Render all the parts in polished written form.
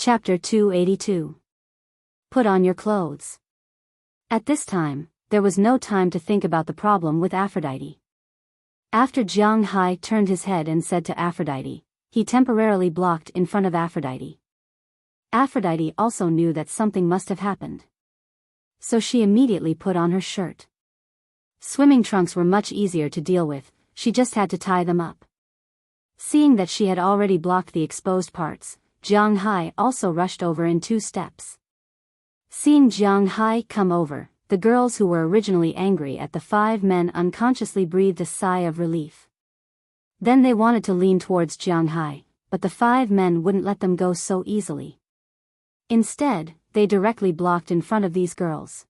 Chapter 282. Put on your clothes. At this time, there was no time to think about the problem with Aphrodite. After Jiang Hai turned his head and said to Aphrodite, he temporarily blocked in front of Aphrodite. Aphrodite also knew that something must have happened. So she immediately put on her shirt. Swimming trunks were much easier to deal with, she just had to tie them up. Seeing that she had already blocked the exposed parts, Jiang Hai also rushed over in 2 steps. Seeing Jiang Hai come over, the girls who were originally angry at the 5 men unconsciously breathed a sigh of relief. Then they wanted to lean towards Jiang Hai, but the 5 men wouldn't let them go so easily. Instead, they directly blocked in front of these girls.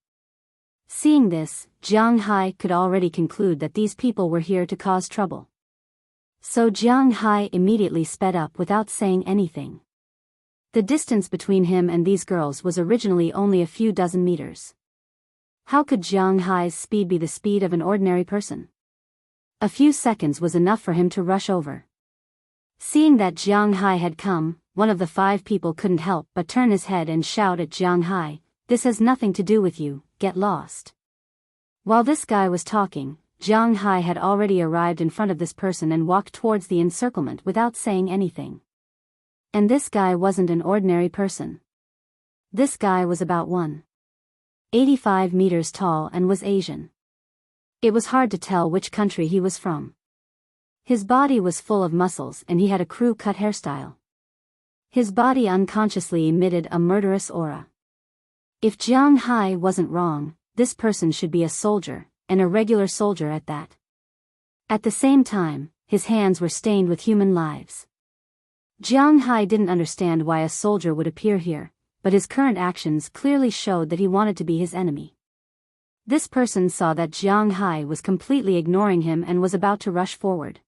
Seeing this, Jiang Hai could already conclude that these people were here to cause trouble. So Jiang Hai immediately sped up without saying anything. The distance between him and these girls was originally only a few dozen meters. How could Jiang Hai's speed be the speed of an ordinary person? A few seconds was enough for him to rush over. Seeing that Jiang Hai had come, one of the 5 people couldn't help but turn his head and shout at Jiang Hai, "This has nothing to do with you, get lost." While this guy was talking, Jiang Hai had already arrived in front of this person and walked towards the encirclement without saying anything. And this guy wasn't an ordinary person. This guy was about 185 meters tall and was Asian. It was hard to tell which country he was from. His body was full of muscles and he had a crew-cut hairstyle. His body unconsciously emitted a murderous aura. If Jiang Hai wasn't wrong, this person should be a soldier, and a regular soldier at that. At the same time, his hands were stained with human lives. Jiang Hai didn't understand why a soldier would appear here, but his current actions clearly showed that he wanted to be his enemy. This person saw that Jiang Hai was completely ignoring him and was about to rush forward.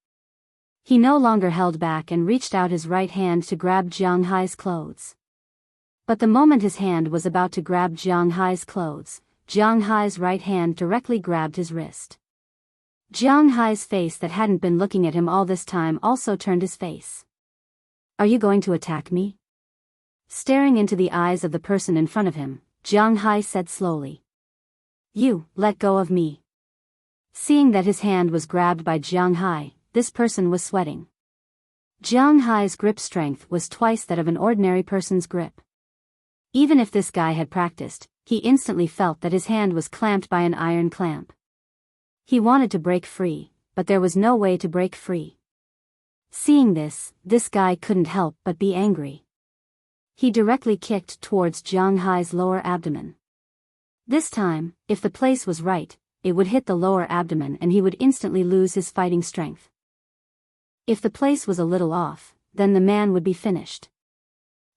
He no longer held back and reached out his right hand to grab Jiang Hai's clothes. But the moment his hand was about to grab Jiang Hai's clothes, Jiang Hai's right hand directly grabbed his wrist. Jiang Hai's face that hadn't been looking at him all this time also turned his face. "Are you going to attack me?" Staring into the eyes of the person in front of him, Jiang Hai said slowly. "You, let go of me." Seeing that his hand was grabbed by Jiang Hai, this person was sweating. Jiang Hai's grip strength was twice that of an ordinary person's grip. Even if this guy had practiced, he instantly felt that his hand was clamped by an iron clamp. He wanted to break free, but there was no way to break free. Seeing this guy couldn't help but be angry. He directly kicked towards Jiang Hai's lower abdomen. This time, if the place was right, it would hit the lower abdomen and he would instantly lose his fighting strength. If the place was a little off, then the man would be finished.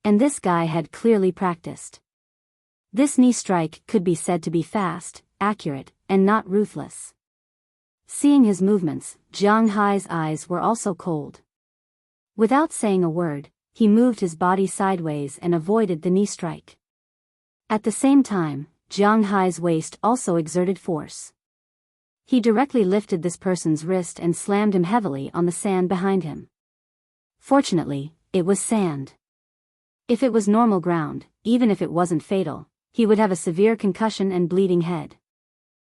And this guy had clearly practiced. This knee strike could be said to be fast, accurate, and not ruthless. Seeing his movements, Jiang Hai's eyes were also cold. Without saying a word, he moved his body sideways and avoided the knee strike. At the same time, Jiang Hai's waist also exerted force. He directly lifted this person's wrist and slammed him heavily on the sand behind him. Fortunately, it was sand. If it was normal ground, even if it wasn't fatal, he would have a severe concussion and bleeding head.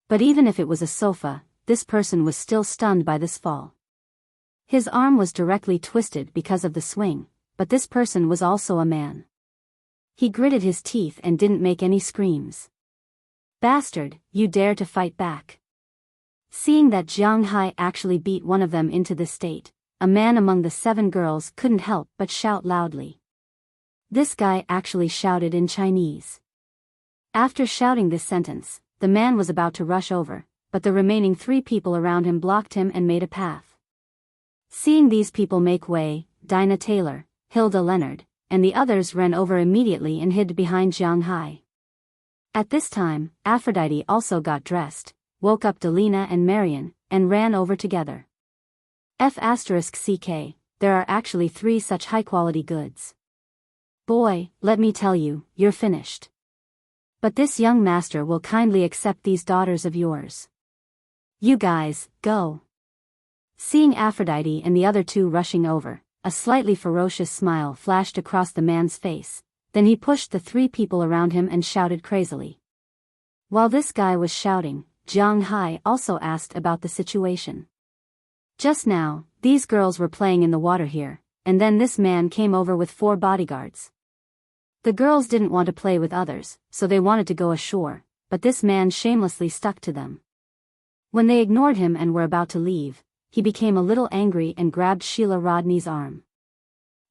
But even if it was a sofa, this person was still stunned by this fall. His arm was directly twisted because of the swing, but this person was also a man. He gritted his teeth and didn't make any screams. "Bastard, you dare to fight back." Seeing that Jiang Hai actually beat one of them into this state, a man among the 7 girls couldn't help but shout loudly. This guy actually shouted in Chinese. After shouting this sentence, the man was about to rush over, but the remaining 3 people around him blocked him and made a path. Seeing these people make way, Dinah Taylor, Hilda Leonard, and the others ran over immediately and hid behind Jiang Hai. At this time, Aphrodite also got dressed, woke up Delina and Marion, and ran over together. F***CK, there are actually 3 such high-quality goods. Boy, let me tell you, you're finished. But this young master will kindly accept these daughters of yours. You guys, go. Seeing Aphrodite and the other 2 rushing over, a slightly ferocious smile flashed across the man's face, Then he pushed the 3 people around him and shouted crazily. While this guy was shouting, Jiang Hai also asked about the situation. Just now, these girls were playing in the water here, and then this man came over with 4 bodyguards. The girls didn't want to play with others, so they wanted to go ashore, but this man shamelessly stuck to them. When they ignored him and were about to leave, he became a little angry and grabbed Sheila Rodney's arm.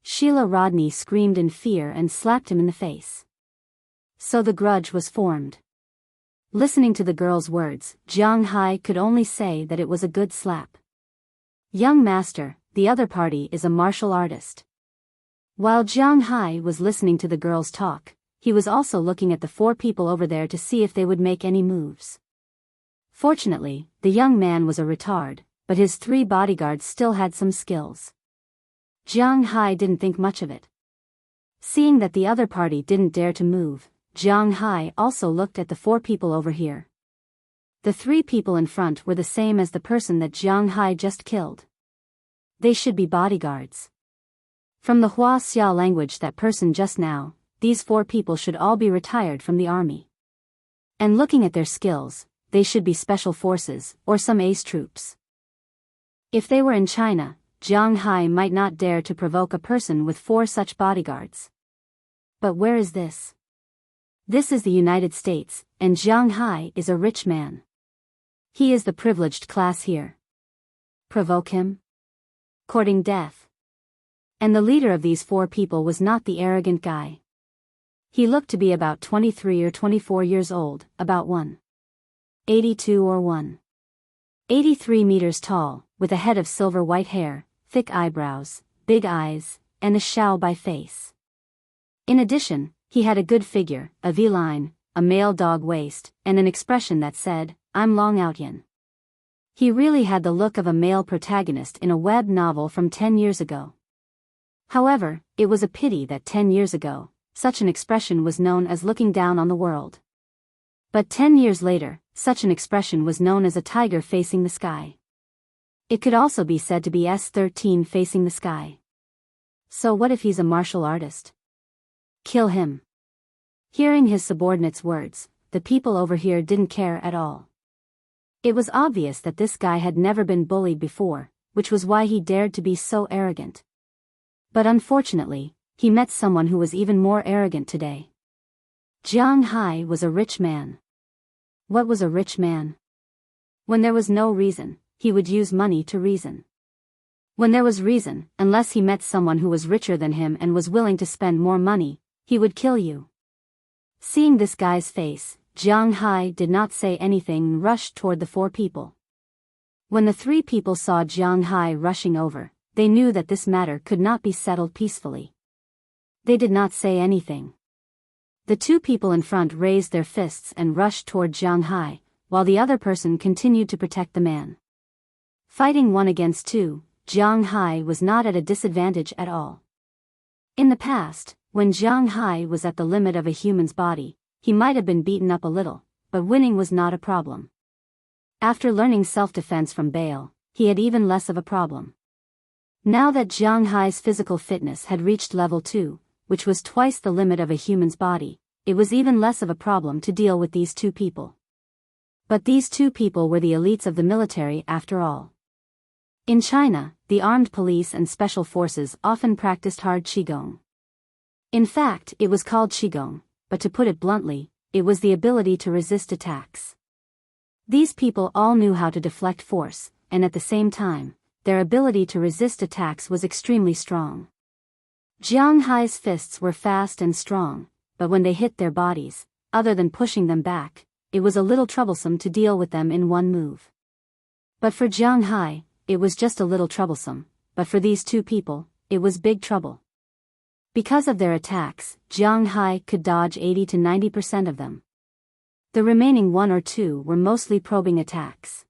Sheila Rodney screamed in fear and slapped him in the face. So the grudge was formed. Listening to the girl's words, Jiang Hai could only say that it was a good slap. Young master, the other party is a martial artist. While Jiang Hai was listening to the girls talk, he was also looking at the 4 people over there to see if they would make any moves. Fortunately, the young man was a retard, but his 3 bodyguards still had some skills. Jiang Hai didn't think much of it. Seeing that the other party didn't dare to move, Jiang Hai also looked at the 4 people over here. The 3 people in front were the same as the person that Jiang Hai just killed. They should be bodyguards. From the Hua Xia language, that person just now, these 4 people should all be retired from the army. And looking at their skills, they should be special forces, or some ace troops. If they were in China, Jiang Hai might not dare to provoke a person with 4 such bodyguards. But where is this? This is the United States, and Jiang Hai is a rich man. He is the privileged class here. Provoke him? Courting death. And the leader of these 4 people was not the arrogant guy. He looked to be about 23 or 24 years old, about 1.82 or 1.83 meters tall, with a head of silver white hair, thick eyebrows, big eyes, and a Xiaobai face. In addition, he had a good figure, a V-line, a male dog waist, and an expression that said, "I'm Long Out Yin." He really had the look of a male protagonist in a web novel from 10 years ago. However, it was a pity that 10 years ago, such an expression was known as looking down on the world. But 10 years later, such an expression was known as a tiger facing the sky. It could also be said to be S13 facing the sky. So what if he's a martial artist? Kill him. Hearing his subordinate's words, the people over here didn't care at all. It was obvious that this guy had never been bullied before, which was why he dared to be so arrogant. But unfortunately, he met someone who was even more arrogant today. Jiang Hai was a rich man. What was a rich man? When there was no reason, he would use money to reason. When there was reason, unless he met someone who was richer than him and was willing to spend more money, he would kill you. Seeing this guy's face, Jiang Hai did not say anything and rushed toward the 4 people. When the 3 people saw Jiang Hai rushing over, they knew that this matter could not be settled peacefully. They did not say anything. The 2 people in front raised their fists and rushed toward Jiang Hai, while the other person continued to protect the man. Fighting 1 against 2, Jiang Hai was not at a disadvantage at all. In the past, when Jiang Hai was at the limit of a human's body, he might have been beaten up a little, but winning was not a problem. After learning self-defense from Bale, he had even less of a problem. Now that Jiang Hai's physical fitness had reached level 2, which was twice the limit of a human's body, it was even less of a problem to deal with these 2 people. But these 2 people were the elites of the military after all. In China, the armed police and special forces often practiced hard qigong. In fact, it was called qigong, but to put it bluntly, it was the ability to resist attacks. These people all knew how to deflect force, and at the same time, their ability to resist attacks was extremely strong. Jiang Hai's fists were fast and strong, but when they hit their bodies, other than pushing them back, it was a little troublesome to deal with them in one move. But for Jiang Hai, it was just a little troublesome, but for these 2 people, it was big trouble. Because of their attacks, Jiang Hai could dodge 80 to 90% of them. The remaining 1 or 2 were mostly probing attacks.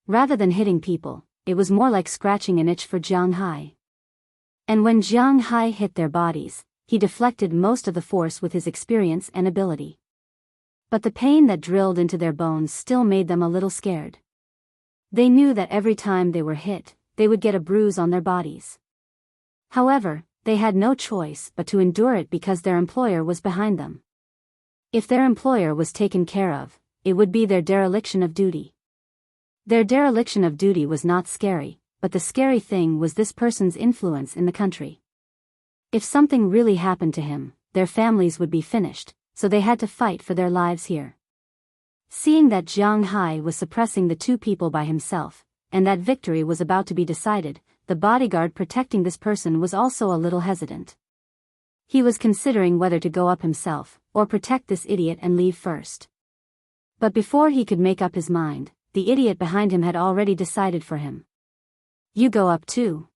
Rather than hitting people, it was more like scratching an itch for Jiang Hai. And when Jiang Hai hit their bodies, he deflected most of the force with his experience and ability. But the pain that drilled into their bones still made them a little scared. They knew that every time they were hit, they would get a bruise on their bodies. However, they had no choice but to endure it because their employer was behind them. If their employer was taken care of, it would be their dereliction of duty. Their dereliction of duty was not scary, but the scary thing was this person's influence in the country. If something really happened to him, their families would be finished, so they had to fight for their lives here. Seeing that Jiang Hai was suppressing the two people by himself, and that victory was about to be decided, the bodyguard protecting this person was also a little hesitant. He was considering whether to go up himself, or protect this idiot and leave first. But before he could make up his mind, the idiot behind him had already decided for him. You go up too.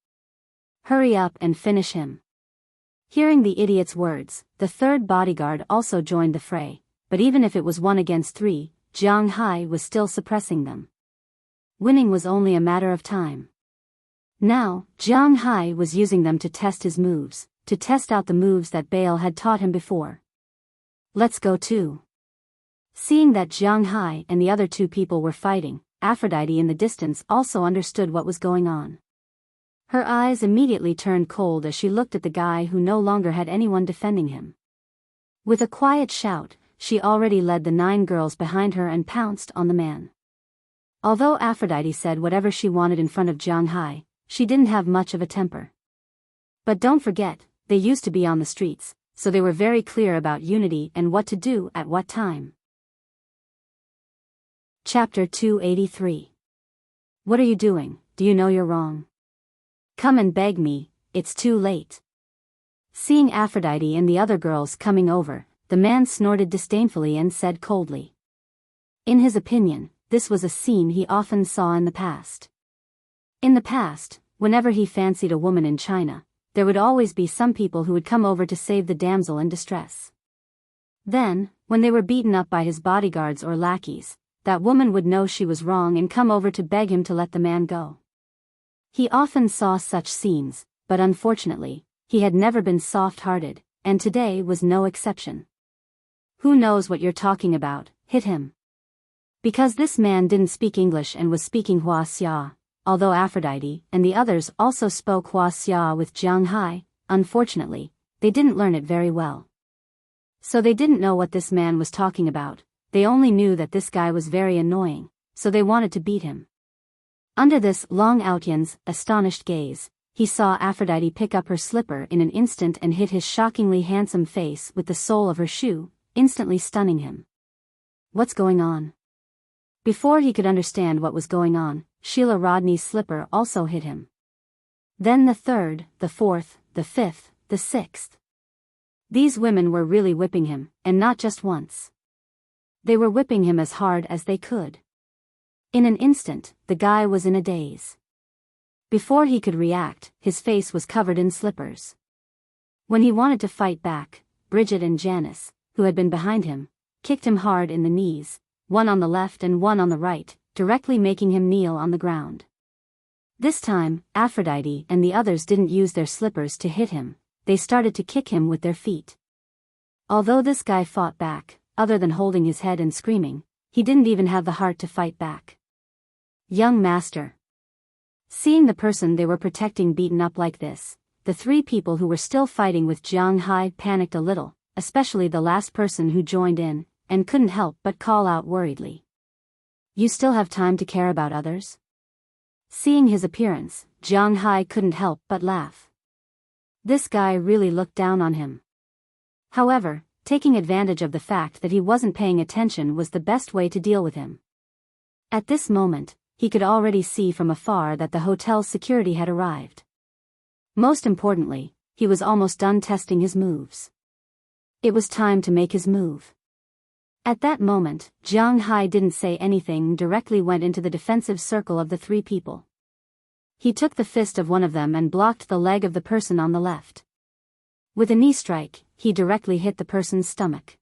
Hurry up and finish him. Hearing the idiot's words, the third bodyguard also joined the fray, but even if it was 1 against 3, Jiang Hai was still suppressing them. Winning was only a matter of time. Now, Jiang Hai was using them to test his moves, to test out the moves that Baal had taught him before. Let's go too. Seeing that Jiang Hai and the other two people were fighting, Aphrodite in the distance also understood what was going on. Her eyes immediately turned cold as she looked at the guy who no longer had anyone defending him. With a quiet shout, she already led the 9 girls behind her and pounced on the man. Although Aphrodite said whatever she wanted in front of Jiang Hai, she didn't have much of a temper. But don't forget, they used to be on the streets, so they were very clear about unity and what to do at what time. Chapter 283. What are you doing? Do you know you're wrong? Come and beg me, it's too late. Seeing Aphrodite and the other girls coming over, the man snorted disdainfully and said coldly. In his opinion, this was a scene he often saw in the past. In the past, whenever he fancied a woman in China, there would always be some people who would come over to save the damsel in distress. Then, when they were beaten up by his bodyguards or lackeys, that woman would know she was wrong and come over to beg him to let the man go. He often saw such scenes, but unfortunately, he had never been soft-hearted, and today was no exception. Who knows what you're talking about? Hit him. Because this man didn't speak English and was speaking Huaxia, although Aphrodite and the others also spoke Huaxia with Jiang Hai, unfortunately, they didn't learn it very well. So they didn't know what this man was talking about, they only knew that this guy was very annoying, so they wanted to beat him. Under this Long Outyan's astonished gaze, he saw Aphrodite pick up her slipper in an instant and hit his shockingly handsome face with the sole of her shoe, instantly stunning him. What's going on? Before he could understand what was going on, Sheila Rodney's slipper also hit him. Then the 3rd, the 4th, the 5th, the 6th. These women were really whipping him, and not just once. They were whipping him as hard as they could. In an instant, the guy was in a daze. Before he could react, his face was covered in slippers. When he wanted to fight back, Bridget and Janice, who had been behind him, kicked him hard in the knees, one on the left and one on the right, directly making him kneel on the ground. This time, Aphrodite and the others didn't use their slippers to hit him, they started to kick him with their feet. Although this guy fought back, other than holding his head and screaming, he didn't even have the heart to fight back. Young master. Seeing the person they were protecting beaten up like this, the 3 people who were still fighting with Jiang Hai panicked a little, especially the last person who joined in, and couldn't help but call out worriedly. You still have time to care about others? Seeing his appearance, Jiang Hai couldn't help but laugh. This guy really looked down on him. However, taking advantage of the fact that he wasn't paying attention was the best way to deal with him. At this moment, he could already see from afar that the hotel's security had arrived. Most importantly, he was almost done testing his moves. It was time to make his move. At that moment, Jiang Hai didn't say anything and directly went into the defensive circle of the 3 people. He took the fist of one of them and blocked the leg of the person on the left. With a knee strike, he directly hit the person's stomach.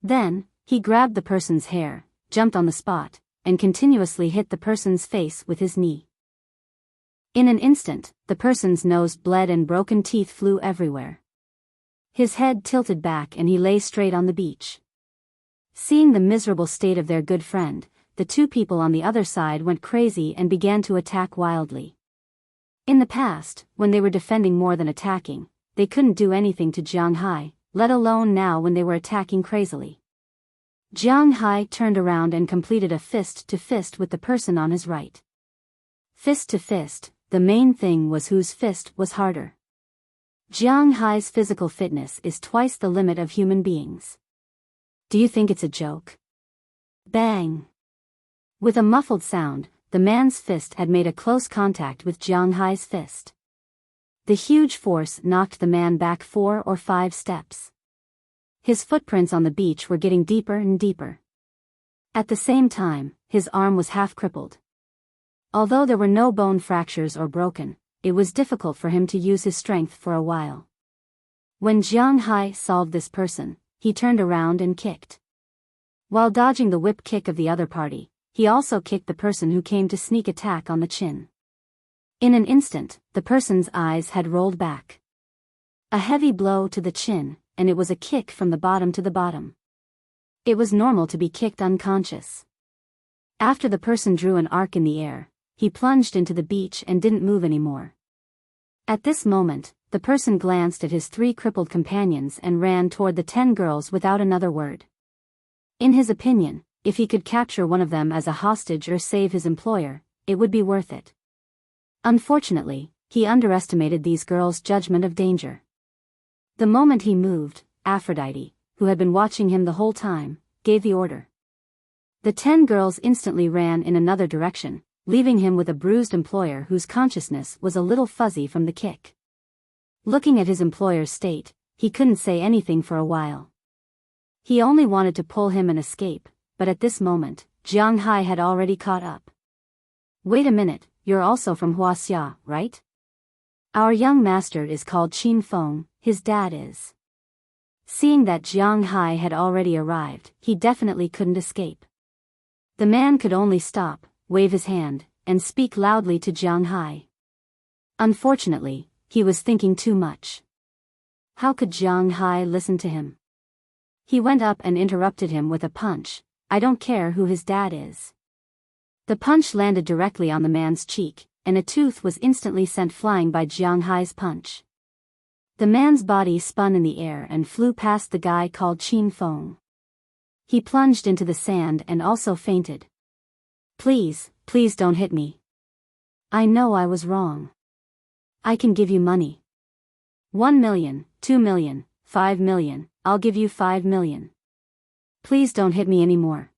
Then, he grabbed the person's hair, jumped on the spot, and continuously hit the person's face with his knee. In an instant, the person's nose bled and broken teeth flew everywhere. His head tilted back and he lay straight on the beach. Seeing the miserable state of their good friend, the 2 people on the other side went crazy and began to attack wildly. In the past, when they were defending more than attacking, they couldn't do anything to Jiang Hai, let alone now when they were attacking crazily. Jiang Hai turned around and completed a fist-to-fist with the person on his right. Fist-to-fist, the main thing was whose fist was harder. Jiang Hai's physical fitness is twice the limit of human beings. Do you think it's a joke? Bang! With a muffled sound, the man's fist had made a close contact with Jiang Hai's fist. The huge force knocked the man back 4 or 5 steps. His footprints on the beach were getting deeper and deeper. At the same time, his arm was half crippled. Although there were no bone fractures or broken, it was difficult for him to use his strength for a while. When Jiang Hai solved this person, he turned around and kicked. While dodging the whip kick of the other party, he also kicked the person who came to sneak attack on the chin. In an instant, the person's eyes had rolled back. A heavy blow to the chin, and it was a kick from the bottom to the bottom. It was normal to be kicked unconscious. After the person drew an arc in the air, he plunged into the beach and didn't move anymore. At this moment, the person glanced at his 3 crippled companions and ran toward the 10 girls without another word. In his opinion, if he could capture one of them as a hostage or save his employer, it would be worth it. Unfortunately, he underestimated these girls' judgment of danger. The moment he moved, Aphrodite, who had been watching him the whole time, gave the order. The 10 girls instantly ran in another direction, leaving him with a bruised employer whose consciousness was a little fuzzy from the kick. Looking at his employer's state, he couldn't say anything for a while. He only wanted to pull him and escape, but at this moment, Jiang Hai had already caught up. Wait a minute, you're also from Huaxia, right? Our young master is called Qin Feng, his dad is. Seeing that Jiang Hai had already arrived, he definitely couldn't escape. The man could only stop, wave his hand, and speak loudly to Jiang Hai. Unfortunately, he was thinking too much. How could Jiang Hai listen to him? He went up and interrupted him with a punch. I don't care who his dad is. The punch landed directly on the man's cheek, and a tooth was instantly sent flying by Jiang Hai's punch. The man's body spun in the air and flew past the guy called Qin Feng. He plunged into the sand and also fainted. Please, please don't hit me. I know I was wrong. I can give you money. 1 million, 2 million, 5 million, I'll give you 5 million. Please don't hit me anymore.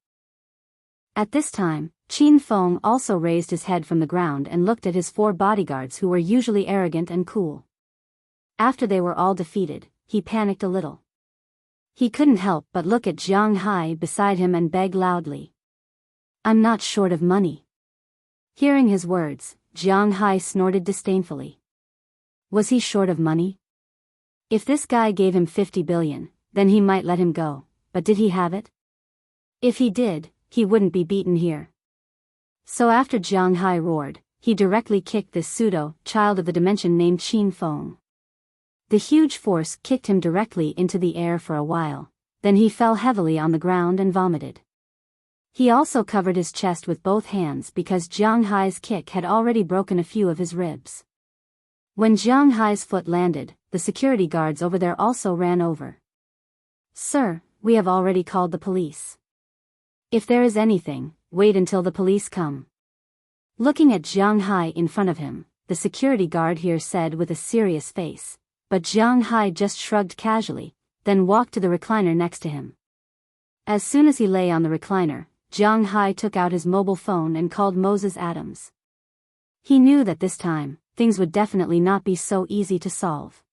At this time, Qin Feng also raised his head from the ground and looked at his 4 bodyguards who were usually arrogant and cool. After they were all defeated, he panicked a little. He couldn't help but look at Jiang Hai beside him and beg loudly. I'm not short of money. Hearing his words, Jiang Hai snorted disdainfully. Was he short of money? If this guy gave him 50 billion, then he might let him go, but did he have it? If he did, he wouldn't be beaten here. So after Jiang Hai roared, he directly kicked this pseudo-child of the dimension named Qin Feng. The huge force kicked him directly into the air for a while, then he fell heavily on the ground and vomited. He also covered his chest with both hands because Jiang Hai's kick had already broken a few of his ribs. When Jiang Hai's foot landed, the security guards over there also ran over. Sir, we have already called the police. If there is anything, wait until the police come. Looking at Jiang Hai in front of him, the security guard here said with a serious face, but Jiang Hai just shrugged casually, then walked to the recliner next to him. As soon as he lay on the recliner, Jiang Hai took out his mobile phone and called Moses Adams. He knew that this time, things would definitely not be so easy to solve.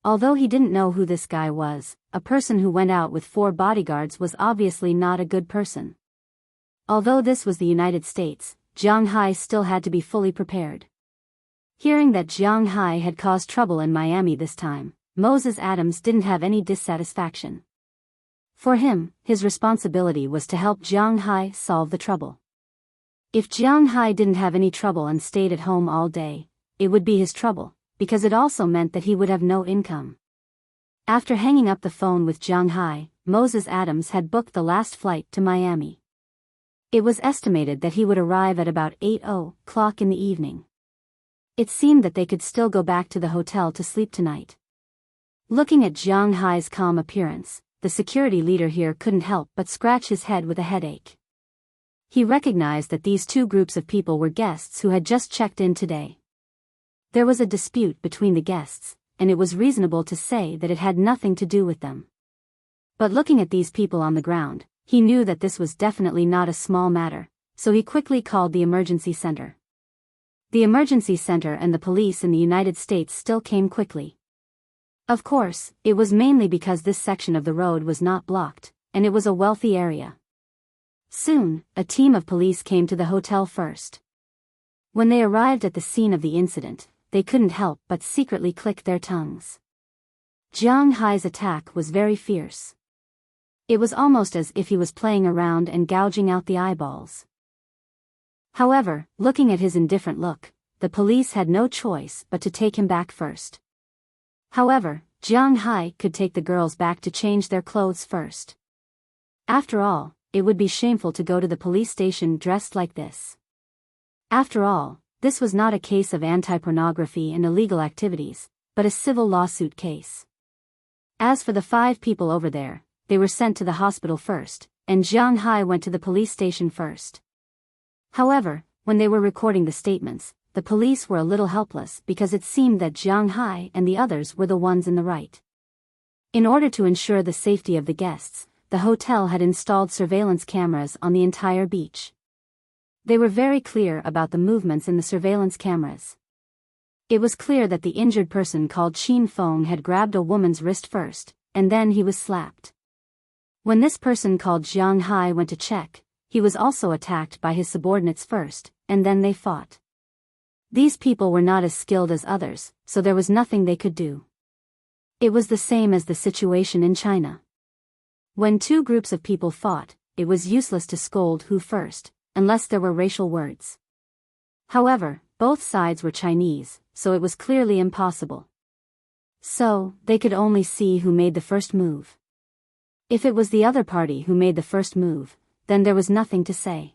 Although he didn't know who this guy was, a person who went out with 4 bodyguards was obviously not a good person. Although this was the United States, Jiang Hai still had to be fully prepared. Hearing that Jiang Hai had caused trouble in Miami this time, Moses Adams didn't have any dissatisfaction. For him, his responsibility was to help Jiang Hai solve the trouble. If Jiang Hai didn't have any trouble and stayed at home all day, it would be his trouble, because it also meant that he would have no income. After hanging up the phone with Jiang Hai, Moses Adams had booked the last flight to Miami. It was estimated that he would arrive at about 8 o'clock in the evening. It seemed that they could still go back to the hotel to sleep tonight. Looking at Jiang Hai's calm appearance, the security leader here couldn't help but scratch his head with a headache. He recognized that these two groups of people were guests who had just checked in today. There was a dispute between the guests, and it was reasonable to say that it had nothing to do with them. But looking at these people on the ground, he knew that this was definitely not a small matter, so he quickly called the emergency center. The emergency center and the police in the United States still came quickly. Of course, it was mainly because this section of the road was not blocked, and it was a wealthy area. Soon, a team of police came to the hotel first. When they arrived at the scene of the incident, they couldn't help but secretly click their tongues. Jiang Hai's attack was very fierce. It was almost as if he was playing around and gouging out the eyeballs. However, looking at his indifferent look, the police had no choice but to take him back first. However, Jiang Hai could take the girls back to change their clothes first. After all, it would be shameful to go to the police station dressed like this. After all, this was not a case of anti-pornography and illegal activities, but a civil lawsuit case. As for the 5 people over there, they were sent to the hospital first, and Jiang Hai went to the police station first. However, when they were recording the statements, the police were a little helpless because it seemed that Jiang Hai and the others were the ones in the right. In order to ensure the safety of the guests, the hotel had installed surveillance cameras on the entire beach. They were very clear about the movements in the surveillance cameras. It was clear that the injured person called Qin Feng had grabbed a woman's wrist first, and then he was slapped. When this person called Jiang Hai went to check, he was also attacked by his subordinates first, and then they fought. These people were not as skilled as others, so there was nothing they could do. It was the same as the situation in China. When 2 groups of people fought, it was useless to scold who first, unless there were racial words. However, both sides were Chinese, so it was clearly impossible. So, they could only see who made the first move. If it was the other party who made the first move, then there was nothing to say.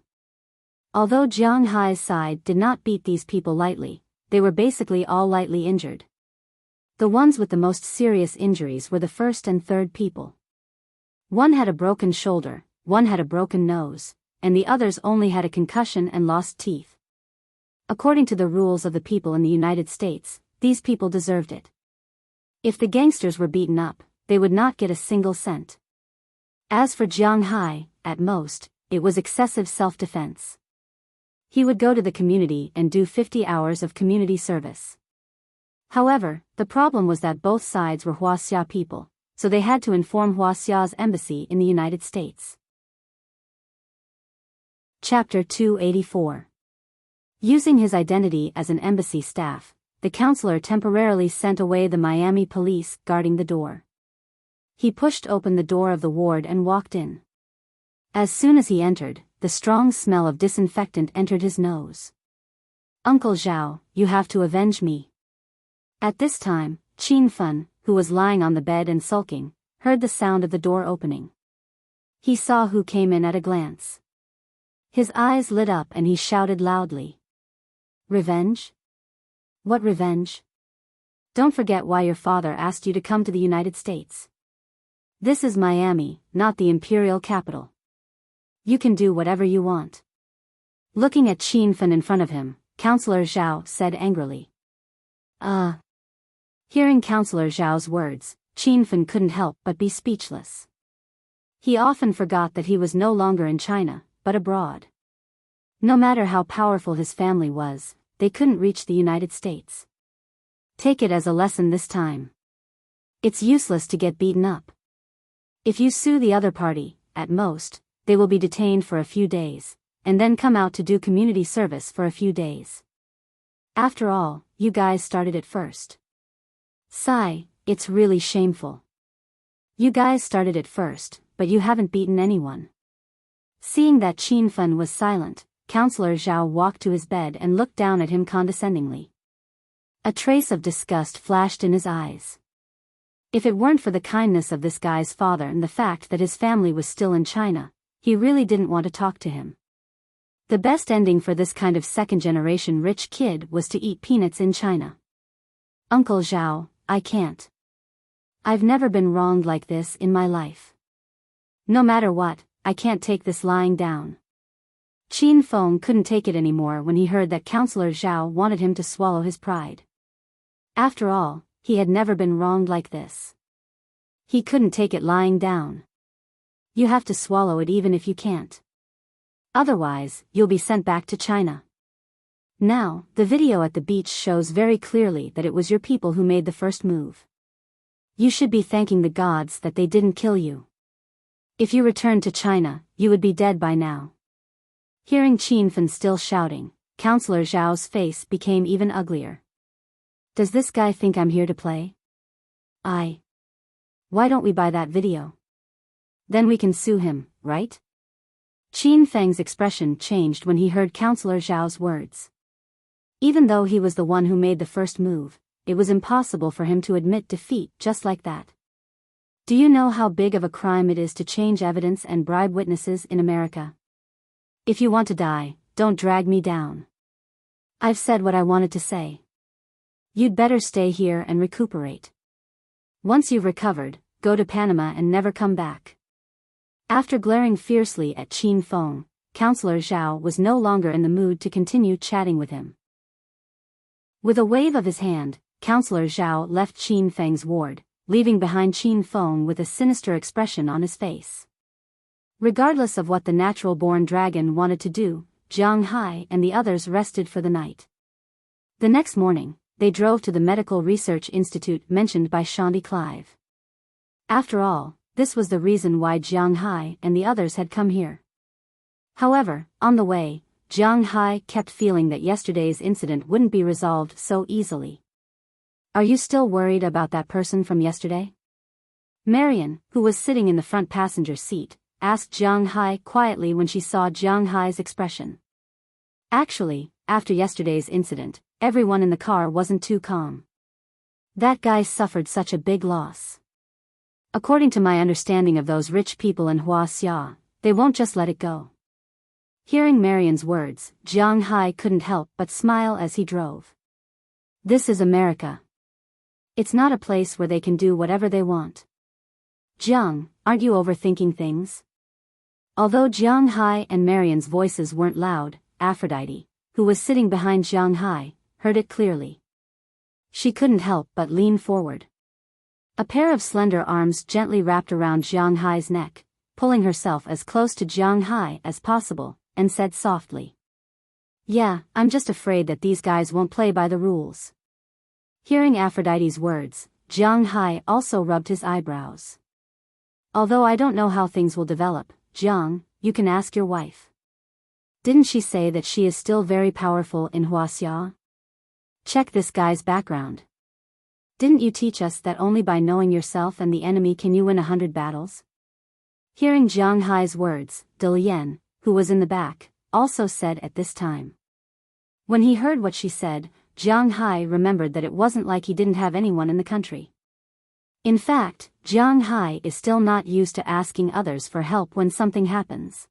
Although Jiang Hai's side did not beat these people lightly, they were basically all lightly injured. The ones with the most serious injuries were the first and third people. One had a broken shoulder, one had a broken nose, and the others only had a concussion and lost teeth. According to the rules of the people in the United States, these people deserved it. If the gangsters were beaten up, they would not get a single cent. As for Jiang Hai, at most, it was excessive self-defense. He would go to the community and do 50 hours of community service. However, the problem was that both sides were Huaxia people, so they had to inform Huaxia's embassy in the United States. Chapter 284. Using his identity as an embassy staff, the counselor temporarily sent away the Miami police guarding the door. He pushed open the door of the ward and walked in. As soon as he entered, the strong smell of disinfectant entered his nose. "Uncle Zhao, you have to avenge me." At this time, Qin Feng, who was lying on the bed and sulking, heard the sound of the door opening. He saw who came in at a glance. His eyes lit up and he shouted loudly. "Revenge? What revenge? Don't forget why your father asked you to come to the United States. This is Miami, not the imperial capital. You can do whatever you want." Looking at Qin Feng in front of him, Counselor Zhao said angrily. Hearing Counselor Zhao's words, Qin Feng couldn't help but be speechless. He often forgot that he was no longer in China, but abroad. No matter how powerful his family was, they couldn't reach the United States. Take it as a lesson this time. It's useless to get beaten up. If you sue the other party, at most, they will be detained for a few days, and then come out to do community service for a few days. After all, you guys started it first. Sigh, it's really shameful. You guys started it first, but you haven't beaten anyone. Seeing that Qin Feng was silent, Counselor Zhao walked to his bed and looked down at him condescendingly. A trace of disgust flashed in his eyes. If it weren't for the kindness of this guy's father and the fact that his family was still in China, he really didn't want to talk to him. The best ending for this kind of second-generation rich kid was to eat peanuts in China. Uncle Zhao, I can't. I've never been wronged like this in my life. No matter what, I can't take this lying down. Qin Feng couldn't take it anymore when he heard that Counselor Zhao wanted him to swallow his pride. After all, he had never been wronged like this. He couldn't take it lying down. You have to swallow it even if you can't. Otherwise, you'll be sent back to China. Now, the video at the beach shows very clearly that it was your people who made the first move. You should be thanking the gods that they didn't kill you. If you returned to China, you would be dead by now. Hearing Qin Feng still shouting, Counselor Zhao's face became even uglier. Does this guy think I'm here to play? Why don't we buy that video? Then we can sue him, right? Qin Feng's expression changed when he heard Counselor Zhao's words. Even though he was the one who made the first move, it was impossible for him to admit defeat just like that. Do you know how big of a crime it is to change evidence and bribe witnesses in America? If you want to die, don't drag me down. I've said what I wanted to say. You'd better stay here and recuperate. Once you've recovered, go to Panama and never come back. After glaring fiercely at Qin Feng, Counselor Zhao was no longer in the mood to continue chatting with him. With a wave of his hand, Counselor Zhao left Qin Feng's ward, leaving behind Qin Feng with a sinister expression on his face. Regardless of what the natural-born dragon wanted to do, Jiang Hai and the others rested for the night. The next morning, they drove to the Medical Research Institute mentioned by Shanti Clive. After all, this was the reason why Jiang Hai and the others had come here. However, on the way, Jiang Hai kept feeling that yesterday's incident wouldn't be resolved so easily. Are you still worried about that person from yesterday? Marian, who was sitting in the front passenger seat, asked Jiang Hai quietly when she saw Jiang Hai's expression. Actually, after yesterday's incident, everyone in the car wasn't too calm. That guy suffered such a big loss. According to my understanding of those rich people in Huaxia, they won't just let it go. Hearing Marian's words, Jiang Hai couldn't help but smile as he drove. This is America. It's not a place where they can do whatever they want. Jiang, aren't you overthinking things? Although Jiang Hai and Marian's voices weren't loud, Aphrodite, who was sitting behind Jiang Hai, heard it clearly. She couldn't help but lean forward. A pair of slender arms gently wrapped around Jiang Hai's neck, pulling herself as close to Jiang Hai as possible, and said softly. Yeah, I'm just afraid that these guys won't play by the rules. Hearing Aphrodite's words, Jiang Hai also rubbed his eyebrows. Although I don't know how things will develop, Jiang, you can ask your wife. Didn't she say that she is still very powerful in Huaxia? Check this guy's background. Didn't you teach us that only by knowing yourself and the enemy can you win 100 battles? Hearing Jiang Hai's words, De Lian, who was in the back, also said at this time. When he heard what she said, Jiang Hai remembered that it wasn't like he didn't have anyone in the country. In fact, Jiang Hai is still not used to asking others for help when something happens.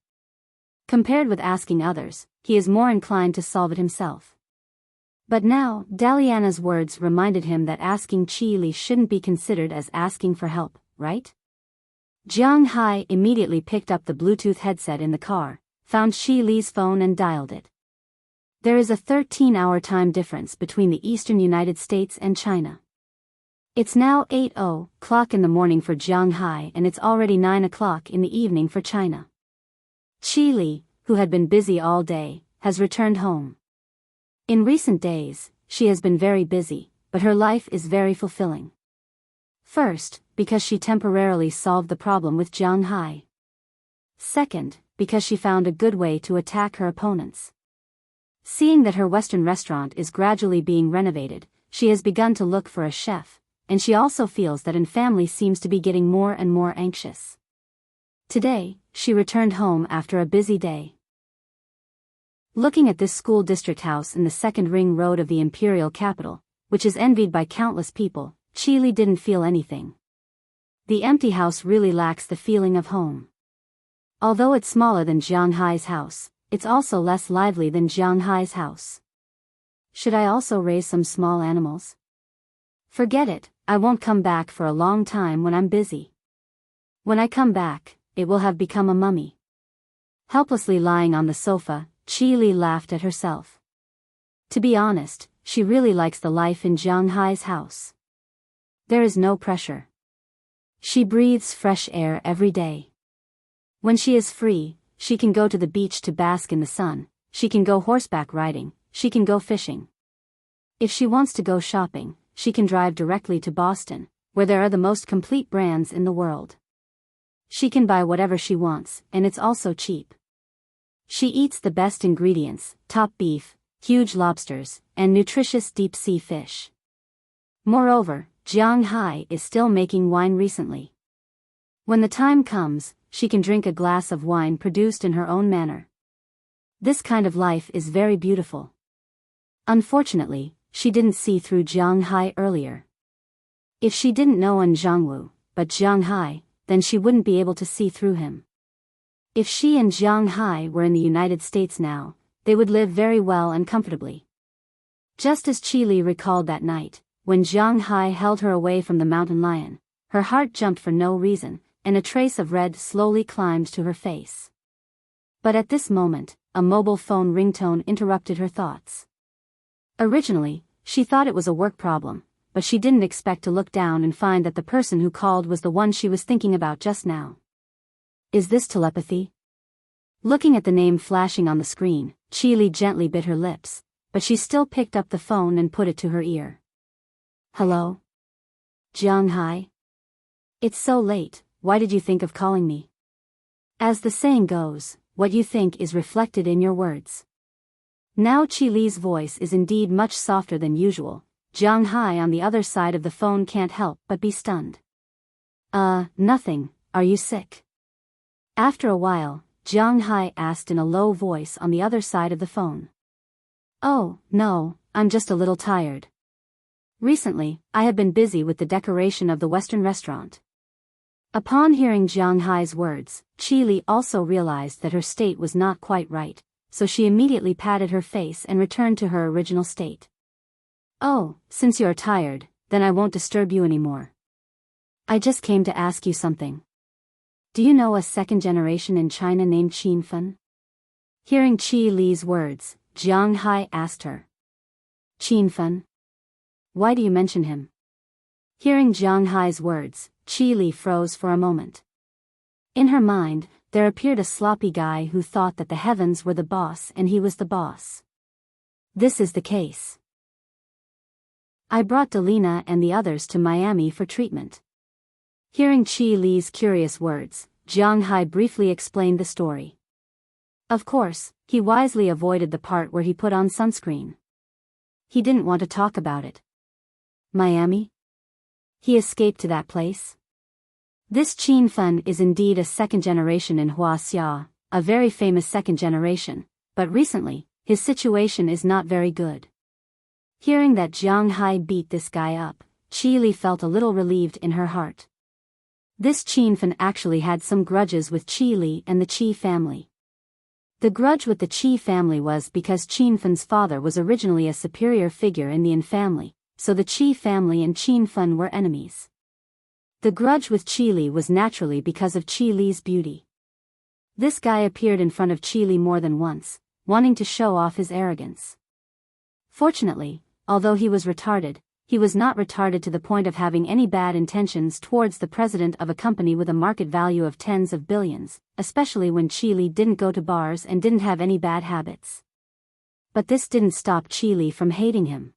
Compared with asking others, he is more inclined to solve it himself. But now, Daliana's words reminded him that asking Qi Li shouldn't be considered as asking for help, right? Jiang Hai immediately picked up the Bluetooth headset in the car, found Qi Li's phone and dialed it. There is a 13-hour time difference between the eastern United States and China. It's now 8:00 in the morning for Jiang Hai and it's already 9:00 in the evening for China. Qi Li, who had been busy all day, has returned home. In recent days, she has been very busy, but her life is very fulfilling. First, because she temporarily solved the problem with Jiang Hai. Second, because she found a good way to attack her opponents. Seeing that her Western restaurant is gradually being renovated, she has begun to look for a chef, and she also feels that her family seems to be getting more and more anxious. Today, she returned home after a busy day. Looking at this school district house in the second ring road of the imperial capital, which is envied by countless people, Qi Li didn't feel anything. The empty house really lacks the feeling of home. Although it's smaller than Jiang Hai's house, it's also less lively than Jiang Hai's house. Should I also raise some small animals? Forget it, I won't come back for a long time when I'm busy. When I come back, it will have become a mummy. Helplessly lying on the sofa, Qi Li laughed at herself. To be honest, she really likes the life in Jiang Hai's house. There is no pressure. She breathes fresh air every day. When she is free, she can go to the beach to bask in the sun, she can go horseback riding, she can go fishing. If she wants to go shopping, she can drive directly to Boston, where there are the most complete brands in the world. She can buy whatever she wants, and it's also cheap. She eats the best ingredients, top beef, huge lobsters, and nutritious deep-sea fish. Moreover, Jiang Hai is still making wine recently. When the time comes, she can drink a glass of wine produced in her own manner. This kind of life is very beautiful. Unfortunately, she didn't see through Jiang Hai earlier. If she didn't know An Zhangwu, but Jiang Hai, then she wouldn't be able to see through him. If she and Jiang Hai were in the United States now, they would live very well and comfortably. Just as Qi Li recalled that night, when Jiang Hai held her away from the mountain lion, her heart jumped for no reason, and a trace of red slowly climbed to her face. But at this moment, a mobile phone ringtone interrupted her thoughts. Originally, she thought it was a work problem, but she didn't expect to look down and find that the person who called was the one she was thinking about just now. Is this telepathy? Looking at the name flashing on the screen, Qi Li gently bit her lips, but she still picked up the phone and put it to her ear. Hello? Jiang Hai? It's so late, why did you think of calling me? As the saying goes, what you think is reflected in your words. Now Qi Li's voice is indeed much softer than usual. Jiang Hai on the other side of the phone can't help but be stunned. Nothing, are you sick? After a while, Jiang Hai asked in a low voice on the other side of the phone. Oh, no, I'm just a little tired. Recently, I have been busy with the decoration of the Western restaurant. Upon hearing Jiang Hai's words, Qi Li also realized that her state was not quite right, so she immediately patted her face and returned to her original state. Oh, since you're tired, then I won't disturb you anymore. I just came to ask you something. Do you know a second generation in China named Qin Fen? Hearing Qi Li's words, Jiang Hai asked her. Qin Fen? Why do you mention him? Hearing Jiang Hai's words, Qi Li froze for a moment. In her mind, there appeared a sloppy guy who thought that the heavens were the boss and he was the boss. This is the case. I brought Delina and the others to Miami for treatment. Hearing Qi Li's curious words, Jiang Hai briefly explained the story. Of course, he wisely avoided the part where he put on sunscreen. He didn't want to talk about it. Miami? He escaped to that place? This Qin Fen is indeed a second generation in Huaxia, a very famous second generation, but recently, his situation is not very good. Hearing that Jiang Hai beat this guy up, Qi Li felt a little relieved in her heart. This Qin Fen actually had some grudges with Qi Li and the Qi family. The grudge with the Qi family was because Qin Fen's father was originally a superior figure in the An family, so the Qi family and Qin Fen were enemies. The grudge with Qi Li was naturally because of Qi Li's beauty. This guy appeared in front of Qi Li more than once, wanting to show off his arrogance. Fortunately, although he was retarded, he was not retarded to the point of having any bad intentions towards the president of a company with a market value of tens of billions, especially when Qi Li didn't go to bars and didn't have any bad habits. But this didn't stop Qi Li from hating him.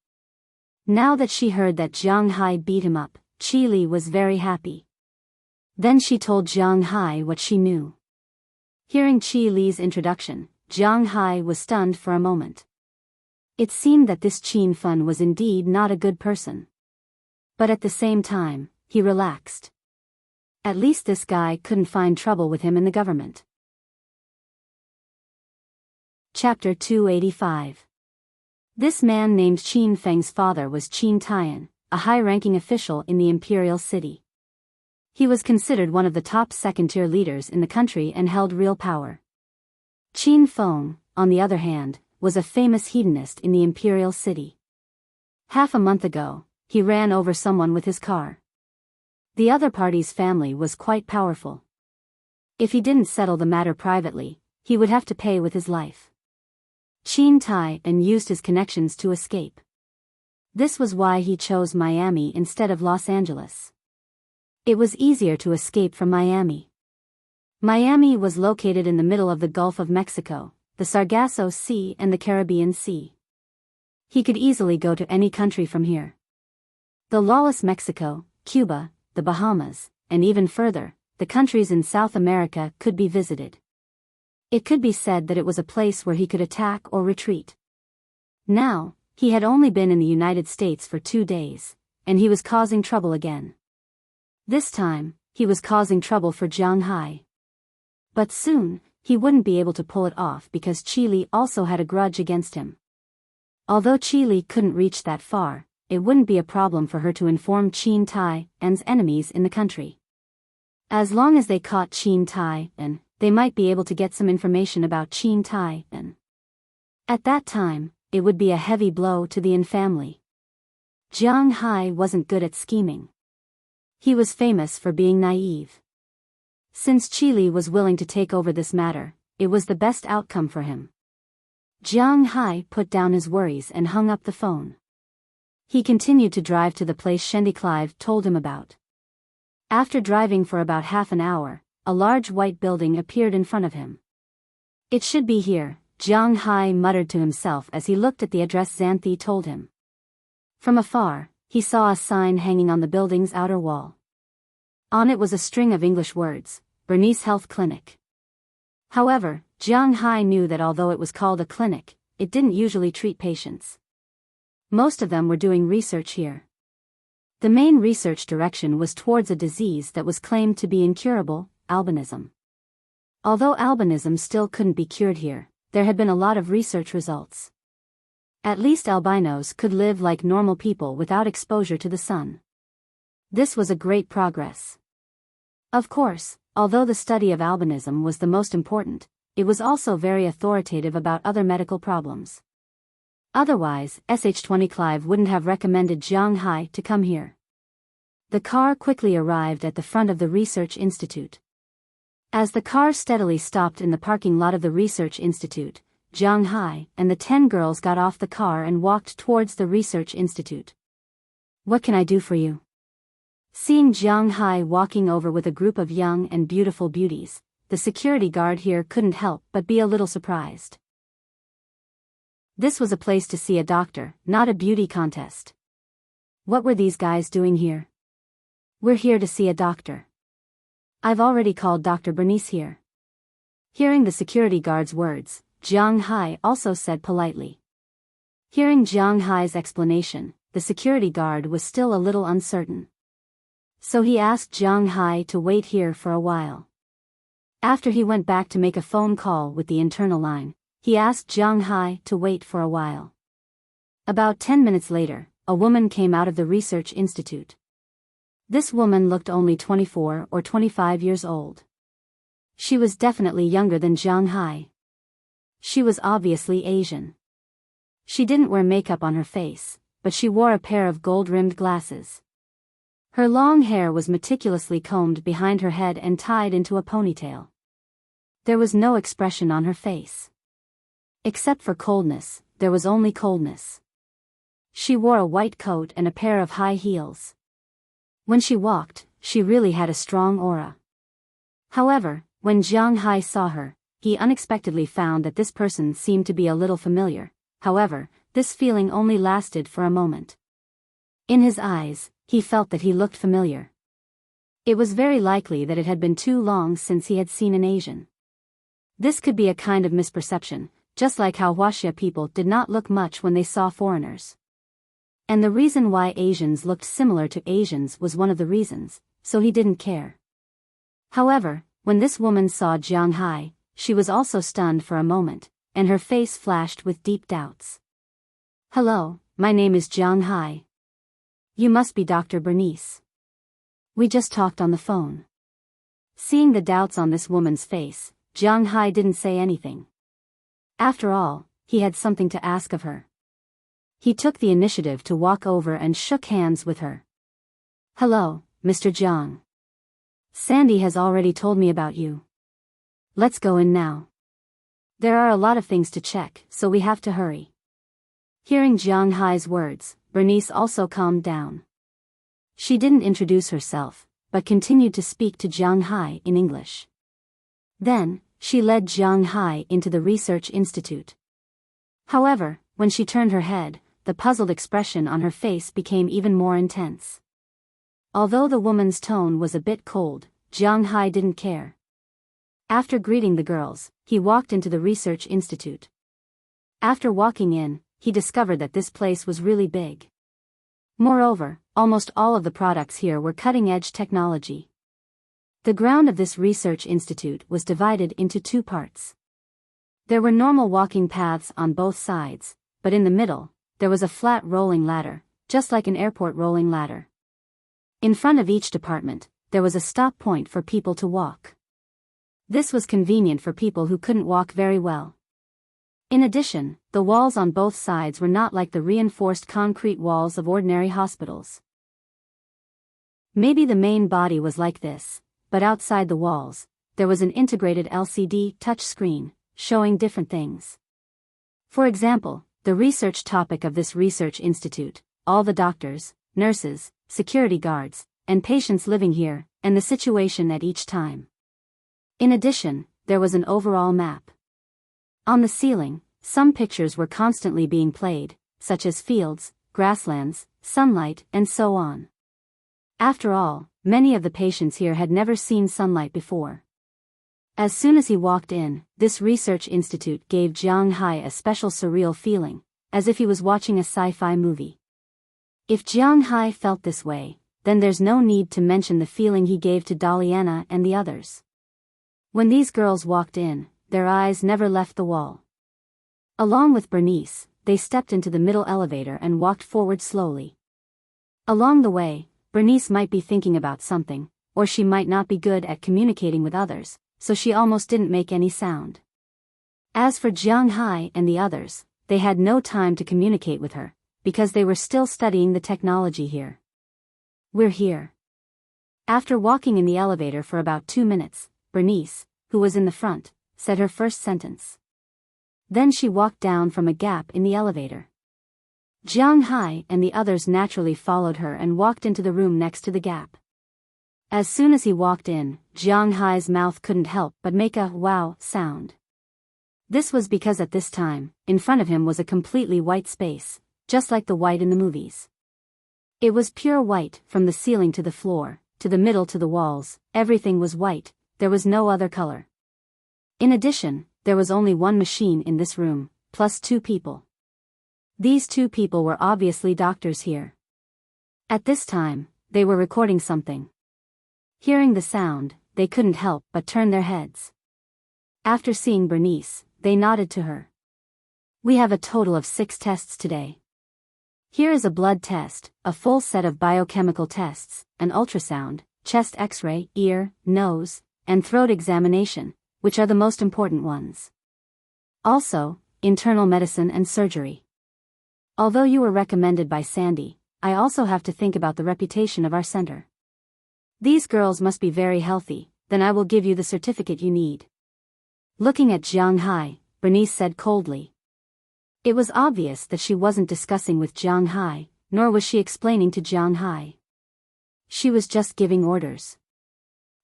Now that she heard that Jiang Hai beat him up, Qi Li was very happy. Then she told Jiang Hai what she knew. Hearing Qi Li's introduction, Jiang Hai was stunned for a moment. It seemed that this Qin Fen was indeed not a good person. But at the same time, he relaxed. At least this guy couldn't find trouble with him in the government. Chapter 285. This man named Qin Feng's father was Qin Tian, a high-ranking official in the imperial city. He was considered one of the top second-tier leaders in the country and held real power. Qin Feng, on the other hand, was a famous hedonist in the imperial city. Half a month ago, he ran over someone with his car. The other party's family was quite powerful. If he didn't settle the matter privately, he would have to pay with his life. Chin Tai and used his connections to escape. This was why he chose Miami instead of Los Angeles. It was easier to escape from Miami. Miami was located in the middle of the Gulf of Mexico, the Sargasso Sea and the Caribbean Sea. He could easily go to any country from here. The lawless Mexico, Cuba, the Bahamas, and even further, the countries in South America could be visited. It could be said that it was a place where he could attack or retreat. Now, he had only been in the United States for 2 days, and he was causing trouble again. This time, he was causing trouble for Jiang Hai. But soon, he wouldn't be able to pull it off because Chile also had a grudge against him. Although Chile couldn't reach that far, it wouldn't be a problem for her to inform Chin Tai and's enemies in the country. As long as they caught Chin Tai and they might be able to get some information about Chin Tai and at that time, it would be a heavy blow to the Yin family. Jiang Hai wasn't good at scheming. He was famous for being naive. Since Chile was willing to take over this matter, it was the best outcome for him. Jiang Hai put down his worries and hung up the phone. He continued to drive to the place Shendy Clive told him about. After driving for about half an hour, a large white building appeared in front of him. It should be here, Jiang Hai muttered to himself as he looked at the address Xanthi told him. From afar, he saw a sign hanging on the building's outer wall. On it was a string of English words, Bernice Health Clinic. However, Jiang Hai knew that although it was called a clinic, it didn't usually treat patients. Most of them were doing research here. The main research direction was towards a disease that was claimed to be incurable, albinism. Although albinism still couldn't be cured here, there had been a lot of research results. At least albinos could live like normal people without exposure to the sun. This was a great progress. Of course, although the study of albinism was the most important, it was also very authoritative about other medical problems. Otherwise, SH-20 Clive wouldn't have recommended Jiang Hai to come here. The car quickly arrived at the front of the research institute. As the car steadily stopped in the parking lot of the research institute, Jiang Hai and the 10 girls got off the car and walked towards the research institute. "What can I do for you?" Seeing Jiang Hai walking over with a group of young and beautiful beauties, the security guard here couldn't help but be a little surprised. This was a place to see a doctor, not a beauty contest. What were these guys doing here? "We're here to see a doctor. I've already called Dr. Bernice here." Hearing the security guard's words, Jiang Hai also said politely. Hearing Jiang Hai's explanation, the security guard was still a little uncertain. So he asked Jiang Hai to wait here for a while. After he went back to make a phone call with the internal line, he asked Jiang Hai to wait for a while. About 10 minutes later, a woman came out of the research institute. This woman looked only 24 or 25 years old. She was definitely younger than Jiang Hai. She was obviously Asian. She didn't wear makeup on her face, but she wore a pair of gold-rimmed glasses. Her long hair was meticulously combed behind her head and tied into a ponytail. There was no expression on her face. Except for coldness, there was only coldness. She wore a white coat and a pair of high heels. When she walked, she really had a strong aura. However, when Jiang Hai saw her, he unexpectedly found that this person seemed to be a little familiar. However, this feeling only lasted for a moment. In his eyes, he felt that he looked familiar. It was very likely that it had been too long since he had seen an Asian. This could be a kind of misperception, just like how Huaxia people did not look much when they saw foreigners. And the reason why Asians looked similar to Asians was one of the reasons, so he didn't care. However, when this woman saw Jiang Hai, she was also stunned for a moment, and her face flashed with deep doubts. "Hello, my name is Jiang Hai. You must be Dr. Bernice. We just talked on the phone." Seeing the doubts on this woman's face, Jiang Hai didn't say anything. After all, he had something to ask of her. He took the initiative to walk over and shook hands with her. "Hello, Mr. Jiang. Sandy has already told me about you. Let's go in now. There are a lot of things to check, so we have to hurry." Hearing Jiang Hai's words, Bernice also calmed down. She didn't introduce herself, but continued to speak to Jiang Hai in English. Then, she led Jiang Hai into the research institute. However, when she turned her head, the puzzled expression on her face became even more intense. Although the woman's tone was a bit cold, Jiang Hai didn't care. After greeting the girls, he walked into the research institute. After walking in, he discovered that this place was really big. Moreover, almost all of the products here were cutting-edge technology. The ground of this research institute was divided into two parts. There were normal walking paths on both sides, but in the middle, there was a flat rolling ladder, just like an airport rolling ladder. In front of each department, there was a stop point for people to walk. This was convenient for people who couldn't walk very well. In addition, the walls on both sides were not like the reinforced concrete walls of ordinary hospitals. Maybe the main body was like this, but outside the walls, there was an integrated LCD touch screen, showing different things. For example, the research topic of this research institute, all the doctors, nurses, security guards, and patients living here, and the situation at each time. In addition, there was an overall map. On the ceiling, some pictures were constantly being played, such as fields, grasslands, sunlight, and so on. After all, many of the patients here had never seen sunlight before. As soon as he walked in, this research institute gave Jiang Hai a special surreal feeling, as if he was watching a sci-fi movie. If Jiang Hai felt this way, then there's no need to mention the feeling he gave to Daliana and the others. When these girls walked in, their eyes never left the wall. Along with Bernice, they stepped into the middle elevator and walked forward slowly. Along the way, Bernice might be thinking about something, or she might not be good at communicating with others, so she almost didn't make any sound. As for Jiang Hai and the others, they had no time to communicate with her, because they were still studying the technology here. "We're here." After walking in the elevator for about 2 minutes, Bernice, who was in the front, said her first sentence. Then she walked down from a gap in the elevator. Jiang Hai and the others naturally followed her and walked into the room next to the gap. As soon as he walked in, Jiang Hai's mouth couldn't help but make a "wow" sound. This was because at this time, in front of him was a completely white space, just like the white in the movies. It was pure white, from the ceiling to the floor, to the middle to the walls, everything was white, there was no other color. In addition, there was only one machine in this room, plus 2 people. These 2 people were obviously doctors here. At this time, they were recording something. Hearing the sound, they couldn't help but turn their heads. After seeing Bernice, they nodded to her. "We have a total of 6 tests today. Here is a blood test, a full set of biochemical tests, an ultrasound, chest x-ray, ear, nose, and throat examination, which are the most important ones. Also, internal medicine and surgery. Although you were recommended by Sandy, I also have to think about the reputation of our center. These girls must be very healthy, then I will give you the certificate you need." Looking at Jiang Hai, Bernice said coldly. It was obvious that she wasn't discussing with Jiang Hai, nor was she explaining to Jiang Hai. She was just giving orders.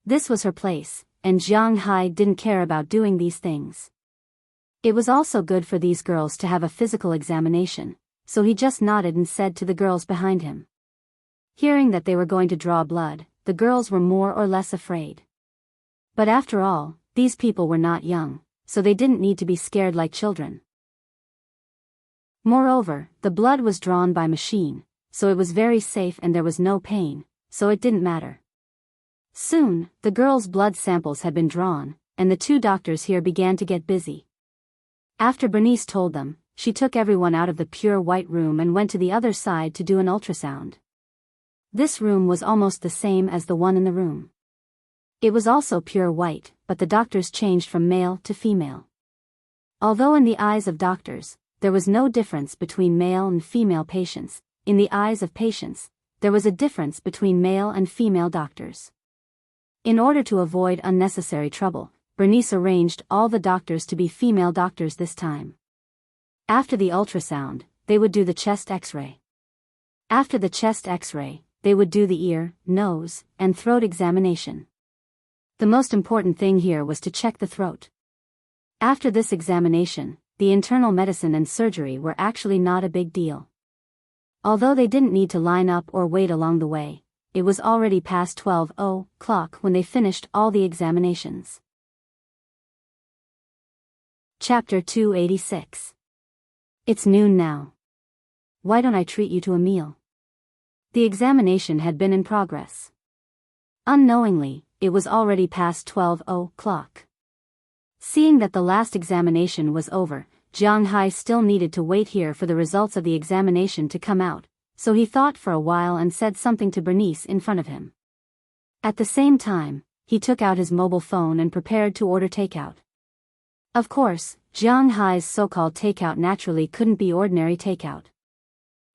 This was her place, and Jiang Hai didn't care about doing these things. It was also good for these girls to have a physical examination, so he just nodded and said to the girls behind him. Hearing that they were going to draw blood, the girls were more or less afraid. But after all, these people were not young, so they didn't need to be scared like children. Moreover, the blood was drawn by machine, so it was very safe and there was no pain, so it didn't matter. Soon, the girls' blood samples had been drawn, and the 2 doctors here began to get busy. After Bernice told them, she took everyone out of the pure white room and went to the other side to do an ultrasound. This room was almost the same as the one in the room. It was also pure white, but the doctors changed from male to female. Although in the eyes of doctors, there was no difference between male and female patients, in the eyes of patients, there was a difference between male and female doctors. In order to avoid unnecessary trouble, Bernice arranged all the doctors to be female doctors this time. After the ultrasound, they would do the chest X-ray. After the chest X-ray, they would do the ear, nose, and throat examination. The most important thing here was to check the throat. After this examination, the internal medicine and surgery were actually not a big deal. Although they didn't need to line up or wait along the way, it was already past 12 o'clock when they finished all the examinations. Chapter 286. It's noon now. Why don't I treat you to a meal? The examination had been in progress. Unknowingly, it was already past 12 o'clock. Seeing that the last examination was over, Jiang Hai still needed to wait here for the results of the examination to come out, so he thought for a while and said something to Bernice in front of him. At the same time, he took out his mobile phone and prepared to order takeout. Of course, Jiang Hai's so-called takeout naturally couldn't be ordinary takeout.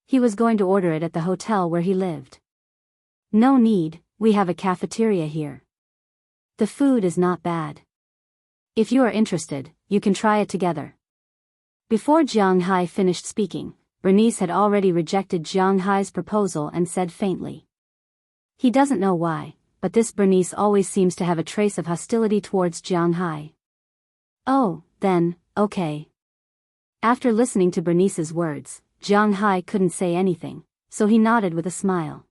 He was going to order it at the hotel where he lived. No need, we have a cafeteria here. The food is not bad. If you are interested, you can try it together. Before Jiang Hai finished speaking, Bernice had already rejected Jiang Hai's proposal and said faintly. He doesn't know why, but this Bernice always seems to have a trace of hostility towards Jiang Hai. Oh, then, okay. After listening to Bernice's words, Jiang Hai couldn't say anything, so he nodded with a smile.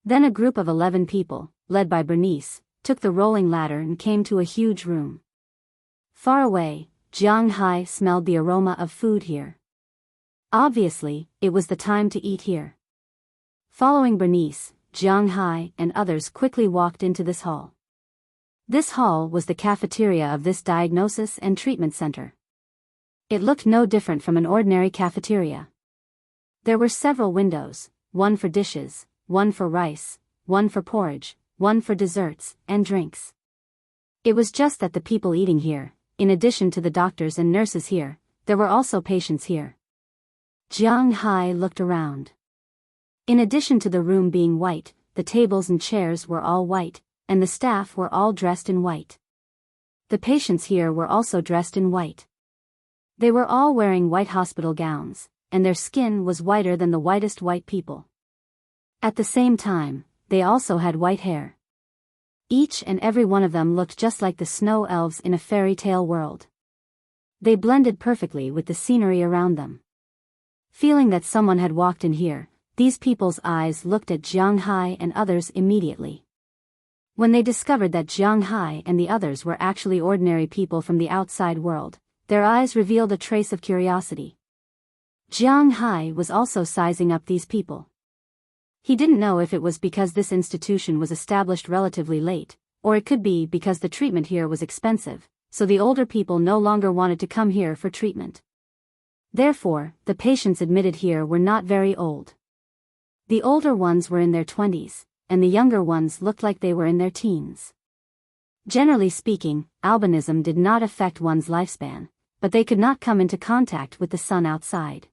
Then a group of 11 people, led by Bernice, took the rolling ladder and came to a huge room. Far away, Jiang Hai smelled the aroma of food here. Obviously, it was the time to eat here. Following Bernice, Jiang Hai and others quickly walked into this hall. This hall was the cafeteria of this diagnosis and treatment center. It looked no different from an ordinary cafeteria. There were several windows, one for dishes, one for rice, one for porridge, one for desserts and drinks. It was just that the people eating here, in addition to the doctors and nurses here, there were also patients here. Jiang Hai looked around. In addition to the room being white, the tables and chairs were all white, and the staff were all dressed in white. The patients here were also dressed in white. They were all wearing white hospital gowns, and their skin was whiter than the whitest white people. At the same time, they also had white hair. Each and every one of them looked just like the snow elves in a fairy tale world. They blended perfectly with the scenery around them. Feeling that someone had walked in here, these people's eyes looked at Jiang Hai and others immediately. When they discovered that Jiang Hai and the others were actually ordinary people from the outside world, their eyes revealed a trace of curiosity. Jiang Hai was also sizing up these people. He didn't know if it was because this institution was established relatively late, or it could be because the treatment here was expensive, so the older people no longer wanted to come here for treatment. Therefore, the patients admitted here were not very old. The older ones were in their 20s, and the younger ones looked like they were in their teens. Generally speaking, albinism did not affect one's lifespan, but they could not come into contact with the sun outside.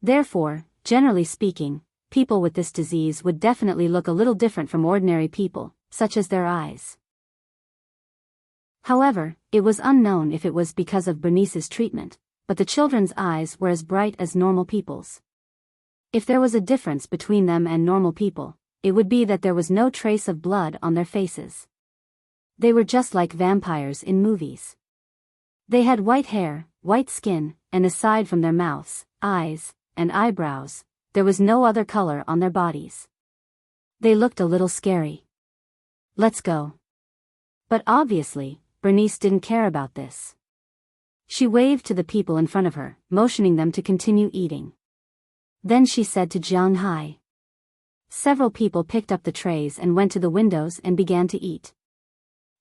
Therefore, generally speaking, people with this disease would definitely look a little different from ordinary people, such as their eyes. However, it was unknown if it was because of Bernice's treatment, but the children's eyes were as bright as normal people's. If there was a difference between them and normal people, it would be that there was no trace of blood on their faces. They were just like vampires in movies. They had white hair, white skin, and aside from their mouths, eyes, and eyebrows, there was no other color on their bodies. They looked a little scary. Let's go. But obviously, Bernice didn't care about this. She waved to the people in front of her, motioning them to continue eating. Then she said to Jiang Hai. Several people picked up the trays and went to the windows and began to eat.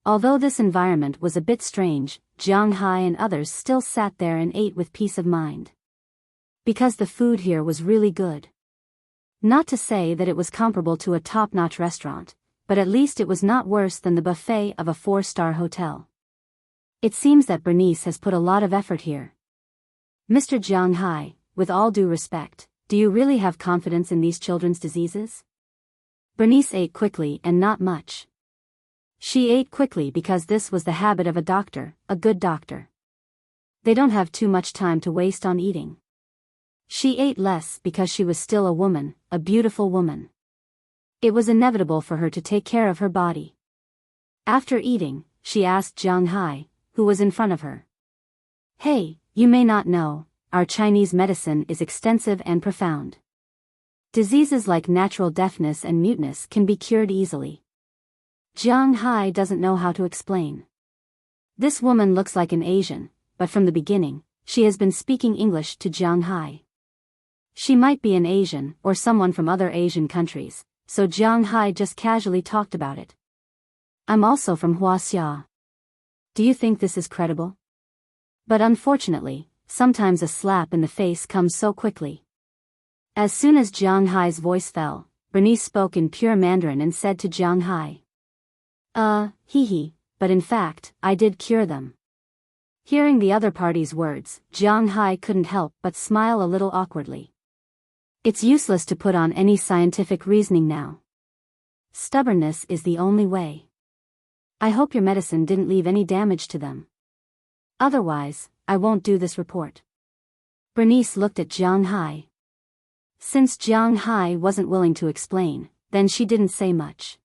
Although this environment was a bit strange, Jiang Hai and others still sat there and ate with peace of mind. Because the food here was really good. Not to say that it was comparable to a top-notch restaurant, but at least it was not worse than the buffet of a 4-star hotel. It seems that Bernice has put a lot of effort here. Mr. Jiang Hai, with all due respect, do you really have confidence in these children's diseases? Bernice ate quickly and not much. She ate quickly because this was the habit of a doctor, a good doctor. They don't have too much time to waste on eating. She ate less because she was still a woman, a beautiful woman. It was inevitable for her to take care of her body. After eating, she asked Jiang Hai, who was in front of her. Hey, you may not know, our Chinese medicine is extensive and profound. Diseases like natural deafness and muteness can be cured easily. Jiang Hai doesn't know how to explain. This woman looks like an Asian, but from the beginning, she has been speaking English to Jiang Hai. She might be an Asian or someone from other Asian countries, so Jiang Hai just casually talked about it. I'm also from Huaxia. Do you think this is credible? But unfortunately, sometimes a slap in the face comes so quickly. As soon as Jiang Hai's voice fell, Bernice spoke in pure Mandarin and said to Jiang Hai. But in fact, I did cure them. Hearing the other party's words, Jiang Hai couldn't help but smile a little awkwardly. It's useless to put on any scientific reasoning now. Stubbornness is the only way. I hope your medicine didn't leave any damage to them. Otherwise, I won't do this report. Bernice looked at Jiang Hai. Since Jiang Hai wasn't willing to explain, then she didn't say much.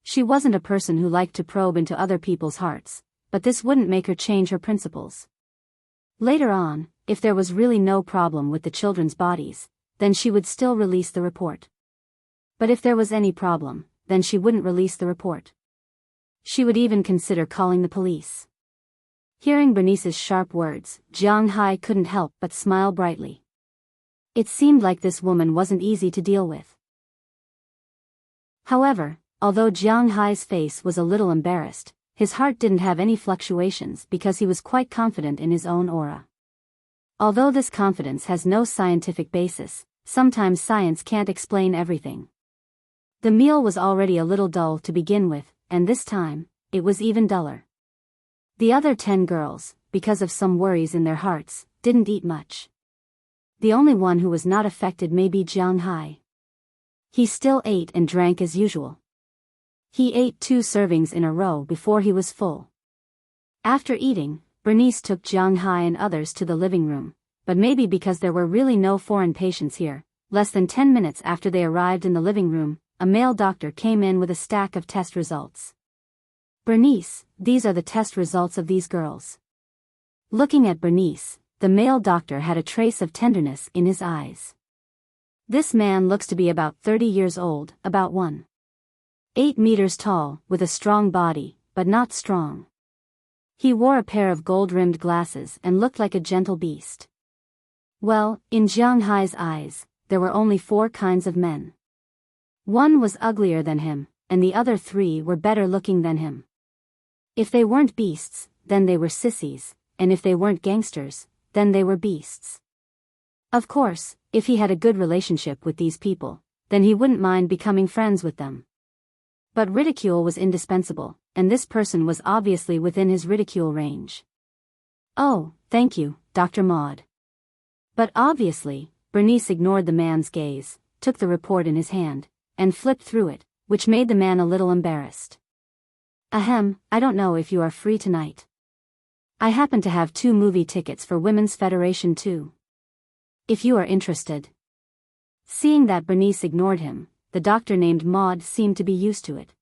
She wasn't a person who liked to probe into other people's hearts, but this wouldn't make her change her principles. Later on, if there was really no problem with the children's bodies, then she would still release the report. But if there was any problem, then she wouldn't release the report. She would even consider calling the police. Hearing Bernice's sharp words, Jiang Hai couldn't help but smile brightly. It seemed like this woman wasn't easy to deal with. However, although Jiang Hai's face was a little embarrassed, his heart didn't have any fluctuations because he was quite confident in his own aura. Although this confidence has no scientific basis, sometimes science can't explain everything. The meal was already a little dull to begin with, and this time, it was even duller. The other 10 girls, because of some worries in their hearts, didn't eat much. The only one who was not affected may be Jiang Hai. He still ate and drank as usual. He ate 2 servings in a row before he was full. After eating, Bernice took Jiang Hai and others to the living room, but maybe because there were really no foreign patients here, less than 10 minutes after they arrived in the living room, a male doctor came in with a stack of test results. Bernice, these are the test results of these girls. Looking at Bernice, the male doctor had a trace of tenderness in his eyes. This man looks to be about 30 years old, about 1.8 meters tall, with a strong body, but not strong. He wore a pair of gold-rimmed glasses and looked like a gentle beast. Well, in Jiang Hai's eyes, there were only 4 kinds of men. One was uglier than him, and the other 3 were better looking than him. If they weren't beasts, then they were sissies, and if they weren't gangsters, then they were beasts. Of course, if he had a good relationship with these people, then he wouldn't mind becoming friends with them. But ridicule was indispensable, and this person was obviously within his ridicule range. Oh, thank you, Dr. Maud. But obviously, Bernice ignored the man's gaze, took the report in his hand, and flipped through it, which made the man a little embarrassed. Ahem, I don't know if you are free tonight. I happen to have 2 movie tickets for Women's Federation too. If you are interested. Seeing that Bernice ignored him, the doctor named Maud seemed to be used to it.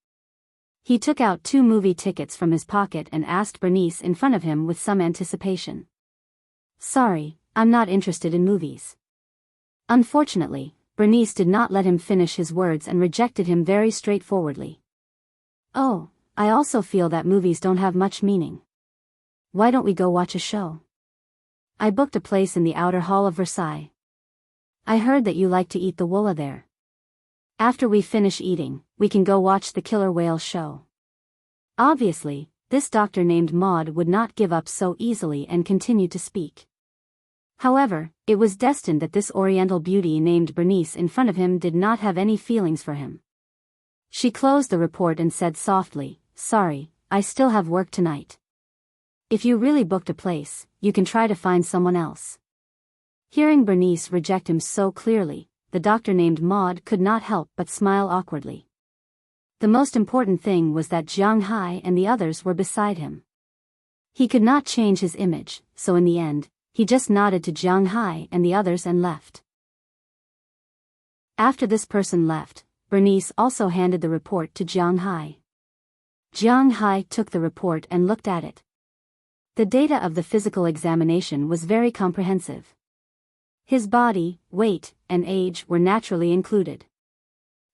He took out 2 movie tickets from his pocket and asked Bernice in front of him with some anticipation. Sorry, I'm not interested in movies. Unfortunately, Bernice did not let him finish his words and rejected him very straightforwardly. Oh, I also feel that movies don't have much meaning. Why don't we go watch a show? I booked a place in the outer hall of Versailles. I heard that you like to eat the woola there. After we finish eating, we can go watch the killer whale show. Obviously, this doctor named Maud would not give up so easily and continued to speak. However, it was destined that this oriental beauty named Bernice in front of him did not have any feelings for him. She closed the report and said softly, Sorry, I still have work tonight. If you really booked a place, you can try to find someone else. Hearing Bernice reject him so clearly, the doctor named Maud could not help but smile awkwardly. The most important thing was that Jiang Hai and the others were beside him. He could not change his image, so in the end, he just nodded to Jiang Hai and the others and left. After this person left, Bernice also handed the report to Jiang Hai. Jiang Hai took the report and looked at it. The data of the physical examination was very comprehensive. His body, weight, and age were naturally included.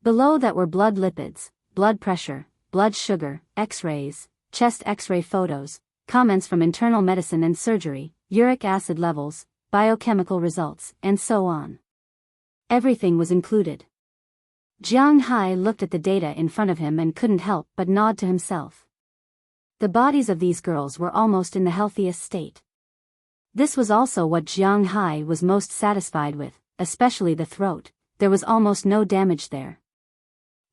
Below that were blood lipids, blood pressure, blood sugar, X-rays, chest X-ray photos, comments from internal medicine and surgery, uric acid levels, biochemical results, and so on. Everything was included. Jiang Hai looked at the data in front of him and couldn't help but nod to himself. The bodies of these girls were almost in the healthiest state. This was also what Jiang Hai was most satisfied with, especially the throat. There was almost no damage there.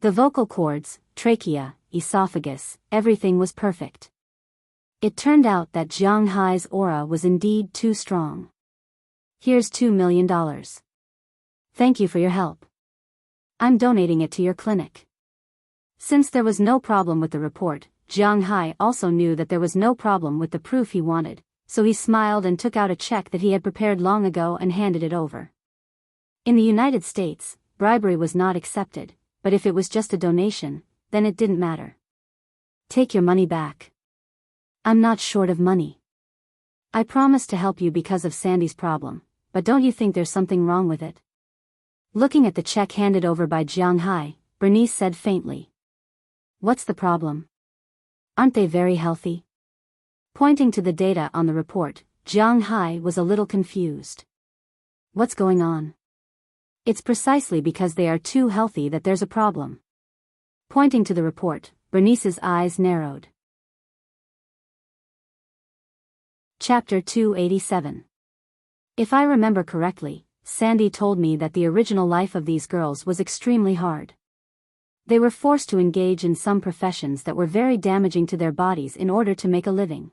The vocal cords, trachea, esophagus, everything was perfect. It turned out that Jiang Hai's aura was indeed too strong. Here's $2 million. Thank you for your help. I'm donating it to your clinic. Since there was no problem with the report, Jiang Hai also knew that there was no problem with the proof he wanted, so he smiled and took out a check that he had prepared long ago and handed it over. In the United States, bribery was not accepted, but if it was just a donation, then it didn't matter. Take your money back. I'm not short of money. I promised to help you because of Sandy's problem, but don't you think there's something wrong with it? Looking at the check handed over by Jiang Hai, Bernice said faintly. What's the problem? Aren't they very healthy? Pointing to the data on the report, Jiang Hai was a little confused. What's going on? It's precisely because they are too healthy that there's a problem. Pointing to the report, Bernice's eyes narrowed. Chapter 287. If I remember correctly, Sandy told me that the original life of these girls was extremely hard. They were forced to engage in some professions that were very damaging to their bodies in order to make a living.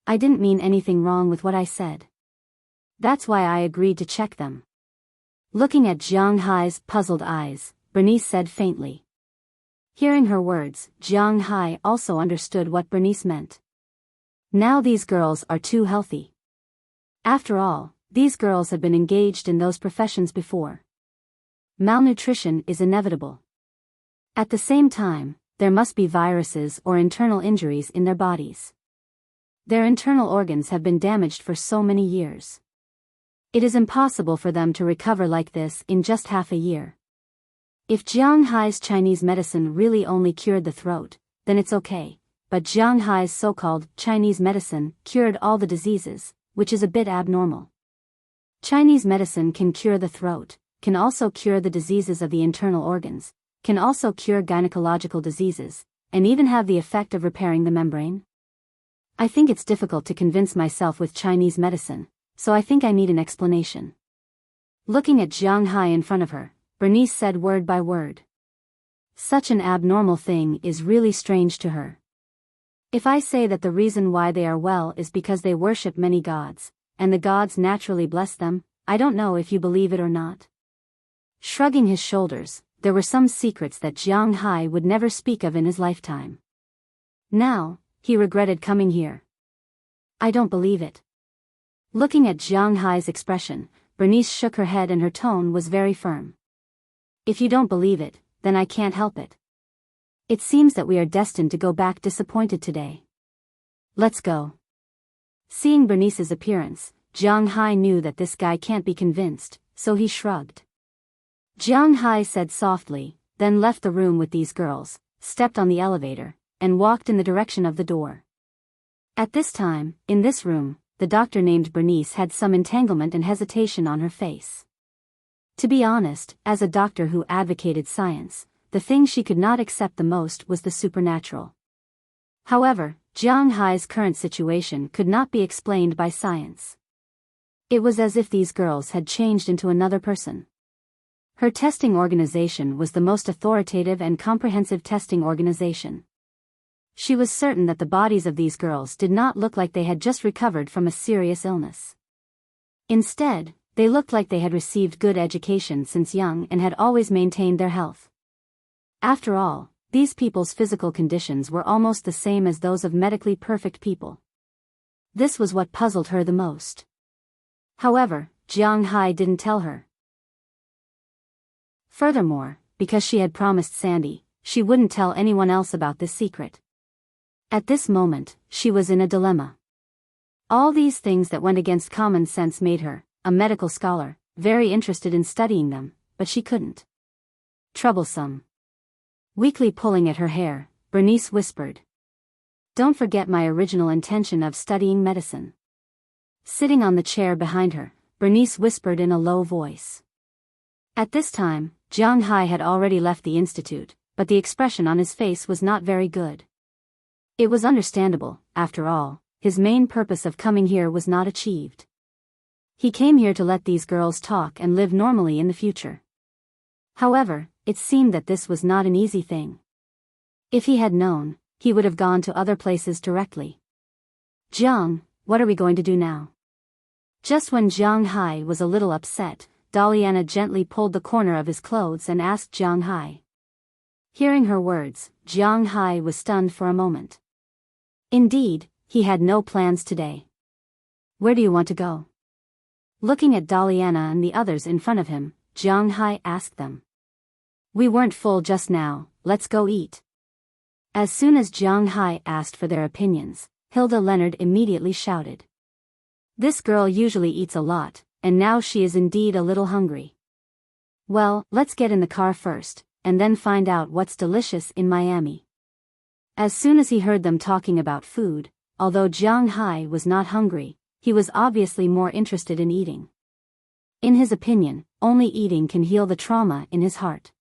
I didn't mean anything wrong with what I said. That's why I agreed to check them. Looking at Jiang Hai's puzzled eyes, Bernice said faintly. Hearing her words, Jiang Hai also understood what Bernice meant. Now these girls are too healthy. After all, these girls had been engaged in those professions before. Malnutrition is inevitable. At the same time, there must be viruses or internal injuries in their bodies. Their internal organs have been damaged for so many years. It is impossible for them to recover like this in just half a year. If Jiang Hai's Chinese medicine really only cured the throat, then it's okay, but Jiang Hai's so-called Chinese medicine cured all the diseases, which is a bit abnormal. Chinese medicine can cure the throat, can also cure the diseases of the internal organs, can also cure gynecological diseases, and even have the effect of repairing the membrane. I think it's difficult to convince myself with Chinese medicine, so I think I need an explanation. Looking at Jiang Hai in front of her, Bernice said word by word. Such an abnormal thing is really strange to her. If I say that the reason why they are well is because they worship many gods, and the gods naturally bless them, I don't know if you believe it or not. Shrugging his shoulders, there were some secrets that Jiang Hai would never speak of in his lifetime. Now, he regretted coming here. I don't believe it. Looking at Jiang Hai's expression, Bernice shook her head and her tone was very firm. If you don't believe it, then I can't help it. It seems that we are destined to go back disappointed today. Let's go. Seeing Bernice's appearance, Jiang Hai knew that this guy can't be convinced, so he shrugged. Jiang Hai said softly, then left the room with these girls, stepped on the elevator, and walked in the direction of the door. At this time, in this room, the doctor named Bernice had some entanglement and hesitation on her face. To be honest, as a doctor who advocated science, the thing she could not accept the most was the supernatural. However, Jiang Hai's current situation could not be explained by science. It was as if these girls had changed into another person. Her testing organization was the most authoritative and comprehensive testing organization. She was certain that the bodies of these girls did not look like they had just recovered from a serious illness. Instead, they looked like they had received good education since young and had always maintained their health. After all, these people's physical conditions were almost the same as those of medically perfect people. This was what puzzled her the most. However, Jiang Hai didn't tell her. Furthermore, because she had promised Sandy, she wouldn't tell anyone else about this secret. At this moment, she was in a dilemma. All these things that went against common sense made her, a medical scholar, very interested in studying them, but she couldn't. Troublesome. Weakly pulling at her hair, Bernice whispered. Don't forget my original intention of studying medicine. Sitting on the chair behind her, Bernice whispered in a low voice. At this time, Jiang Hai had already left the institute, but the expression on his face was not very good. It was understandable, after all, his main purpose of coming here was not achieved. He came here to let these girls talk and live normally in the future. However, it seemed that this was not an easy thing. If he had known, he would have gone to other places directly. Jiang, what are we going to do now? Just when Jiang Hai was a little upset, Daliana gently pulled the corner of his clothes and asked Jiang Hai. Hearing her words, Jiang Hai was stunned for a moment. Indeed, he had no plans today. Where do you want to go? Looking at Daliana and the others in front of him, Jiang Hai asked them. We weren't full just now, let's go eat. As soon as Jiang Hai asked for their opinions, Hilda Leonard immediately shouted. This girl usually eats a lot, and now she is indeed a little hungry. Well, let's get in the car first, and then find out what's delicious in Miami. As soon as he heard them talking about food, although Jiang Hai was not hungry, he was obviously more interested in eating. In his opinion, only eating can heal the trauma in his heart.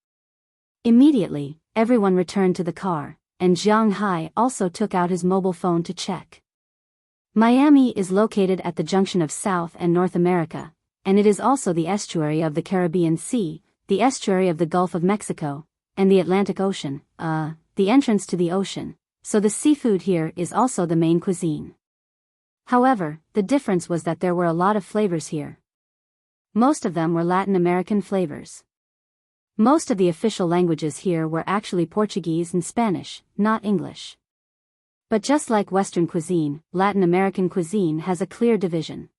Immediately, everyone returned to the car, and Jiang Hai also took out his mobile phone to check. Miami is located at the junction of South and North America, and it is also the estuary of the Caribbean Sea, the estuary of the Gulf of Mexico, and the Atlantic Ocean, the entrance to the ocean, so the seafood here is also the main cuisine. However, the difference was that there were a lot of flavors here. Most of them were Latin American flavors. Most of the official languages here were actually Portuguese and Spanish, not English. But just like Western cuisine, Latin American cuisine has a clear division.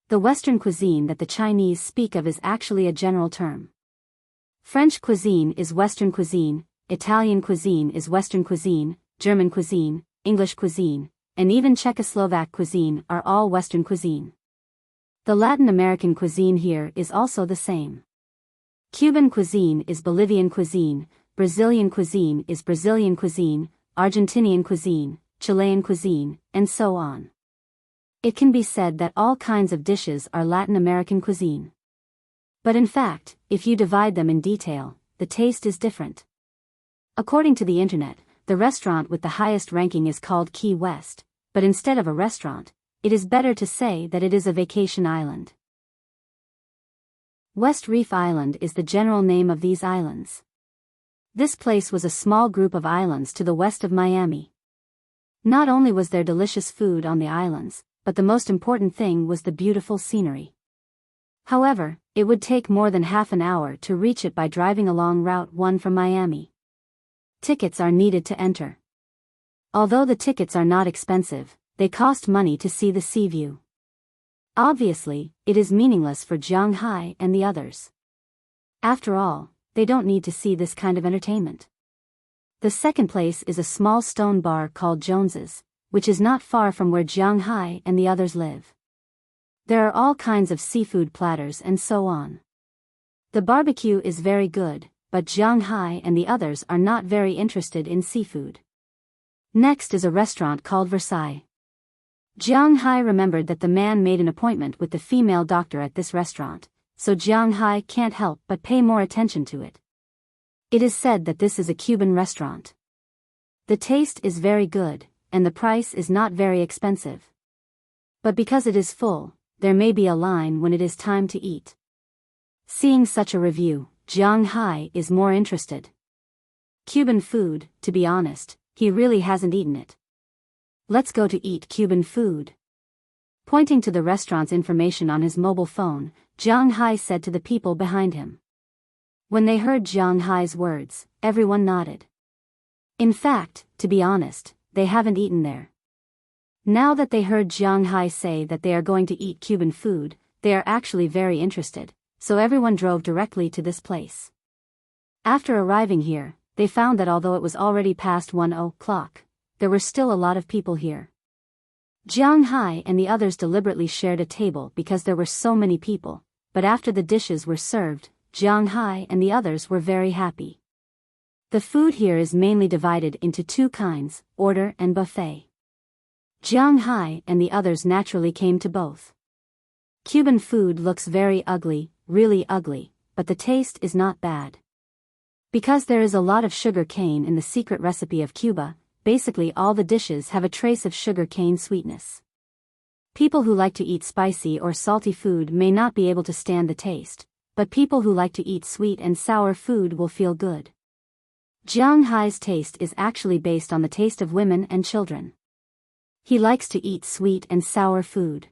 The Western cuisine that the Chinese speak of is actually a general term. French cuisine is Western cuisine, Italian cuisine is Western cuisine, German cuisine, English cuisine, and even Czechoslovak cuisine are all Western cuisine. The Latin American cuisine here is also the same. Cuban cuisine is Bolivian cuisine, Brazilian cuisine is Brazilian cuisine, Argentinian cuisine, Chilean cuisine, and so on. It can be said that all kinds of dishes are Latin American cuisine. But in fact, if you divide them in detail, the taste is different. According to the internet, the restaurant with the highest ranking is called Key West, but instead of a restaurant, it is better to say that it is a vacation island. West Reef Island is the general name of these islands. This place was a small group of islands to the west of Miami. Not only was there delicious food on the islands, but the most important thing was the beautiful scenery. However, it would take more than half an hour to reach it by driving along Route 1 from Miami. Tickets are needed to enter. Although the tickets are not expensive, they cost money to see the sea view. Obviously, it is meaningless for Jiang Hai and the others. After all, they don't need to see this kind of entertainment. The second place is a small stone bar called Jones's, which is not far from where Jiang Hai and the others live. There are all kinds of seafood platters and so on. The barbecue is very good, but Jiang Hai and the others are not very interested in seafood. Next is a restaurant called Versailles. Jiang Hai remembered that the man made an appointment with the female doctor at this restaurant, so Jiang Hai can't help but pay more attention to it. It is said that this is a Cuban restaurant. The taste is very good, and the price is not very expensive. But because it is full, there may be a line when it is time to eat. Seeing such a review, Jiang Hai is more interested. Cuban food, to be honest, he really hasn't eaten it. Let's go to eat Cuban food. Pointing to the restaurant's information on his mobile phone, Jiang Hai said to the people behind him. When they heard Jiang Hai's words, everyone nodded. In fact, to be honest, they haven't eaten there. Now that they heard Jiang Hai say that they are going to eat Cuban food, they are actually very interested, so everyone drove directly to this place. After arriving here, they found that although it was already past 1 o'clock, there were still a lot of people here. Jiang Hai and the others deliberately shared a table because there were so many people, but after the dishes were served, Jiang Hai and the others were very happy. The food here is mainly divided into two kinds, order and buffet. Jiang Hai and the others naturally came to both. Cuban food looks very ugly, really ugly, but the taste is not bad. Because there is a lot of sugar cane in the secret recipe of Cuba, basically all the dishes have a trace of sugar cane sweetness. People who like to eat spicy or salty food may not be able to stand the taste, but people who like to eat sweet and sour food will feel good. Jiang Hai's taste is actually based on the taste of women and children. He likes to eat sweet and sour food.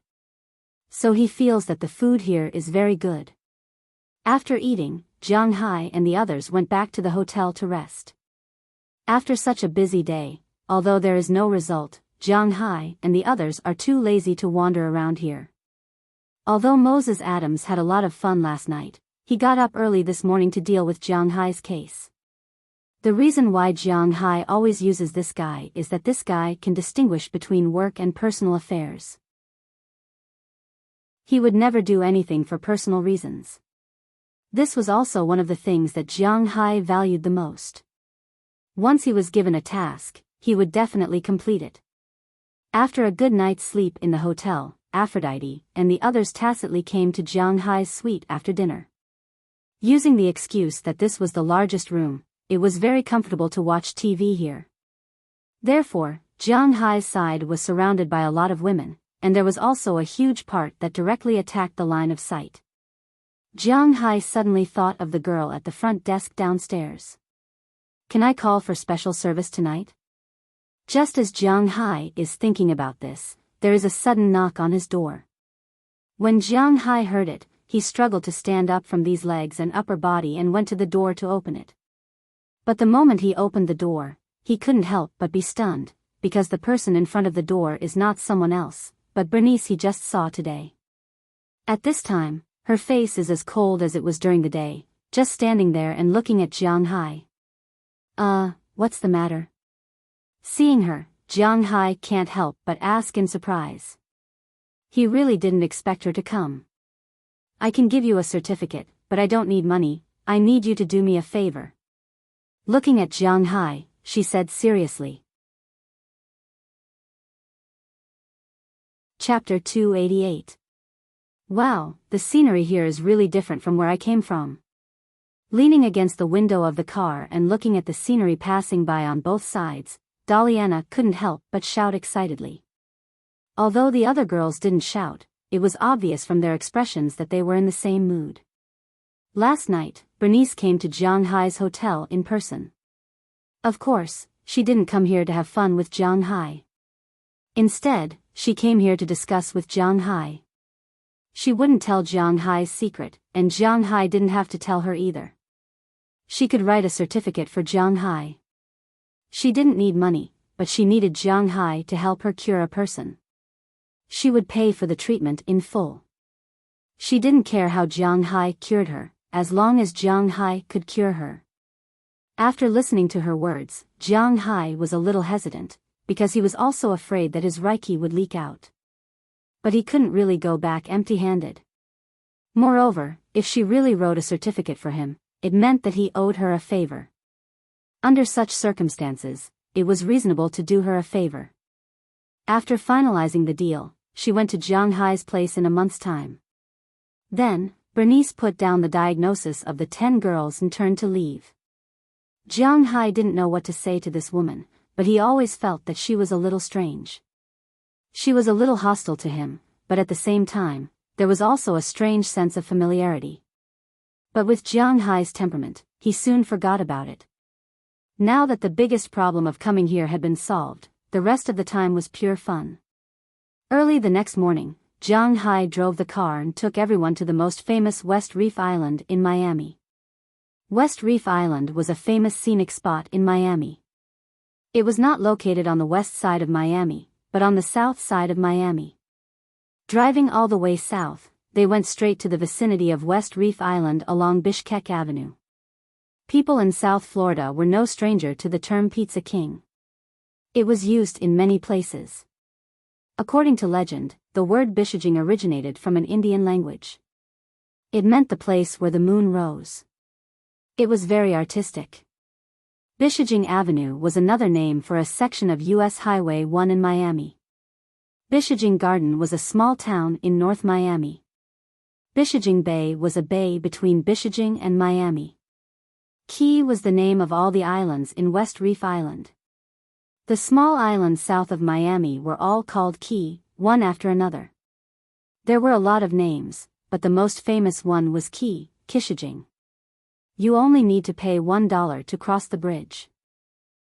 So he feels that the food here is very good. After eating, Jiang Hai and the others went back to the hotel to rest. After such a busy day, although there is no result, Jiang Hai and the others are too lazy to wander around here. Although Moses Adams had a lot of fun last night, he got up early this morning to deal with Jiang Hai's case. The reason why Jiang Hai always uses this guy is that this guy can distinguish between work and personal affairs. He would never do anything for personal reasons. This was also one of the things that Jiang Hai valued the most. Once he was given a task, he would definitely complete it. After a good night's sleep in the hotel, Aphrodite and the others tacitly came to Jiang Hai's suite after dinner. Using the excuse that this was the largest room, it was very comfortable to watch TV here. Therefore, Jiang Hai's side was surrounded by a lot of women, and there was also a huge part that directly attacked the line of sight. Jiang Hai suddenly thought of the girl at the front desk downstairs. Can I call for special service tonight? Just as Jiang Hai is thinking about this, there is a sudden knock on his door. When Jiang Hai heard it, he struggled to stand up from these legs and upper body and went to the door to open it. But the moment he opened the door, he couldn't help but be stunned, because the person in front of the door is not someone else, but Bernice he just saw today. At this time, her face is as cold as it was during the day, just standing there and looking at Jiang Hai. What's the matter? Seeing her, Jiang Hai can't help but ask in surprise. He really didn't expect her to come. I can give you a certificate, but I don't need money, I need you to do me a favor. Looking at Jiang Hai, she said seriously. Chapter 288. Wow, the scenery here is really different from where I came from. Leaning against the window of the car and looking at the scenery passing by on both sides, Daliana couldn't help but shout excitedly. Although the other girls didn't shout, it was obvious from their expressions that they were in the same mood. Last night, Bernice came to Jiang Hai's hotel in person. Of course, she didn't come here to have fun with Jiang Hai. Instead, she came here to discuss with Jiang Hai. She wouldn't tell Jiang Hai's secret, and Jiang Hai didn't have to tell her either. She could write a certificate for Jiang Hai. She didn't need money, but she needed Jiang Hai to help her cure a person. She would pay for the treatment in full. She didn't care how Jiang Hai cured her, as long as Jiang Hai could cure her. After listening to her words, Jiang Hai was a little hesitant, because he was also afraid that his Reiki would leak out. But he couldn't really go back empty-handed. Moreover, if she really wrote a certificate for him, it meant that he owed her a favor. Under such circumstances, it was reasonable to do her a favor. After finalizing the deal, she went to Jiang Hai's place in a month's time. Then, Bernice put down the diagnosis of the 10 girls and turned to leave. Jiang Hai didn't know what to say to this woman, but he always felt that she was a little strange. She was a little hostile to him, but at the same time, there was also a strange sense of familiarity. But with Jiang Hai's temperament, he soon forgot about it. Now that the biggest problem of coming here had been solved, the rest of the time was pure fun. Early the next morning, Jiang Hai drove the car and took everyone to the most famous West Reef Island in Miami. West Reef Island was a famous scenic spot in Miami. It was not located on the west side of Miami, but on the south side of Miami. Driving all the way south, they went straight to the vicinity of West Reef Island along Bishkek Avenue. People in South Florida were no stranger to the term Pizza King. It was used in many places. According to legend, the word Bishijing originated from an Indian language. It meant the place where the moon rose. It was very artistic. Bishijing Avenue was another name for a section of U.S. Highway 1 in Miami. Bishijing Garden was a small town in North Miami. Bishijing Bay was a bay between Bishijing and Miami. Key was the name of all the islands in West Reef Island. The small islands south of Miami were all called Key, one after another. There were a lot of names, but the most famous one was Key, Kishijing. You only need to pay $1 to cross the bridge.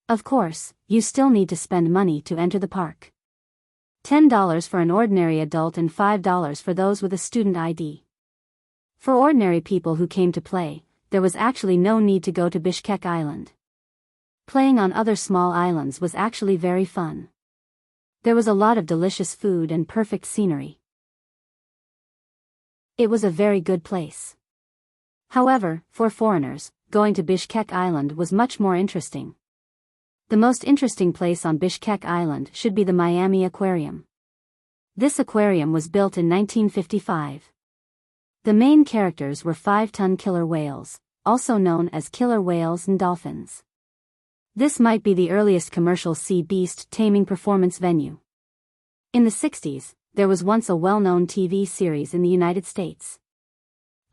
Of course, you still need to spend money to enter the park. $10 for an ordinary adult and $5 for those with a student ID. For ordinary people who came to play, there was actually no need to go to Bishkek Island. Playing on other small islands was actually very fun. There was a lot of delicious food and perfect scenery. It was a very good place. However, for foreigners, going to Bishkek Island was much more interesting. The most interesting place on Bishkek Island should be the Miami Aquarium. This aquarium was built in 1955. The main characters were 5-ton killer whales, also known as killer whales and dolphins. This might be the earliest commercial sea beast taming performance venue. In the 60s, there was once a well-known TV series in the United States.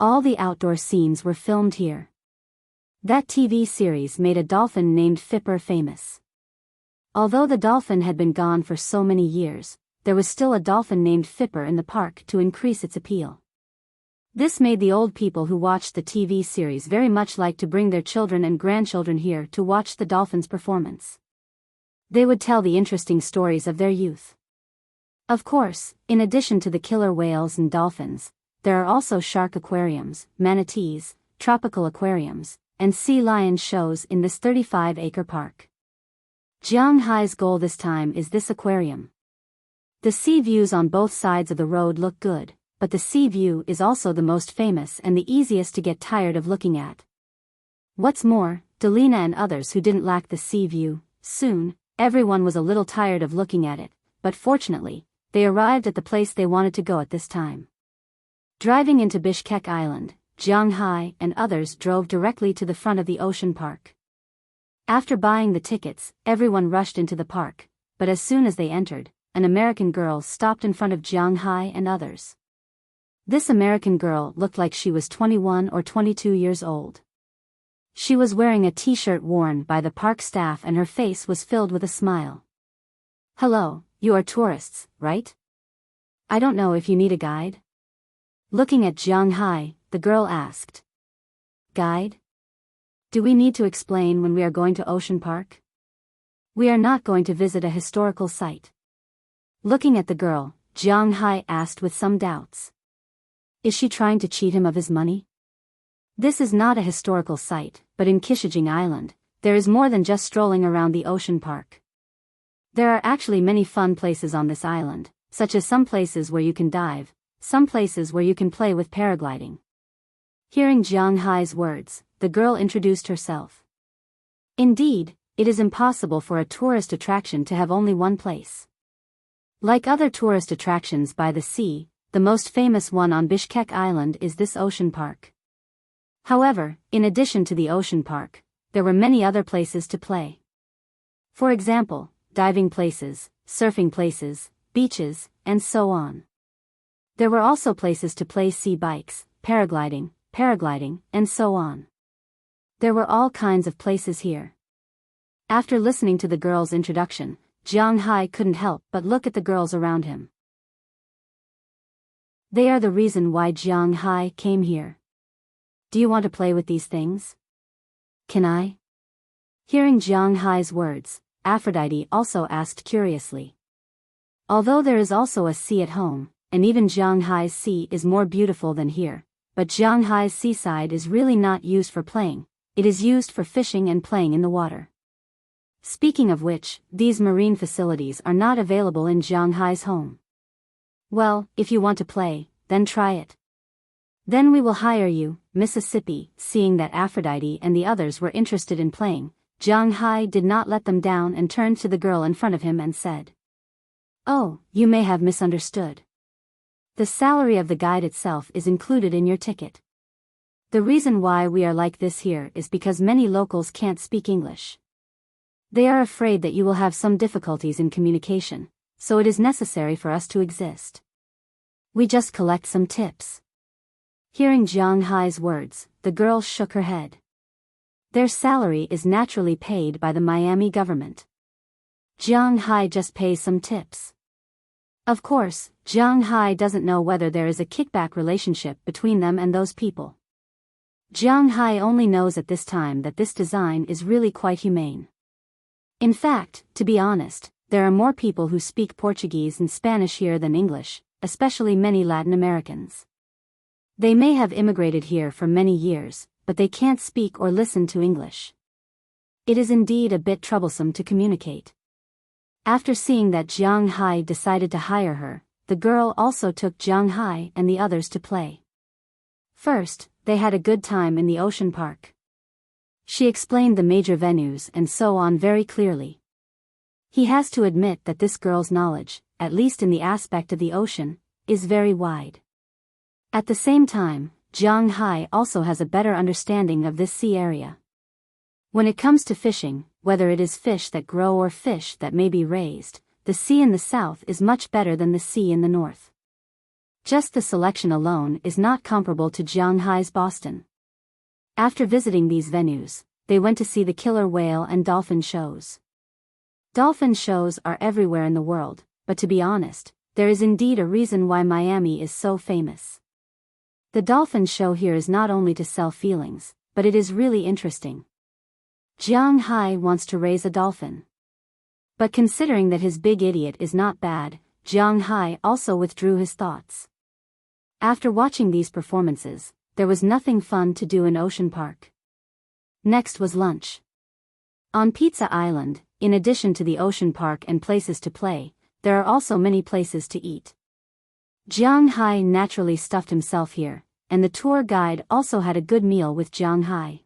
All the outdoor scenes were filmed here. That TV series made a dolphin named Fipper famous. Although the dolphin had been gone for so many years, there was still a dolphin named Fipper in the park to increase its appeal. This made the old people who watched the TV series very much like to bring their children and grandchildren here to watch the dolphins' performance. They would tell the interesting stories of their youth. Of course, in addition to the killer whales and dolphins, there are also shark aquariums, manatees, tropical aquariums, and sea lion shows in this 35-acre park. Jiang Hai's goal this time is this aquarium. The sea views on both sides of the road look good, but the sea view is also the most famous and the easiest to get tired of looking at. What's more, Delina and others who didn't lack the sea view, soon, everyone was a little tired of looking at it, but fortunately, they arrived at the place they wanted to go at this time. Driving into Bishkek Island, Jiang Hai and others drove directly to the front of the ocean park. After buying the tickets, everyone rushed into the park, but as soon as they entered, an American girl stopped in front of Jiang Hai and others. This American girl looked like she was 21 or 22 years old. She was wearing a t-shirt worn by the park staff and her face was filled with a smile. "Hello, you are tourists, right? I don't know if you need a guide?" Looking at Jiang Hai, the girl asked. "Guide? Do we need to explain when we are going to Ocean Park? We are not going to visit a historical site." Looking at the girl, Jiang Hai asked with some doubts. Is she trying to cheat him of his money? This is not a historical site, but in Kishijing Island, there is more than just strolling around the ocean park. There are actually many fun places on this island, such as some places where you can dive, some places where you can play with paragliding. Hearing Jiang Hai's words, the girl introduced herself. Indeed, it is impossible for a tourist attraction to have only one place. Like other tourist attractions by the sea, the most famous one on Bishkek Island is this ocean park. However, in addition to the ocean park, there were many other places to play. For example, diving places, surfing places, beaches, and so on. There were also places to play sea bikes, paragliding, and so on. There were all kinds of places here. After listening to the girl's introduction, Jiang Hai couldn't help but look at the girls around him. They are the reason why Jiang Hai came here. Do you want to play with these things? Can I? Hearing Jiang Hai's words, Aphrodite also asked curiously. Although there is also a sea at home, and even Jiang Hai's sea is more beautiful than here, but Jiang Hai's seaside is really not used for playing, it is used for fishing and playing in the water. Speaking of which, these marine facilities are not available in Jiang Hai's home. Well, if you want to play, then try it. Then we will hire you, Mississippi. Seeing that Aphrodite and the others were interested in playing, Jiang Hai did not let them down and turned to the girl in front of him and said, "Oh, you may have misunderstood. The salary of the guide itself is included in your ticket. The reason why we are like this here is because many locals can't speak English. They are afraid that you will have some difficulties in communication, so it is necessary for us to exist. We just collect some tips." Hearing Jiang Hai's words, the girl shook her head. Their salary is naturally paid by the Miami government. Jiang Hai just pays some tips. Of course, Jiang Hai doesn't know whether there is a kickback relationship between them and those people. Jiang Hai only knows at this time that this design is really quite humane. In fact, to be honest, there are more people who speak Portuguese and Spanish here than English, especially many Latin Americans. They may have immigrated here for many years, but they can't speak or listen to English. It is indeed a bit troublesome to communicate. After seeing that Jiang Hai decided to hire her, the girl also took Jiang Hai and the others to play. First, they had a good time in the ocean park. She explained the major venues and so on very clearly. He has to admit that this girl's knowledge, at least in the aspect of the ocean, is very wide. At the same time, Jiang Hai also has a better understanding of this sea area. When it comes to fishing, whether it is fish that grow or fish that may be raised, the sea in the south is much better than the sea in the north. Just the selection alone is not comparable to Jiang Hai's Boston. After visiting these venues, they went to see the killer whale and dolphin shows. Dolphin shows are everywhere in the world, but to be honest, there is indeed a reason why Miami is so famous. The dolphin show here is not only to sell feelings, but it is really interesting. Jiang Hai wants to raise a dolphin. But considering that his big idiot is not bad, Jiang Hai also withdrew his thoughts. After watching these performances, there was nothing fun to do in Ocean Park. Next was lunch. On Pizza Island, in addition to the Ocean Park and places to play, there are also many places to eat. Jiang Hai naturally stuffed himself here, and the tour guide also had a good meal with Jiang Hai.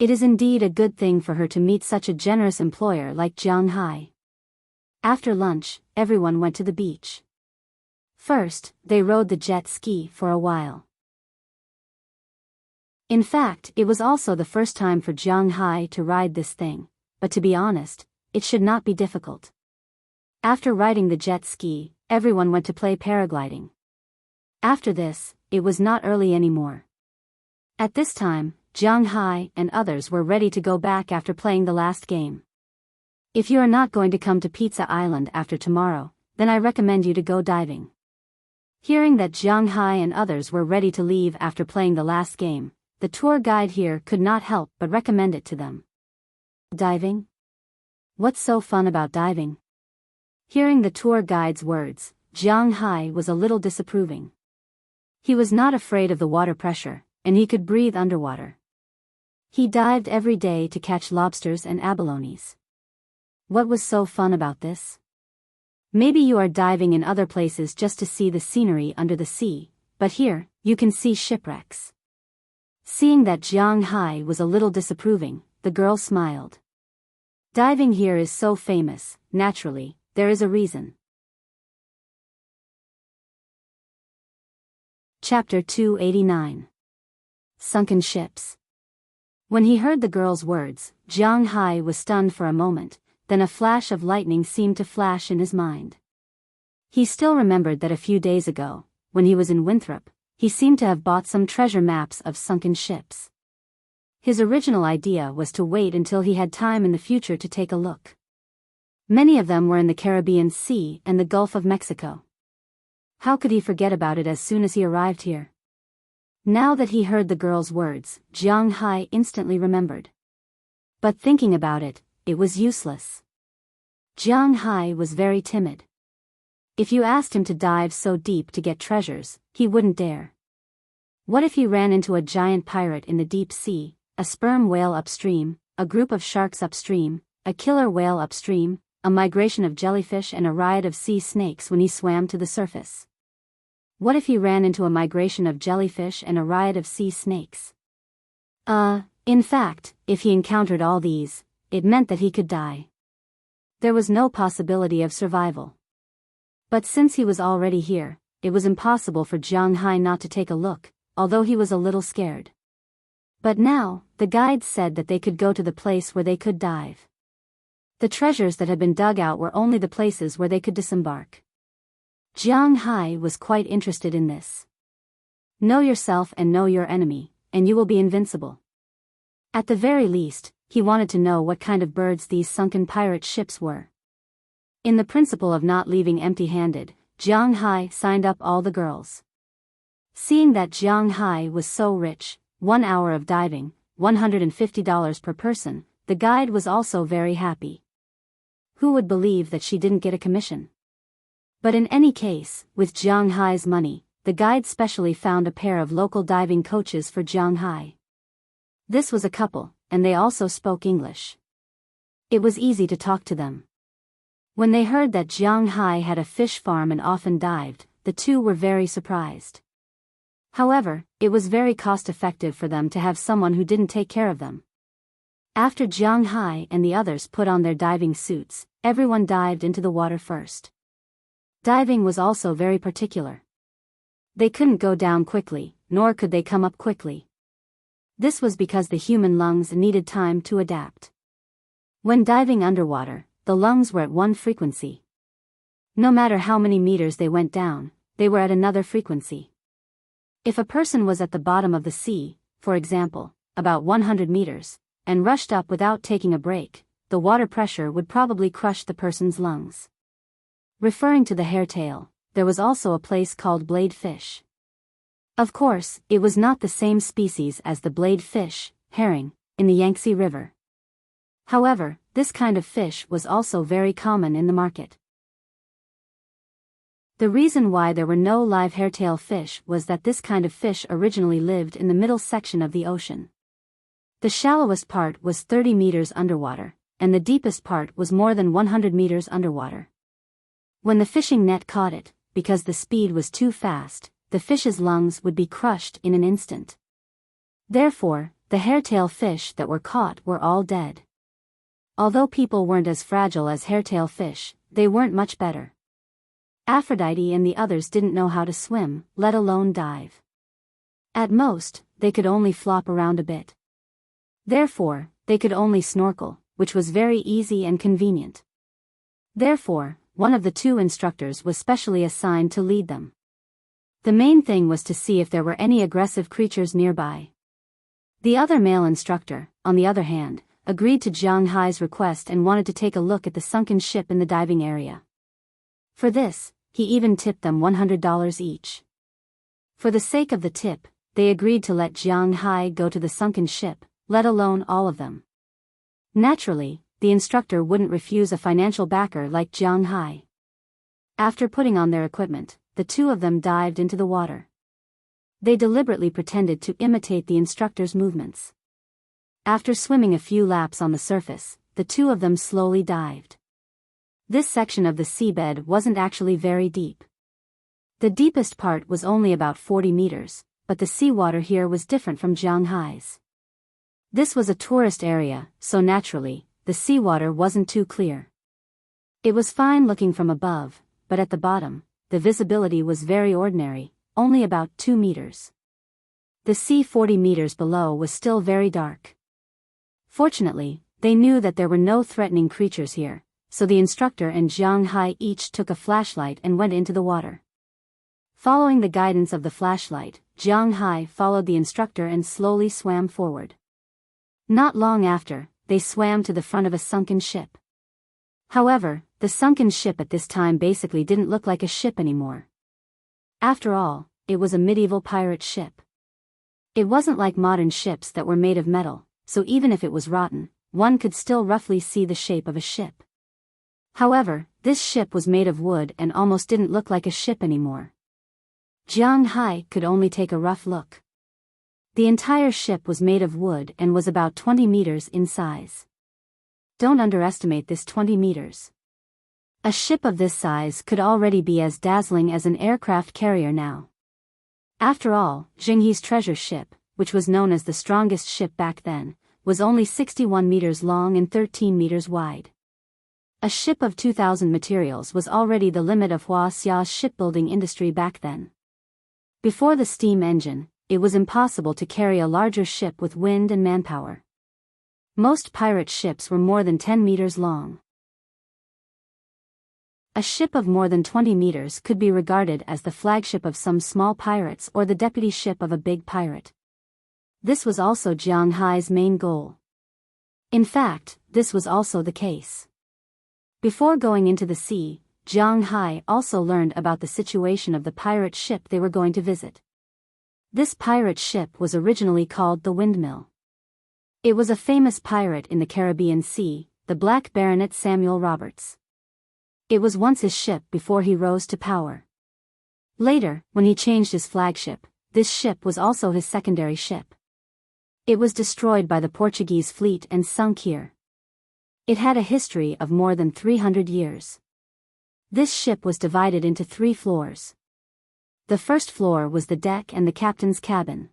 It is indeed a good thing for her to meet such a generous employer like Jiang Hai. After lunch, everyone went to the beach. First, they rode the jet ski for a while. In fact, it was also the first time for Jiang Hai to ride this thing, but to be honest, it should not be difficult. After riding the jet ski, everyone went to play paragliding. After this, it was not early anymore. At this time, Jiang Hai and others were ready to go back after playing the last game. If you are not going to come to Pizza Island after tomorrow, then I recommend you to go diving. Hearing that Jiang Hai and others were ready to leave after playing the last game, the tour guide here could not help but recommend it to them. Diving? What's so fun about diving? Hearing the tour guide's words, Jiang Hai was a little disapproving. He was not afraid of the water pressure, and he could breathe underwater. He dived every day to catch lobsters and abalones. What was so fun about this? Maybe you are diving in other places just to see the scenery under the sea, but here, you can see shipwrecks. Seeing that Jiang Hai was a little disapproving, the girl smiled. Diving here is so famous, naturally, there is a reason. Chapter 289. Sunken Ships. When he heard the girl's words, Jiang Hai was stunned for a moment, then a flash of lightning seemed to flash in his mind. He still remembered that a few days ago, when he was in Winthrop, he seemed to have bought some treasure maps of sunken ships. His original idea was to wait until he had time in the future to take a look. Many of them were in the Caribbean Sea and the Gulf of Mexico. How could he forget about it as soon as he arrived here? Now that he heard the girl's words, Jiang Hai instantly remembered. But thinking about it, it was useless. Jiang Hai was very timid. If you asked him to dive so deep to get treasures, he wouldn't dare. What if he ran into a giant pirate in the deep sea, a sperm whale upstream, a group of sharks upstream, a killer whale upstream, a migration of jellyfish and a riot of sea snakes when he swam to the surface? What if he ran into a migration of jellyfish and a riot of sea snakes? In fact, if he encountered all these, it meant that he could die. There was no possibility of survival. But since he was already here, it was impossible for Jiang Hai not to take a look, although he was a little scared. But now, the guides said that they could go to the place where they could dive. The treasures that had been dug out were only the places where they could disembark. Jiang Hai was quite interested in this. Know yourself and know your enemy, and you will be invincible. At the very least, he wanted to know what kind of birds these sunken pirate ships were. In the principle of not leaving empty-handed, Jiang Hai signed up all the girls. Seeing that Jiang Hai was so rich, 1 hour of diving, $150 per person, the guide was also very happy. Who would believe that she didn't get a commission? But in any case, with Jiang Hai's money, the guide specially found a pair of local diving coaches for Jiang Hai. This was a couple, and they also spoke English. It was easy to talk to them. When they heard that Jiang Hai had a fish farm and often dived, the two were very surprised. However, it was very cost-effective for them to have someone who didn't take care of them. After Jiang Hai and the others put on their diving suits, everyone dived into the water first. Diving was also very particular. They couldn't go down quickly, nor could they come up quickly. This was because the human lungs needed time to adapt. When diving underwater, the lungs were at one frequency. No matter how many meters they went down, they were at another frequency. If a person was at the bottom of the sea, for example, about 100 meters, and rushed up without taking a break, the water pressure would probably crush the person's lungs. Referring to the hairtail, there was also a place called blade fish. Of course, it was not the same species as the blade fish, herring, in the Yangtze River. However, this kind of fish was also very common in the market. The reason why there were no live hairtail fish was that this kind of fish originally lived in the middle section of the ocean. The shallowest part was 30 meters underwater, and the deepest part was more than 100 meters underwater. When the fishing net caught it, because the speed was too fast, the fish's lungs would be crushed in an instant. Therefore, the hairtail fish that were caught were all dead. Although people weren't as fragile as hairtail fish, they weren't much better. Aphrodite and the others didn't know how to swim, let alone dive. At most, they could only flop around a bit. Therefore, they could only snorkel, which was very easy and convenient. Therefore, one of the two instructors was specially assigned to lead them. The main thing was to see if there were any aggressive creatures nearby. The other male instructor, on the other hand, agreed to Jiang Hai's request and wanted to take a look at the sunken ship in the diving area. For this, he even tipped them $100 each. For the sake of the tip, they agreed to let Jiang Hai go to the sunken ship, let alone all of them. Naturally, the instructor wouldn't refuse a financial backer like Jiang Hai. After putting on their equipment, the two of them dived into the water. They deliberately pretended to imitate the instructor's movements. After swimming a few laps on the surface, the two of them slowly dived. This section of the seabed wasn't actually very deep. The deepest part was only about 40 meters, but the seawater here was different from Jiang Hai's. This was a tourist area, so naturally, the seawater wasn't too clear. It was fine looking from above, but at the bottom, the visibility was very ordinary, only about 2 meters. The sea 40 meters below was still very dark. Fortunately, they knew that there were no threatening creatures here, so the instructor and Jiang Hai each took a flashlight and went into the water. Following the guidance of the flashlight, Jiang Hai followed the instructor and slowly swam forward. Not long after, they swam to the front of a sunken ship. However, the sunken ship at this time basically didn't look like a ship anymore. After all, it was a medieval pirate ship. It wasn't like modern ships that were made of metal, so even if it was rotten, one could still roughly see the shape of a ship. However, this ship was made of wood and almost didn't look like a ship anymore. Jiang Hai could only take a rough look. The entire ship was made of wood and was about 20 meters in size. Don't underestimate this 20 meters. A ship of this size could already be as dazzling as an aircraft carrier now. After all, Jinghe's treasure ship, which was known as the strongest ship back then, was only 61 meters long and 13 meters wide. A ship of 2,000 materials was already the limit of Huaxia's shipbuilding industry back then. Before the steam engine, it was impossible to carry a larger ship with wind and manpower. Most pirate ships were more than 10 meters long. A ship of more than 20 meters could be regarded as the flagship of some small pirates or the deputy ship of a big pirate. This was also Jiang Hai's main goal. In fact, this was also the case. Before going into the sea, Jiang Hai also learned about the situation of the pirate ship they were going to visit. This pirate ship was originally called the Windmill. It was a famous pirate in the Caribbean Sea, the Black Baronet Samuel Roberts. It was once his ship before he rose to power. Later, when he changed his flagship, this ship was also his secondary ship. It was destroyed by the Portuguese fleet and sunk here. It had a history of more than 300 years. This ship was divided into 3 floors. The first floor was the deck and the captain's cabin.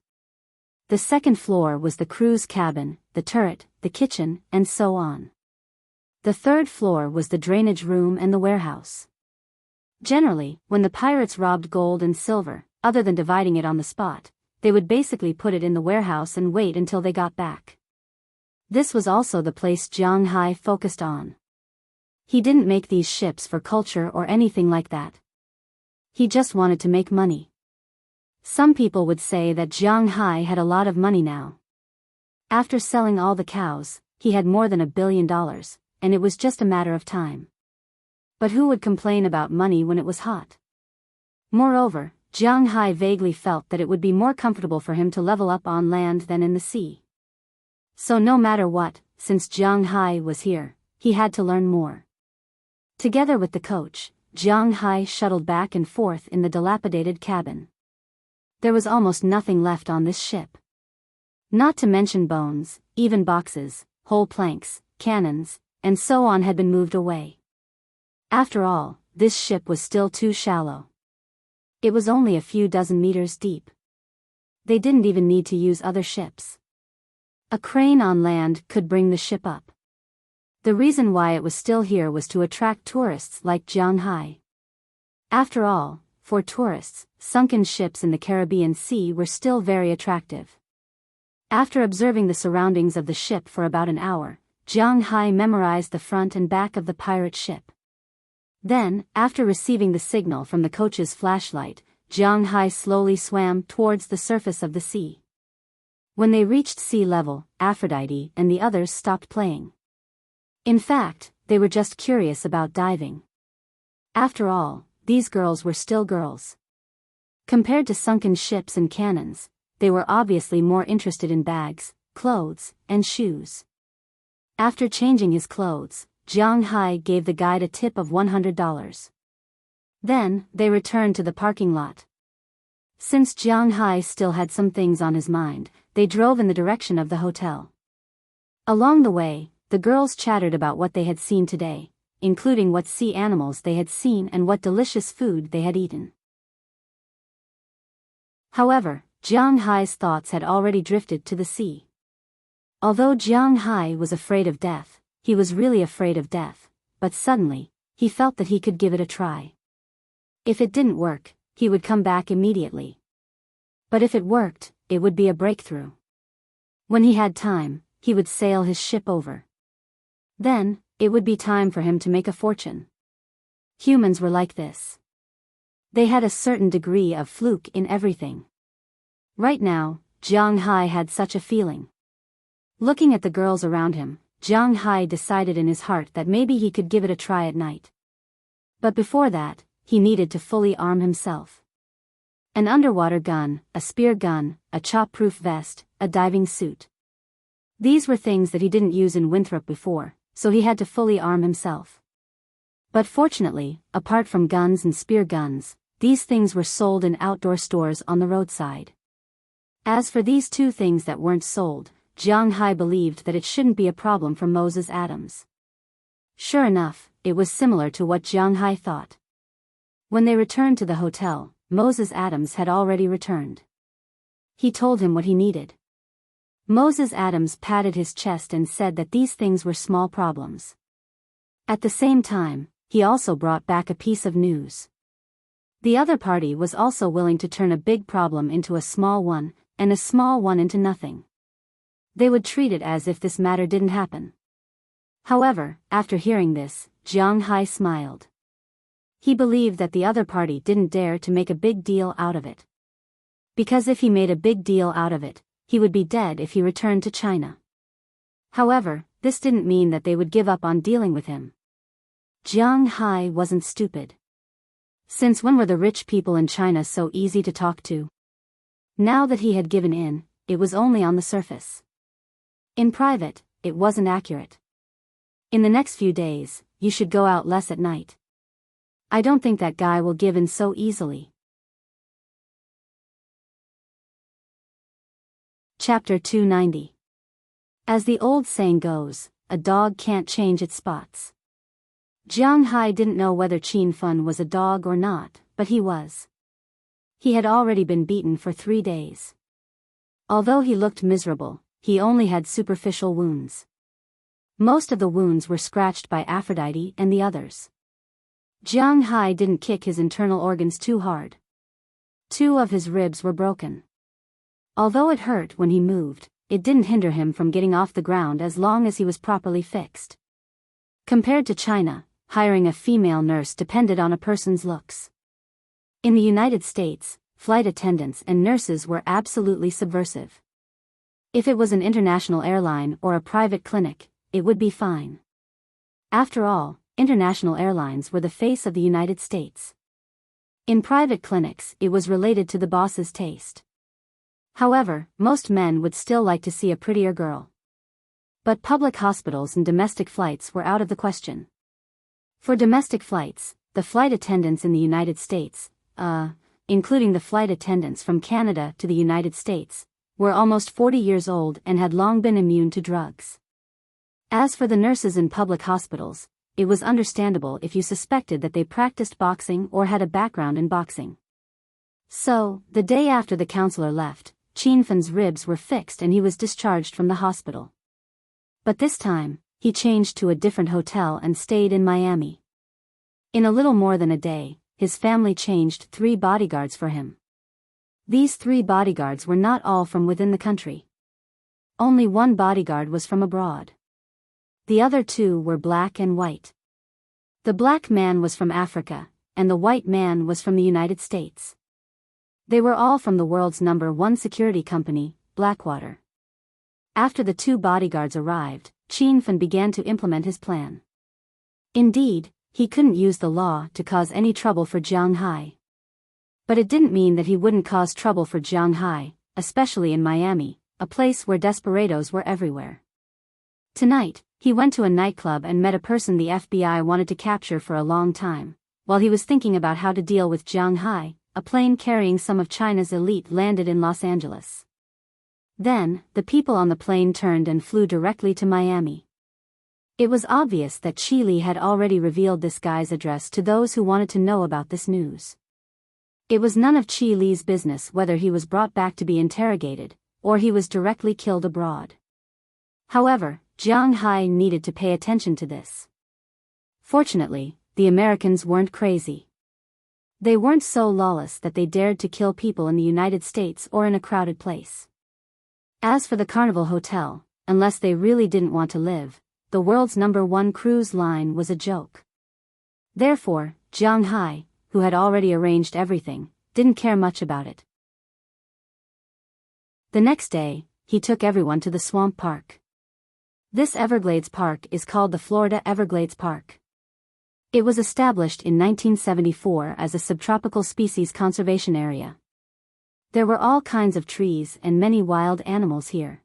The second floor was the crew's cabin, the turret, the kitchen, and so on. The third floor was the drainage room and the warehouse. Generally, when the pirates robbed gold and silver, other than dividing it on the spot, they would basically put it in the warehouse and wait until they got back. This was also the place Jiang Hai focused on. He didn't make these ships for culture or anything like that. He just wanted to make money. Some people would say that Jiang Hai had a lot of money now. After selling all the cows, he had more than $1 billion, and it was just a matter of time. But who would complain about money when it was hot? Moreover, Jiang Hai vaguely felt that it would be more comfortable for him to level up on land than in the sea. So no matter what, since Jiang Hai was here, he had to learn more. Together with the coach, Jiang Hai shuttled back and forth in the dilapidated cabin. There was almost nothing left on this ship. Not to mention bones, even boxes, whole planks, cannons, and so on had been moved away. After all, this ship was still too shallow. It was only a few dozen meters deep. They didn't even need to use other ships. A crane on land could bring the ship up. The reason why it was still here was to attract tourists like Jiang Hai. After all, for tourists, sunken ships in the Caribbean Sea were still very attractive. After observing the surroundings of the ship for about an hour, Jiang Hai memorized the front and back of the pirate ship. Then, after receiving the signal from the coach's flashlight, Jiang Hai slowly swam towards the surface of the sea. When they reached sea level, Aphrodite and the others stopped playing. In fact, they were just curious about diving. After all, these girls were still girls. Compared to sunken ships and cannons, they were obviously more interested in bags, clothes, and shoes. After changing his clothes, Jiang Hai gave the guide a tip of $100. Then, they returned to the parking lot. Since Jiang Hai still had some things on his mind, they drove in the direction of the hotel. Along the way, the girls chattered about what they had seen today, including what sea animals they had seen and what delicious food they had eaten. However, Jiang Hai's thoughts had already drifted to the sea. Although Jiang Hai was afraid of death, he was really afraid of death, but suddenly, he felt that he could give it a try. If it didn't work, he would come back immediately. But if it worked, it would be a breakthrough. When he had time, he would sail his ship over. Then, it would be time for him to make a fortune. Humans were like this. They had a certain degree of fluke in everything. Right now, Jiang Hai had such a feeling. Looking at the girls around him, Jiang Hai decided in his heart that maybe he could give it a try at night. But before that, he needed to fully arm himself. An underwater gun, a spear gun, a chop-proof vest, a diving suit. These were things that he didn't use in Winthrop before, so he had to fully arm himself. But fortunately, apart from guns and spear guns, these things were sold in outdoor stores on the roadside. As for these two things that weren't sold, Jiang Hai believed that it shouldn't be a problem for Moses Adams. Sure enough, it was similar to what Jiang Hai thought. When they returned to the hotel, Moses Adams had already returned. He told him what he needed. Moses Adams patted his chest and said that these things were small problems. At the same time, he also brought back a piece of news. The other party was also willing to turn a big problem into a small one, and a small one into nothing. They would treat it as if this matter didn't happen. However, after hearing this, Jiang Hai smiled. He believed that the other party didn't dare to make a big deal out of it. Because if he made a big deal out of it, he would be dead if he returned to China. However, this didn't mean that they would give up on dealing with him. Jiang Hai wasn't stupid. Since when were the rich people in China so easy to talk to? Now that he had given in, it was only on the surface. In private, it wasn't accurate. In the next few days, you should go out less at night. I don't think that guy will give in so easily. Chapter 290. As the old saying goes, a dog can't change its spots. Jiang Hai didn't know whether Qin Fun was a dog or not, but he was. He had already been beaten for 3 days. Although he looked miserable, he only had superficial wounds. Most of the wounds were scratched by Aphrodite and the others. Jiang Hai didn't kick his internal organs too hard. 2 of his ribs were broken. Although it hurt when he moved, it didn't hinder him from getting off the ground as long as he was properly fixed. Compared to China, hiring a female nurse depended on a person's looks. In the United States, flight attendants and nurses were absolutely subversive. If it was an international airline or a private clinic, it would be fine. After all, international airlines were the face of the United States. In private clinics, it was related to the boss's taste. However, most men would still like to see a prettier girl. But public hospitals and domestic flights were out of the question. For domestic flights, the flight attendants in the United States, including the flight attendants from Canada to the United States, were almost 40 years old and had long been immune to drugs. As for the nurses in public hospitals, it was understandable if you suspected that they practiced boxing or had a background in boxing. So, the day after the counselor left, Qin Fun's ribs were fixed and he was discharged from the hospital. But this time, he changed to a different hotel and stayed in Miami. In a little more than a day, his family changed 3 bodyguards for him. These 3 bodyguards were not all from within the country. Only 1 bodyguard was from abroad. The other 2 were black and white. The black man was from Africa, and the white man was from the United States. They were all from the world's #1 security company, Blackwater. After the 2 bodyguards arrived, Qin Fun began to implement his plan. Indeed, he couldn't use the law to cause any trouble for Jiang Hai. But it didn't mean that he wouldn't cause trouble for Jiang Hai, especially in Miami, a place where desperados were everywhere. Tonight, he went to a nightclub and met a person the FBI wanted to capture for a long time. While he was thinking about how to deal with Jiang Hai, a plane carrying some of China's elite landed in Los Angeles. Then, the people on the plane turned and flew directly to Miami. It was obvious that Chi Li had already revealed this guy's address to those who wanted to know about this news. It was none of Chi Li's business whether he was brought back to be interrogated, or he was directly killed abroad. However, Jiang Hai needed to pay attention to this. Fortunately, the Americans weren't crazy. They weren't so lawless that they dared to kill people in the United States or in a crowded place. As for the Carnival Hotel, unless they really didn't want to live, the world's #1 cruise line was a joke. Therefore, Jiang Hai, who had already arranged everything, didn't care much about it. The next day, he took everyone to the Swamp Park. This Everglades Park is called the Florida Everglades Park. It was established in 1974 as a subtropical species conservation area. There were all kinds of trees and many wild animals here.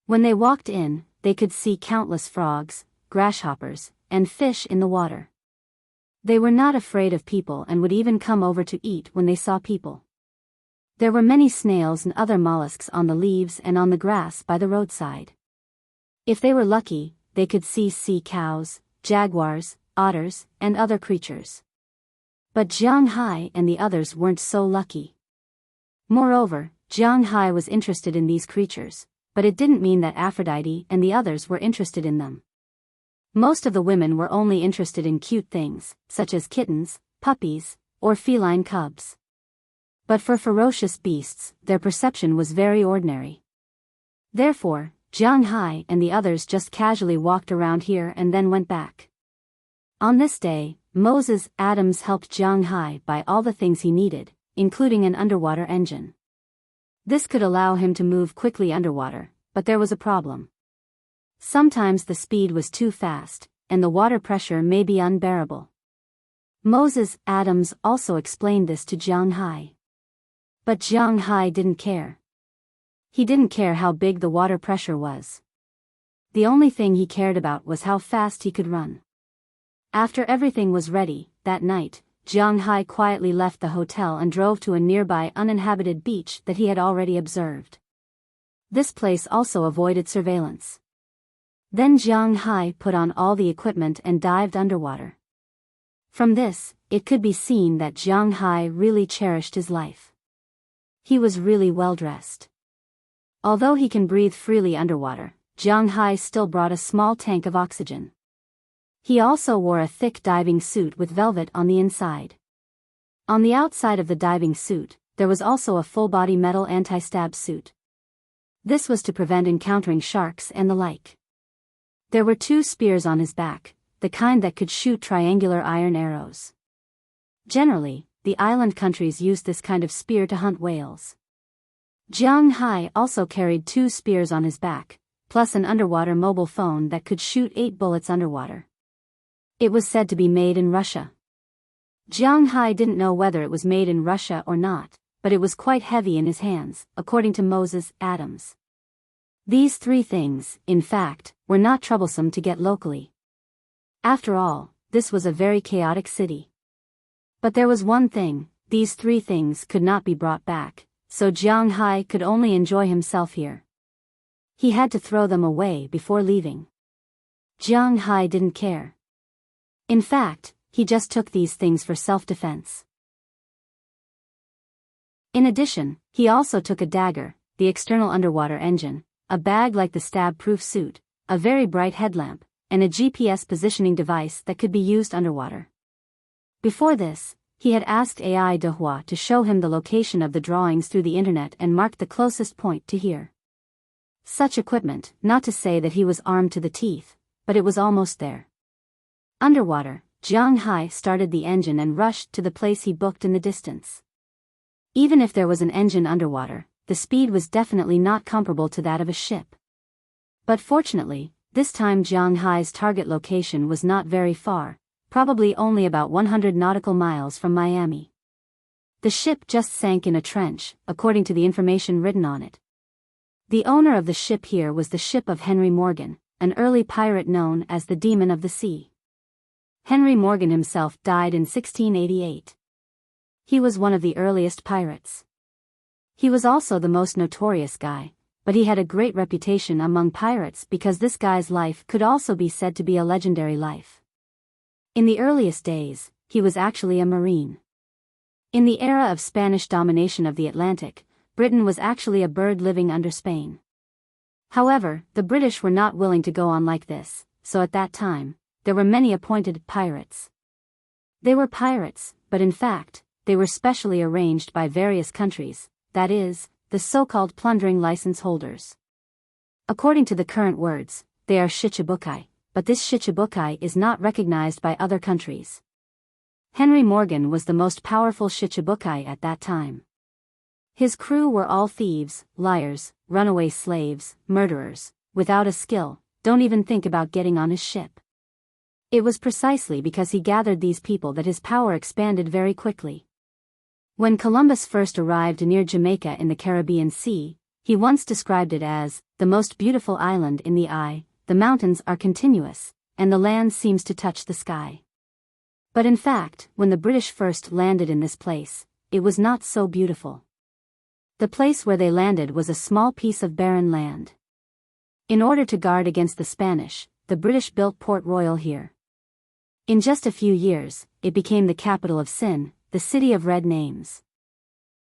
When they walked in, they could see countless frogs, grasshoppers, and fish in the water. They were not afraid of people and would even come over to eat when they saw people. There were many snails and other mollusks on the leaves and on the grass by the roadside. If they were lucky, they could see sea cows, jaguars, otters, and other creatures. But Jiang Hai and the others weren't so lucky. Moreover, Jiang Hai was interested in these creatures, but it didn't mean that Aphrodite and the others were interested in them. Most of the women were only interested in cute things, such as kittens, puppies, or feline cubs. But for ferocious beasts, their perception was very ordinary. Therefore, Jiang Hai and the others just casually walked around here and then went back. On this day, Moses Adams helped Jiang Hai buy all the things he needed, including an underwater engine. This could allow him to move quickly underwater, but there was a problem. Sometimes the speed was too fast, and the water pressure may be unbearable. Moses Adams also explained this to Jiang Hai. But Jiang Hai didn't care. He didn't care how big the water pressure was. The only thing he cared about was how fast he could run. After everything was ready, that night, Jiang Hai quietly left the hotel and drove to a nearby uninhabited beach that he had already observed. This place also avoided surveillance. Then Jiang Hai put on all the equipment and dived underwater. From this, it could be seen that Jiang Hai really cherished his life. He was really well dressed. Although he can breathe freely underwater, Jiang Hai still brought a small tank of oxygen. He also wore a thick diving suit with velvet on the inside. On the outside of the diving suit, there was also a full-body metal anti-stab suit. This was to prevent encountering sharks and the like. There were 2 spears on his back, the kind that could shoot triangular iron arrows. Generally, the island countries used this kind of spear to hunt whales. Jiang Hai also carried 2 spears on his back, plus an underwater mobile phone that could shoot 8 bullets underwater. It was said to be made in Russia. Jiang Hai didn't know whether it was made in Russia or not, but it was quite heavy in his hands, according to Moses Adams. These 3 things, in fact, were not troublesome to get locally. After all, this was a very chaotic city. But there was one thing: these 3 things could not be brought back, so Jiang Hai could only enjoy himself here. He had to throw them away before leaving. Jiang Hai didn't care. In fact, he just took these things for self-defense. In addition, he also took a dagger, the external underwater engine, a bag like the stab-proof suit, a very bright headlamp, and a GPS positioning device that could be used underwater. Before this, he had asked AI Dehua to show him the location of the drawings through the internet and marked the closest point to here. Such equipment, not to say that he was armed to the teeth, but it was almost there. Underwater, Jiang Hai started the engine and rushed to the place he booked in the distance. Even if there was an engine underwater, the speed was definitely not comparable to that of a ship. But fortunately, this time Jiang Hai's target location was not very far, probably only about 100 nautical miles from Miami. The ship just sank in a trench, according to the information written on it. The owner of the ship here was the ship of Henry Morgan, an early pirate known as the Demon of the Sea. Henry Morgan himself died in 1688. He was one of the earliest pirates. He was also the most notorious guy, but he had a great reputation among pirates because this guy's life could also be said to be a legendary life. In the earliest days, he was actually a marine. In the era of Spanish domination of the Atlantic, Britain was actually a bird living under Spain. However, the British were not willing to go on like this, so at that time, there were many appointed pirates. They were pirates, but in fact, they were specially arranged by various countries, that is, the so-called plundering license holders. According to the current words, they are shichibukai, but this shichibukai is not recognized by other countries. Henry Morgan was the most powerful shichibukai at that time. His crew were all thieves, liars, runaway slaves, murderers, without a skill, don't even think about getting on his ship. It was precisely because he gathered these people that his power expanded very quickly. When Columbus first arrived near Jamaica in the Caribbean Sea, He once described it as, "the most beautiful island in the eye, the mountains are continuous, and the land seems to touch the sky." But in fact, when the British first landed in this place, it was not so beautiful. The place where they landed was a small piece of barren land. In order to guard against the Spanish, the British built Port Royal here. In just a few years, it became the capital of Sin, the city of red names.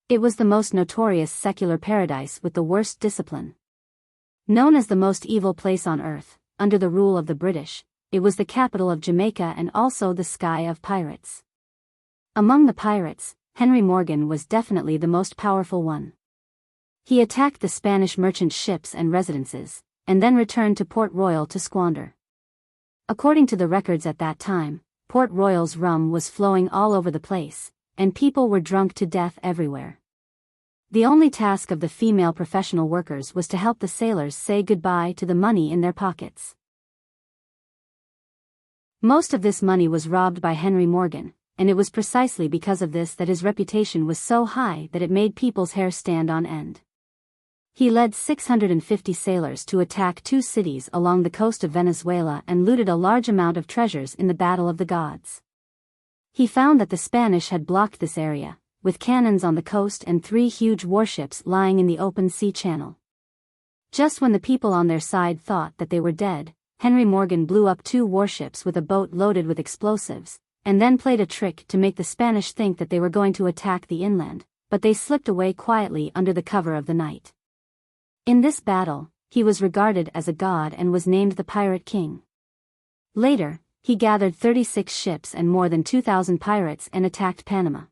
It was the most notorious secular paradise with the worst discipline. Known as the most evil place on earth, under the rule of the British, it was the capital of Jamaica and also the sky of pirates. Among the pirates, Henry Morgan was definitely the most powerful one. He attacked the Spanish merchant ships and residences, and then returned to Port Royal to squander. According to the records at that time, Port Royal's rum was flowing all over the place, and people were drunk to death everywhere. The only task of the female professional workers was to help the sailors say goodbye to the money in their pockets. Most of this money was robbed by Henry Morgan, and it was precisely because of this that his reputation was so high that it made people's hair stand on end. He led 650 sailors to attack 2 cities along the coast of Venezuela and looted a large amount of treasures in the Battle of the Gods. He found that the Spanish had blocked this area, with cannons on the coast and 3 huge warships lying in the open sea channel. Just when the people on their side thought that they were dead, Henry Morgan blew up 2 warships with a boat loaded with explosives, and then played a trick to make the Spanish think that they were going to attack the inland, but they slipped away quietly under the cover of the night. In this battle, he was regarded as a god and was named the Pirate King. Later, he gathered 36 ships and more than 2,000 pirates and attacked Panama.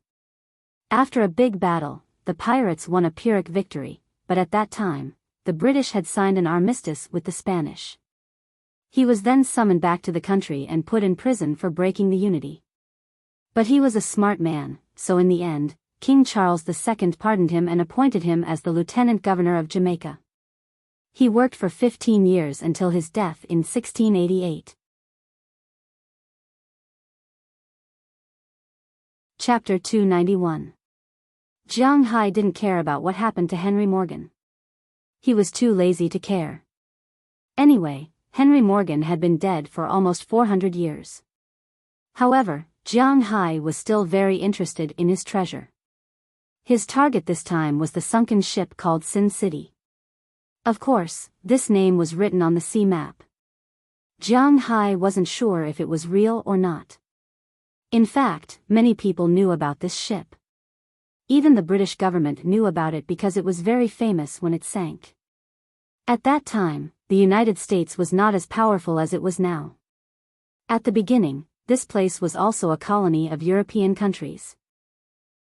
After a big battle, the pirates won a Pyrrhic victory, but at that time, the British had signed an armistice with the Spanish. He was then summoned back to the country and put in prison for breaking the unity. But he was a smart man, so in the end, King Charles II pardoned him and appointed him as the Lieutenant Governor of Jamaica. He worked for 15 years until his death in 1688. Chapter 291. Jiang Hai didn't care about what happened to Henry Morgan. He was too lazy to care. Anyway, Henry Morgan had been dead for almost 400 years. However, Jiang Hai was still very interested in his treasure. His target this time was the sunken ship called Sin City. Of course, this name was written on the sea map. Jiang Hai wasn't sure if it was real or not. In fact, many people knew about this ship. Even the British government knew about it because it was very famous when it sank. At that time, the United States was not as powerful as it was now. At the beginning, this place was also a colony of European countries.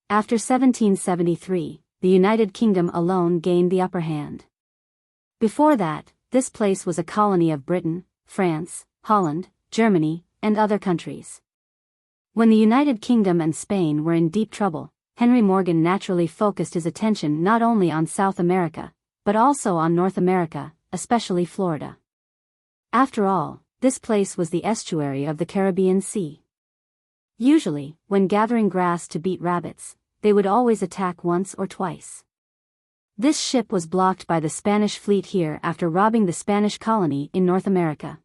After 1773, the United Kingdom alone gained the upper hand. Before that, this place was a colony of Britain, France, Holland, Germany, and other countries. When the United Kingdom and Spain were in deep trouble, Henry Morgan naturally focused his attention not only on South America, but also on North America, especially Florida. After all, this place was the estuary of the Caribbean Sea. Usually, when gathering grass to beat rabbits, they would always attack once or twice. This ship was blocked by the Spanish fleet here after robbing the Spanish colony in North America.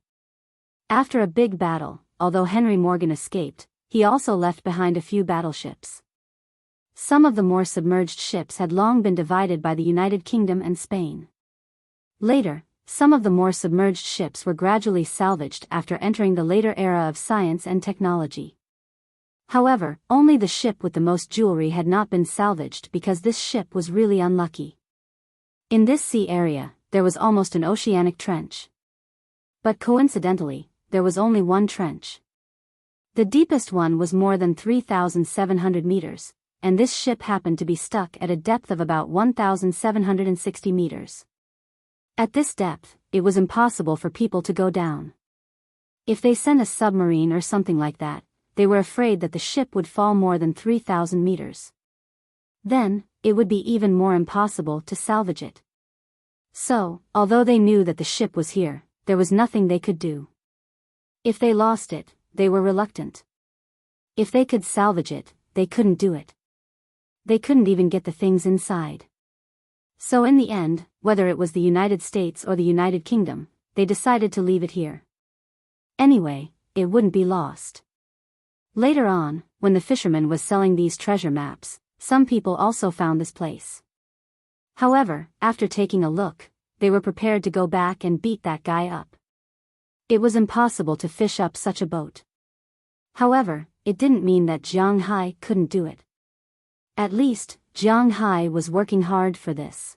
After a big battle, although Henry Morgan escaped, he also left behind a few battleships. Some of the more submerged ships had long been divided by the United Kingdom and Spain. Later, some of the more submerged ships were gradually salvaged after entering the later era of science and technology. However, only the ship with the most jewelry had not been salvaged because this ship was really unlucky. In this sea area, there was almost an oceanic trench. But coincidentally, there was only one trench. The deepest one was more than 3,700 meters, and this ship happened to be stuck at a depth of about 1,760 meters. At this depth, it was impossible for people to go down. If they sent a submarine or something like that, they were afraid that the ship would fall more than 3,000 meters. Then, it would be even more impossible to salvage it. So, although they knew that the ship was here, there was nothing they could do. If they lost it, they were reluctant. If they could salvage it, they couldn't do it. They couldn't even get the things inside. So in the end, whether it was the United States or the United Kingdom, they decided to leave it here. Anyway, it wouldn't be lost. Later on, when the fisherman was selling these treasure maps, some people also found this place. However, after taking a look, they were prepared to go back and beat that guy up. It was impossible to fish up such a boat. However, it didn't mean that Jiang Hai couldn't do it. At least, Jiang Hai was working hard for this.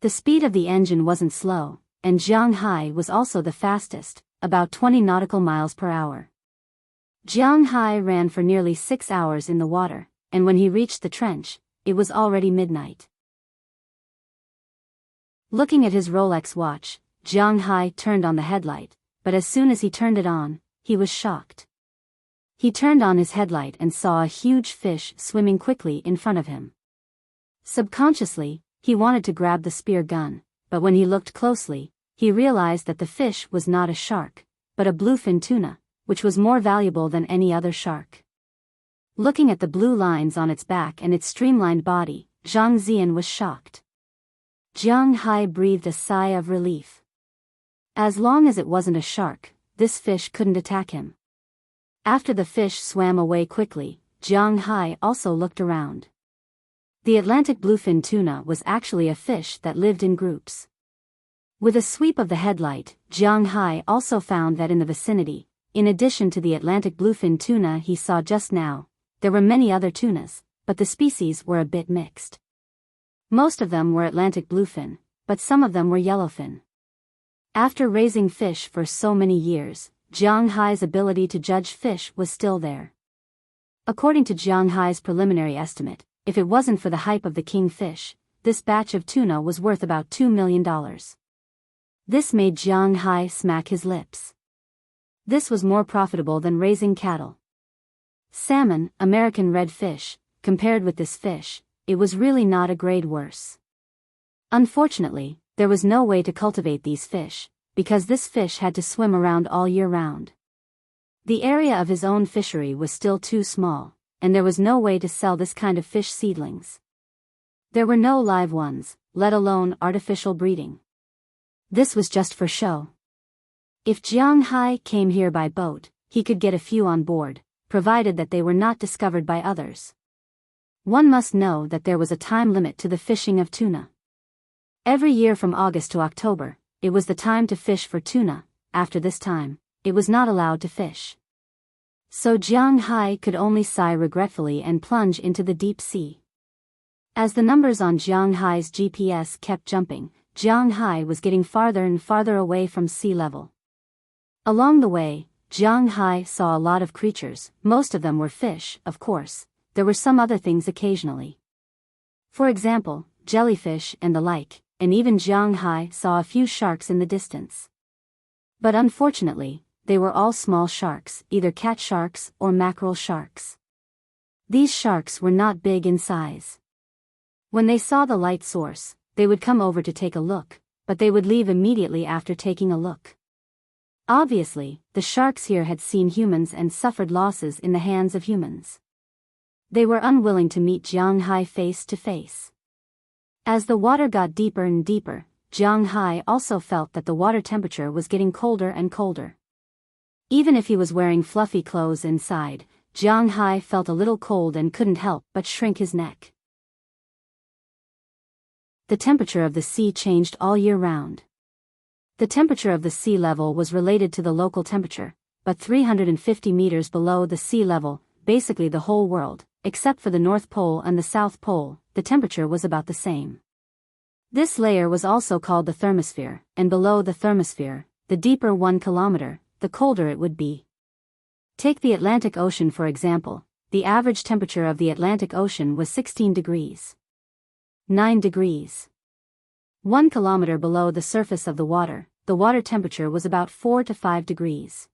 The speed of the engine wasn't slow, and Jiang Hai was also the fastest, about 20 nautical miles per hour. Jiang Hai ran for nearly 6 hours in the water, and when he reached the trench, it was already midnight. Looking at his Rolex watch, Jiang Hai turned on the headlight, but as soon as he turned it on, he was shocked. He turned on his headlight and saw a huge fish swimming quickly in front of him. Subconsciously, he wanted to grab the spear gun, but when he looked closely, he realized that the fish was not a shark, but a bluefin tuna, which was more valuable than any other shark. Looking at the blue lines on its back and its streamlined body, Zhang Zian was shocked. Jiang Hai breathed a sigh of relief. As long as it wasn't a shark, this fish couldn't attack him. After the fish swam away quickly, Jiang Hai also looked around. The Atlantic bluefin tuna was actually a fish that lived in groups. With a sweep of the headlight, Jiang Hai also found that in the vicinity, in addition to the Atlantic bluefin tuna he saw just now, there were many other tunas, but the species were a bit mixed. Most of them were Atlantic bluefin, but some of them were yellowfin. After raising fish for so many years, Jiang Hai's ability to judge fish was still there. According to Jiang Hai's preliminary estimate, if it wasn't for the hype of the king fish, this batch of tuna was worth about $2 million. This made Jiang Hai smack his lips. This was more profitable than raising cattle. Salmon, American red fish, compared with this fish, it was really not a grade worse. Unfortunately, there was no way to cultivate these fish, because this fish had to swim around all year round. The area of his own fishery was still too small, and there was no way to sell this kind of fish seedlings. There were no live ones, let alone artificial breeding. This was just for show. If Jiang Hai came here by boat, he could get a few on board, provided that they were not discovered by others. One must know that there was a time limit to the fishing of tuna. Every year from August to October, it was the time to fish for tuna. After this time, it was not allowed to fish. So Jiang Hai could only sigh regretfully and plunge into the deep sea. As the numbers on Jiang Hai's GPS kept jumping, Jiang Hai was getting farther and farther away from sea level. Along the way, Jiang Hai saw a lot of creatures. Most of them were fish, of course. There were some other things occasionally. For example, jellyfish and the like, and even Jiang Hai saw a few sharks in the distance. But unfortunately, they were all small sharks, either cat sharks or mackerel sharks. These sharks were not big in size. When they saw the light source, they would come over to take a look, but they would leave immediately after taking a look. Obviously, the sharks here had seen humans and suffered losses in the hands of humans. They were unwilling to meet Jiang Hai face to face. As the water got deeper and deeper, Jiang Hai also felt that the water temperature was getting colder and colder. Even if he was wearing fluffy clothes inside, Jiang Hai felt a little cold and couldn't help but shrink his neck. The temperature of the sea changed all year round. The temperature of the sea level was related to the local temperature, but 350 meters below the sea level, basically the whole world, except for the North Pole and the South Pole, the temperature was about the same. This layer was also called the thermosphere, and below the thermosphere, the deeper 1 kilometer, the colder it would be. Take the Atlantic Ocean for example. The average temperature of the Atlantic Ocean was 16 degrees. 9 degrees. 1 kilometer below the surface of the water temperature was about 4 to 5 degrees.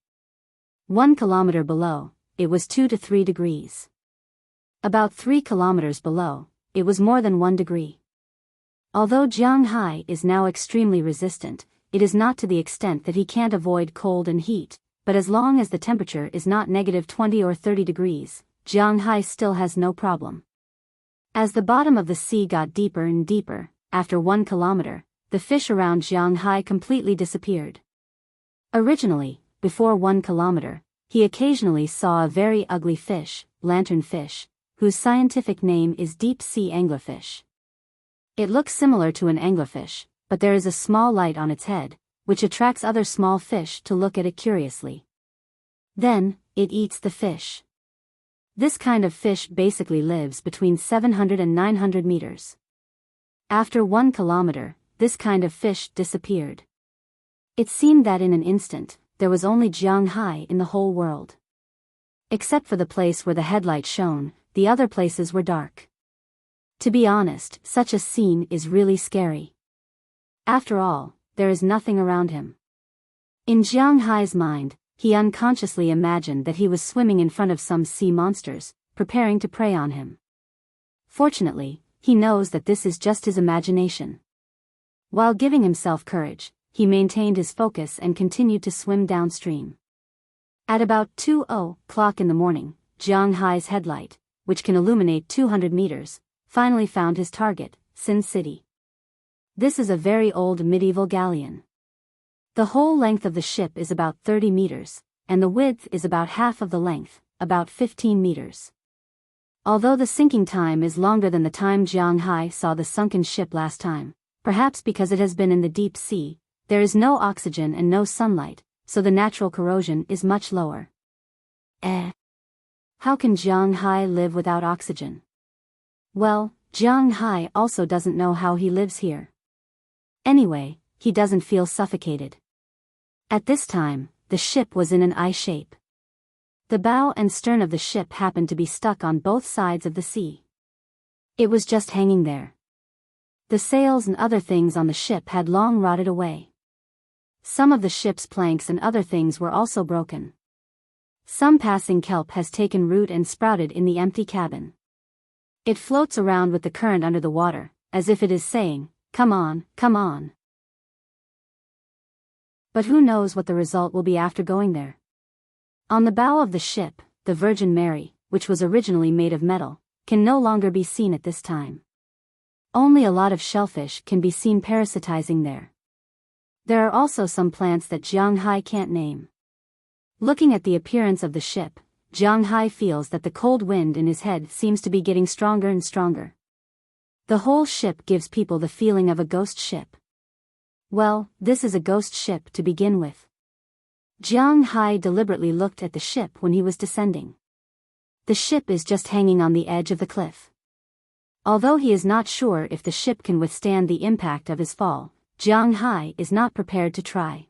1 kilometer below, it was 2 to 3 degrees. About 3 kilometers below, it was more than 1 degree. Although Jiang Hai is now extremely resistant, it is not to the extent that he can't avoid cold and heat, but as long as the temperature is not negative 20 or 30 degrees, Jiang Hai still has no problem. As the bottom of the sea got deeper and deeper, after 1 kilometer, the fish around Jianghai completely disappeared. Originally, before 1 kilometer, he occasionally saw a very ugly fish, lanternfish, whose scientific name is deep-sea anglerfish. It looks similar to an anglerfish, but there is a small light on its head, which attracts other small fish to look at it curiously. Then, it eats the fish. This kind of fish basically lives between 700 and 900 meters. After 1 kilometer, this kind of fish disappeared. It seemed that in an instant, there was only Jianghai in the whole world. Except for the place where the headlight shone, the other places were dark. To be honest, such a scene is really scary. After all, there is nothing around him. In Jianghai's mind, he unconsciously imagined that he was swimming in front of some sea monsters, preparing to prey on him. Fortunately, he knows that this is just his imagination. While giving himself courage, he maintained his focus and continued to swim downstream. At about 2:00 in the morning, Jianghai's headlight, which can illuminate 200 meters, finally found his target, Sin City. This is a very old medieval galleon. The whole length of the ship is about 30 meters, and the width is about half of the length, about 15 meters. Although the sinking time is longer than the time Jianghai saw the sunken ship last time, perhaps because it has been in the deep sea, there is no oxygen and no sunlight, so the natural corrosion is much lower. How can Jianghai live without oxygen? Well, Jianghai also doesn't know how he lives here. Anyway, he doesn't feel suffocated. At this time, the ship was in an I shape. The bow and stern of the ship happened to be stuck on both sides of the sea. It was just hanging there. The sails and other things on the ship had long rotted away. Some of the ship's planks and other things were also broken. Some passing kelp has taken root and sprouted in the empty cabin. It floats around with the current under the water, as if it is saying, "Come on, come on." But who knows what the result will be after going there? On the bow of the ship, the Virgin Mary, which was originally made of metal, can no longer be seen at this time. Only a lot of shellfish can be seen parasitizing there. There are also some plants that Jianghai can't name. Looking at the appearance of the ship, Jianghai feels that the cold wind in his head seems to be getting stronger and stronger. The whole ship gives people the feeling of a ghost ship. Well, this is a ghost ship to begin with. Jianghai deliberately looked at the ship when he was descending. The ship is just hanging on the edge of the cliff. Although he is not sure if the ship can withstand the impact of his fall, Jianghai is not prepared to try.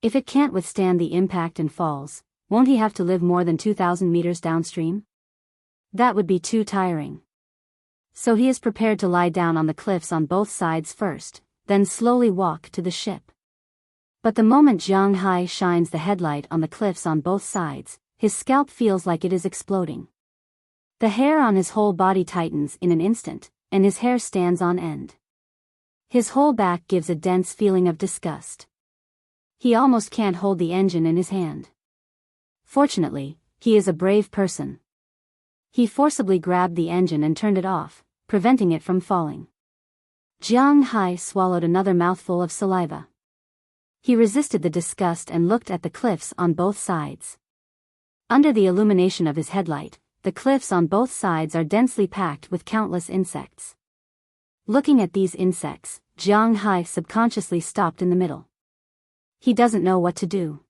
If it can't withstand the impact and falls, won't he have to live more than 2,000 meters downstream? That would be too tiring. So he is prepared to lie down on the cliffs on both sides first, then slowly walk to the ship. But the moment Jianghai shines the headlight on the cliffs on both sides, his scalp feels like it is exploding. The hair on his whole body tightens in an instant, and his hair stands on end. His whole back gives a dense feeling of disgust. He almost can't hold the engine in his hand. Fortunately, he is a brave person. He forcibly grabbed the engine and turned it off, preventing it from falling. Jianghai swallowed another mouthful of saliva. He resisted the disgust and looked at the cliffs on both sides. Under the illumination of his headlight, the cliffs on both sides are densely packed with countless insects. Looking at these insects, Jianghai subconsciously stopped in the middle. He doesn't know what to do.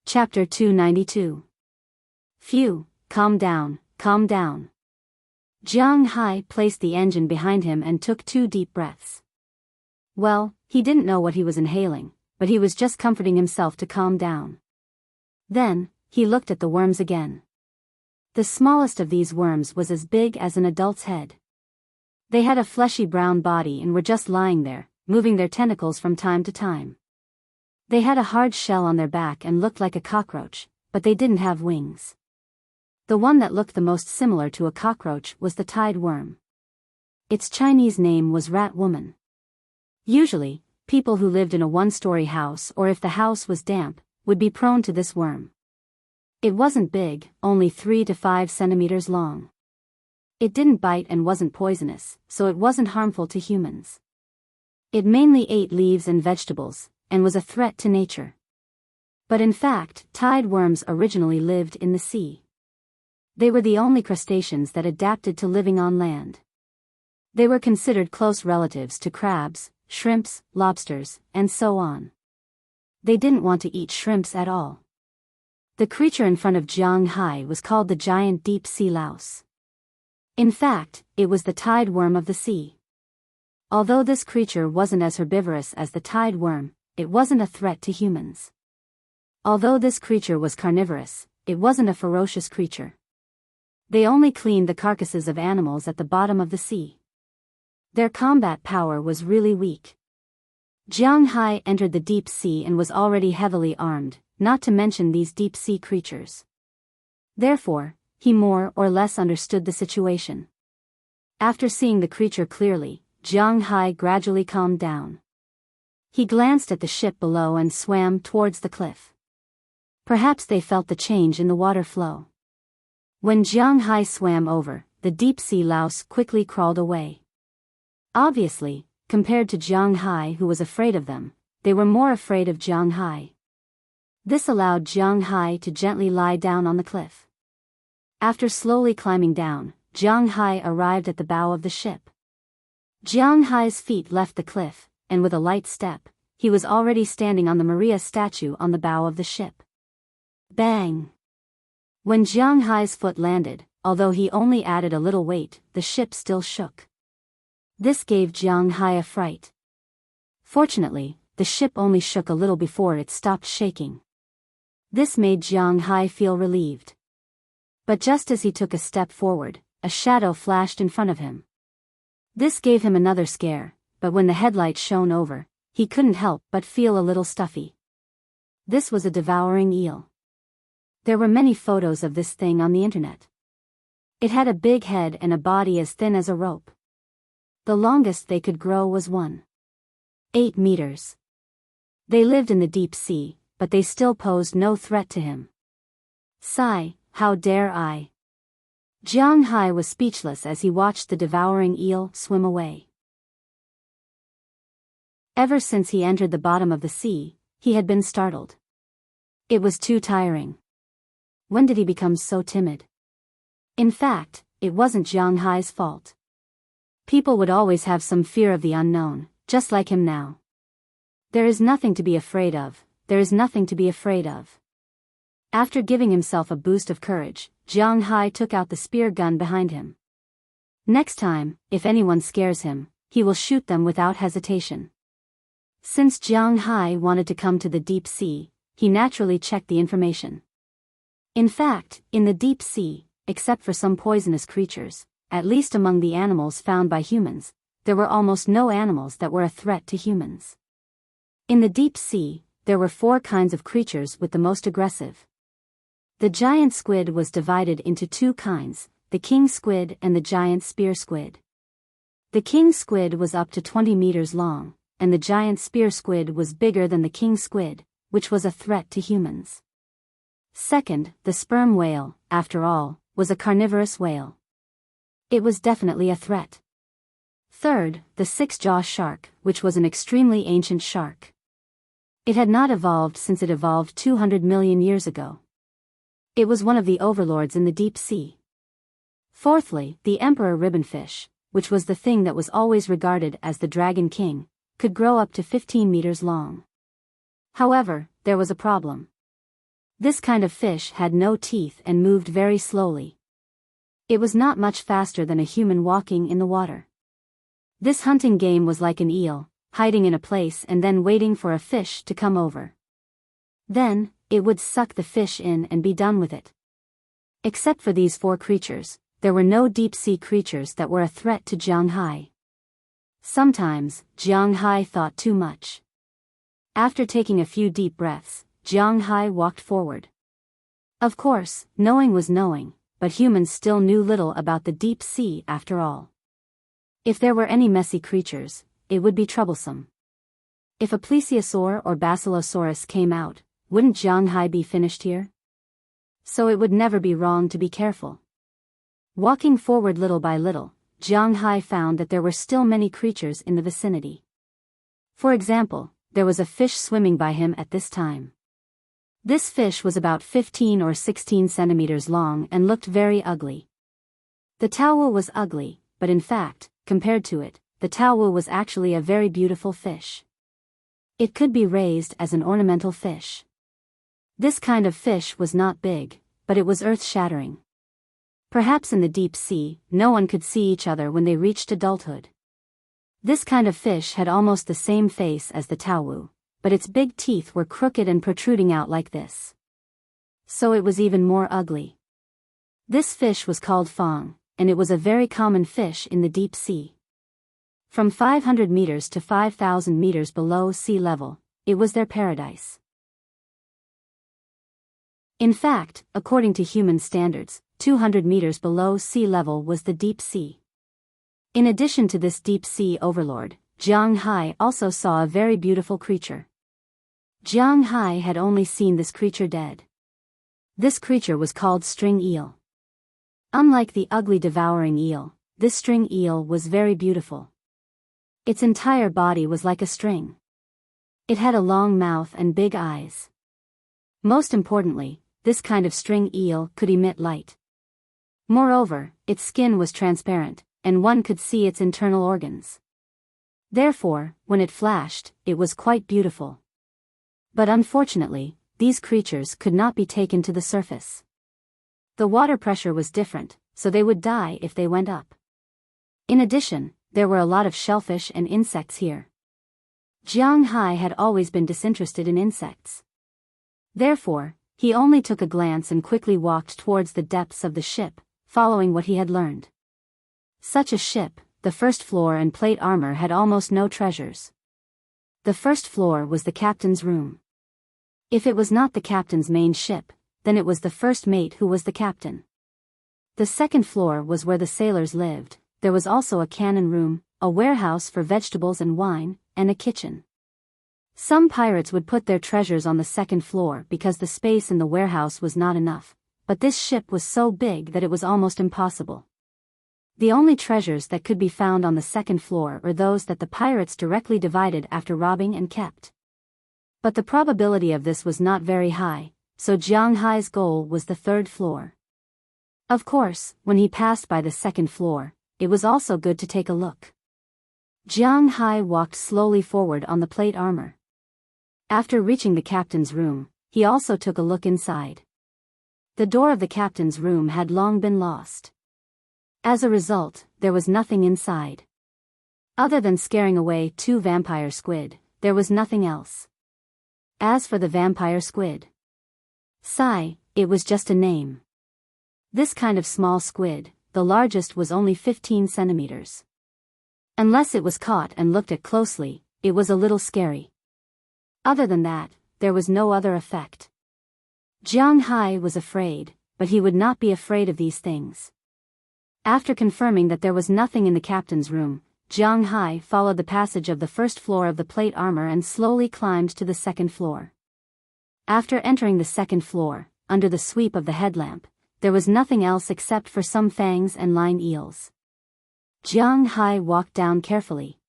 Chapter 292. Phew, calm down, calm down. Jianghai placed the engine behind him and took 2 deep breaths. Well, he didn't know what he was inhaling, but he was just comforting himself to calm down. Then, he looked at the worms again. The smallest of these worms was as big as an adult's head. They had a fleshy brown body and were just lying there, moving their tentacles from time to time. They had a hard shell on their back and looked like a cockroach, but they didn't have wings. The one that looked the most similar to a cockroach was the tide worm. Its Chinese name was rat woman. Usually, people who lived in a one-story house or if the house was damp, would be prone to this worm. It wasn't big, only 3 to 5 centimeters long. It didn't bite and wasn't poisonous, so it wasn't harmful to humans. It mainly ate leaves and vegetables, and was a threat to nature. But in fact, tide worms originally lived in the sea. They were the only crustaceans that adapted to living on land. They were considered close relatives to crabs, shrimps, lobsters, and so on. They didn't want to eat shrimps at all. The creature in front of Jiang Hai was called the giant deep sea louse. In fact, it was the tide worm of the sea. Although this creature wasn't as herbivorous as the tide worm, it wasn't a threat to humans. Although this creature was carnivorous, it wasn't a ferocious creature. They only cleaned the carcasses of animals at the bottom of the sea. Their combat power was really weak. Jiang Hai entered the deep sea and was already heavily armed, not to mention these deep sea creatures. Therefore, he more or less understood the situation. After seeing the creature clearly, Jiang Hai gradually calmed down. He glanced at the ship below and swam towards the cliff. Perhaps they felt the change in the water flow. When Jiang Hai swam over, the deep sea louse quickly crawled away. Obviously, compared to Jiang Hai, who was afraid of them, they were more afraid of Jiang Hai. This allowed Jiang Hai to gently lie down on the cliff. After slowly climbing down, Jiang Hai arrived at the bow of the ship. Jiang Hai's feet left the cliff, and with a light step, he was already standing on the Maria statue on the bow of the ship. Bang! When Jiang Hai's foot landed, although he only added a little weight, the ship still shook. This gave Jiang Hai a fright. Fortunately, the ship only shook a little before it stopped shaking. This made Jiang Hai feel relieved. But just as he took a step forward, a shadow flashed in front of him. This gave him another scare, but when the headlight shone over, he couldn't help but feel a little stuffy. This was a devouring eel. There were many photos of this thing on the internet. It had a big head and a body as thin as a rope. The longest they could grow was 1.8 meters. They lived in the deep sea, but they still posed no threat to him. Sigh, how dare I? Jiang Hai was speechless as he watched the devouring eel swim away. Ever since he entered the bottom of the sea, he had been startled. It was too tiring. When did he become so timid? In fact, it wasn't Jiang Hai's fault. People would always have some fear of the unknown, just like him now. There is nothing to be afraid of, there is nothing to be afraid of. After giving himself a boost of courage, Jiang Hai took out the spear gun behind him. Next time, if anyone scares him, he will shoot them without hesitation. Since Jiang Hai wanted to come to the deep sea, he naturally checked the information. In fact, in the deep sea, except for some poisonous creatures, at least among the animals found by humans, there were almost no animals that were a threat to humans. In the deep sea, there were 4 kinds of creatures with the most aggressive. The giant squid was divided into 2 kinds, the king squid and the giant spear squid. The king squid was up to 20 meters long, and the giant spear squid was bigger than the king squid, which was a threat to humans. Second, the sperm whale, after all, was a carnivorous whale. It was definitely a threat. Third, the 6-jaw shark, which was an extremely ancient shark. It had not evolved since it evolved 200 million years ago. It was one of the overlords in the deep sea. Fourthly, the emperor ribbonfish, which was the thing that was always regarded as the dragon king, could grow up to 15 meters long. However, there was a problem. This kind of fish had no teeth and moved very slowly. It was not much faster than a human walking in the water. This hunting game was like an eel, hiding in a place and then waiting for a fish to come over. Then, it would suck the fish in and be done with it. Except for these 4 creatures, there were no deep-sea creatures that were a threat to Jiang Hai. Sometimes, Jiang Hai thought too much. After taking a few deep breaths, Jiang Hai walked forward. Of course, knowing was knowing, but humans still knew little about the deep sea after all. If there were any messy creatures, it would be troublesome. If a plesiosaur or basilosaurus came out, wouldn't Jiang Hai be finished here? So it would never be wrong to be careful. Walking forward little by little, Jiang Hai found that there were still many creatures in the vicinity. For example, there was a fish swimming by him at this time. This fish was about 15 or 16 centimeters long and looked very ugly. The Taowu was ugly, but in fact, compared to it, the Taowu was actually a very beautiful fish. It could be raised as an ornamental fish. This kind of fish was not big, but it was earth-shattering. Perhaps in the deep sea, no one could see each other when they reached adulthood. This kind of fish had almost the same face as the Taowu, but its big teeth were crooked and protruding out like this. So it was even more ugly. This fish was called Fong, and it was a very common fish in the deep sea. From 500 meters to 5,000 meters below sea level, it was their paradise. In fact, according to human standards, 200 meters below sea level was the deep sea. In addition to this deep sea overlord, Jiang Hai also saw a very beautiful creature. Jiang Hai had only seen this creature dead. This creature was called string eel. Unlike the ugly devouring eel, this string eel was very beautiful. Its entire body was like a string. It had a long mouth and big eyes. Most importantly, this kind of string eel could emit light. Moreover, its skin was transparent, and one could see its internal organs. Therefore, when it flashed, it was quite beautiful. But unfortunately, these creatures could not be taken to the surface. The water pressure was different, so they would die if they went up. In addition, there were a lot of shellfish and insects here. Jiang Hai had always been disinterested in insects. Therefore, he only took a glance and quickly walked towards the depths of the ship, following what he had learned. Such a ship, the first floor and plate armor had almost no treasures. The first floor was the captain's room. If it was not the captain's main ship, then it was the first mate who was the captain. The second floor was where the sailors lived. There was also a cannon room, a warehouse for vegetables and wine, and a kitchen. Some pirates would put their treasures on the second floor because the space in the warehouse was not enough, but this ship was so big that it was almost impossible. The only treasures that could be found on the second floor were those that the pirates directly divided after robbing and kept. But the probability of this was not very high, so Jiang Hai's goal was the third floor. Of course, when he passed by the second floor, it was also good to take a look. Jiang Hai walked slowly forward on the plate armor. After reaching the captain's room, he also took a look inside. The door of the captain's room had long been lost. As a result, there was nothing inside. Other than scaring away 2 vampire squid, there was nothing else. As for the vampire squid, it was just a name. This kind of small squid, the largest was only 15 centimeters. Unless it was caught and looked at closely, it was a little scary. Other than that, there was no other effect. Jiang Hai was afraid, but he would not be afraid of these things. After confirming that there was nothing in the captain's room, Jiang Hai followed the passage of the first floor of the plate armor and slowly climbed to the second floor. After entering the second floor, under the sweep of the headlamp, there was nothing else except for some fangs and line eels. Jiang Hai walked down carefully.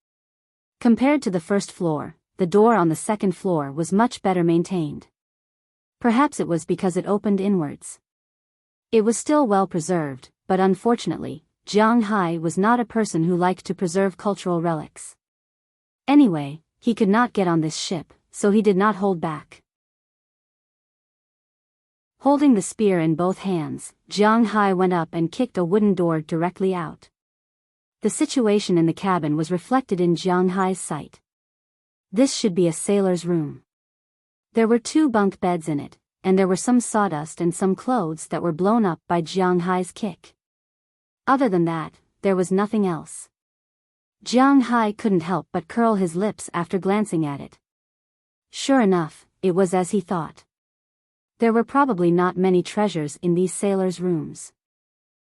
Compared to the first floor, the door on the second floor was much better maintained. Perhaps it was because it opened inwards. It was still well preserved, but unfortunately, Jiang Hai was not a person who liked to preserve cultural relics. Anyway, he could not get on this ship, so he did not hold back. Holding the spear in both hands, Jiang Hai went up and kicked a wooden door directly out. The situation in the cabin was reflected in Jiang Hai's sight. This should be a sailor's room. There were 2 bunk beds in it, and there were some sawdust and some clothes that were blown up by Jiang Hai's kick. Other than that, there was nothing else. Jiang Hai couldn't help but curl his lips after glancing at it. Sure enough, it was as he thought. There were probably not many treasures in these sailors' rooms.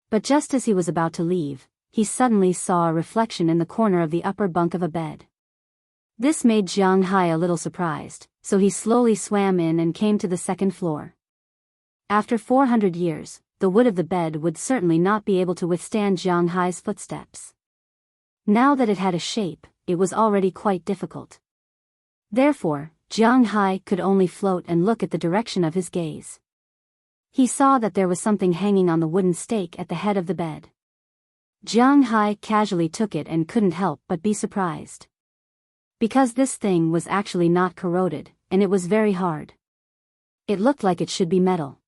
But just as he was about to leave, he suddenly saw a reflection in the corner of the upper bunk of a bed. This made Jiang Hai a little surprised, so he slowly swam in and came to the second floor. After 400 years, the wood of the bed would certainly not be able to withstand Jiang Hai's footsteps. Now that it had a shape, it was already quite difficult. Therefore, Jiang Hai could only float and look at the direction of his gaze. He saw that there was something hanging on the wooden stake at the head of the bed. Jiang Hai casually took it and couldn't help but be surprised. Because this thing was actually not corroded, and it was very hard. It looked like it should be metal.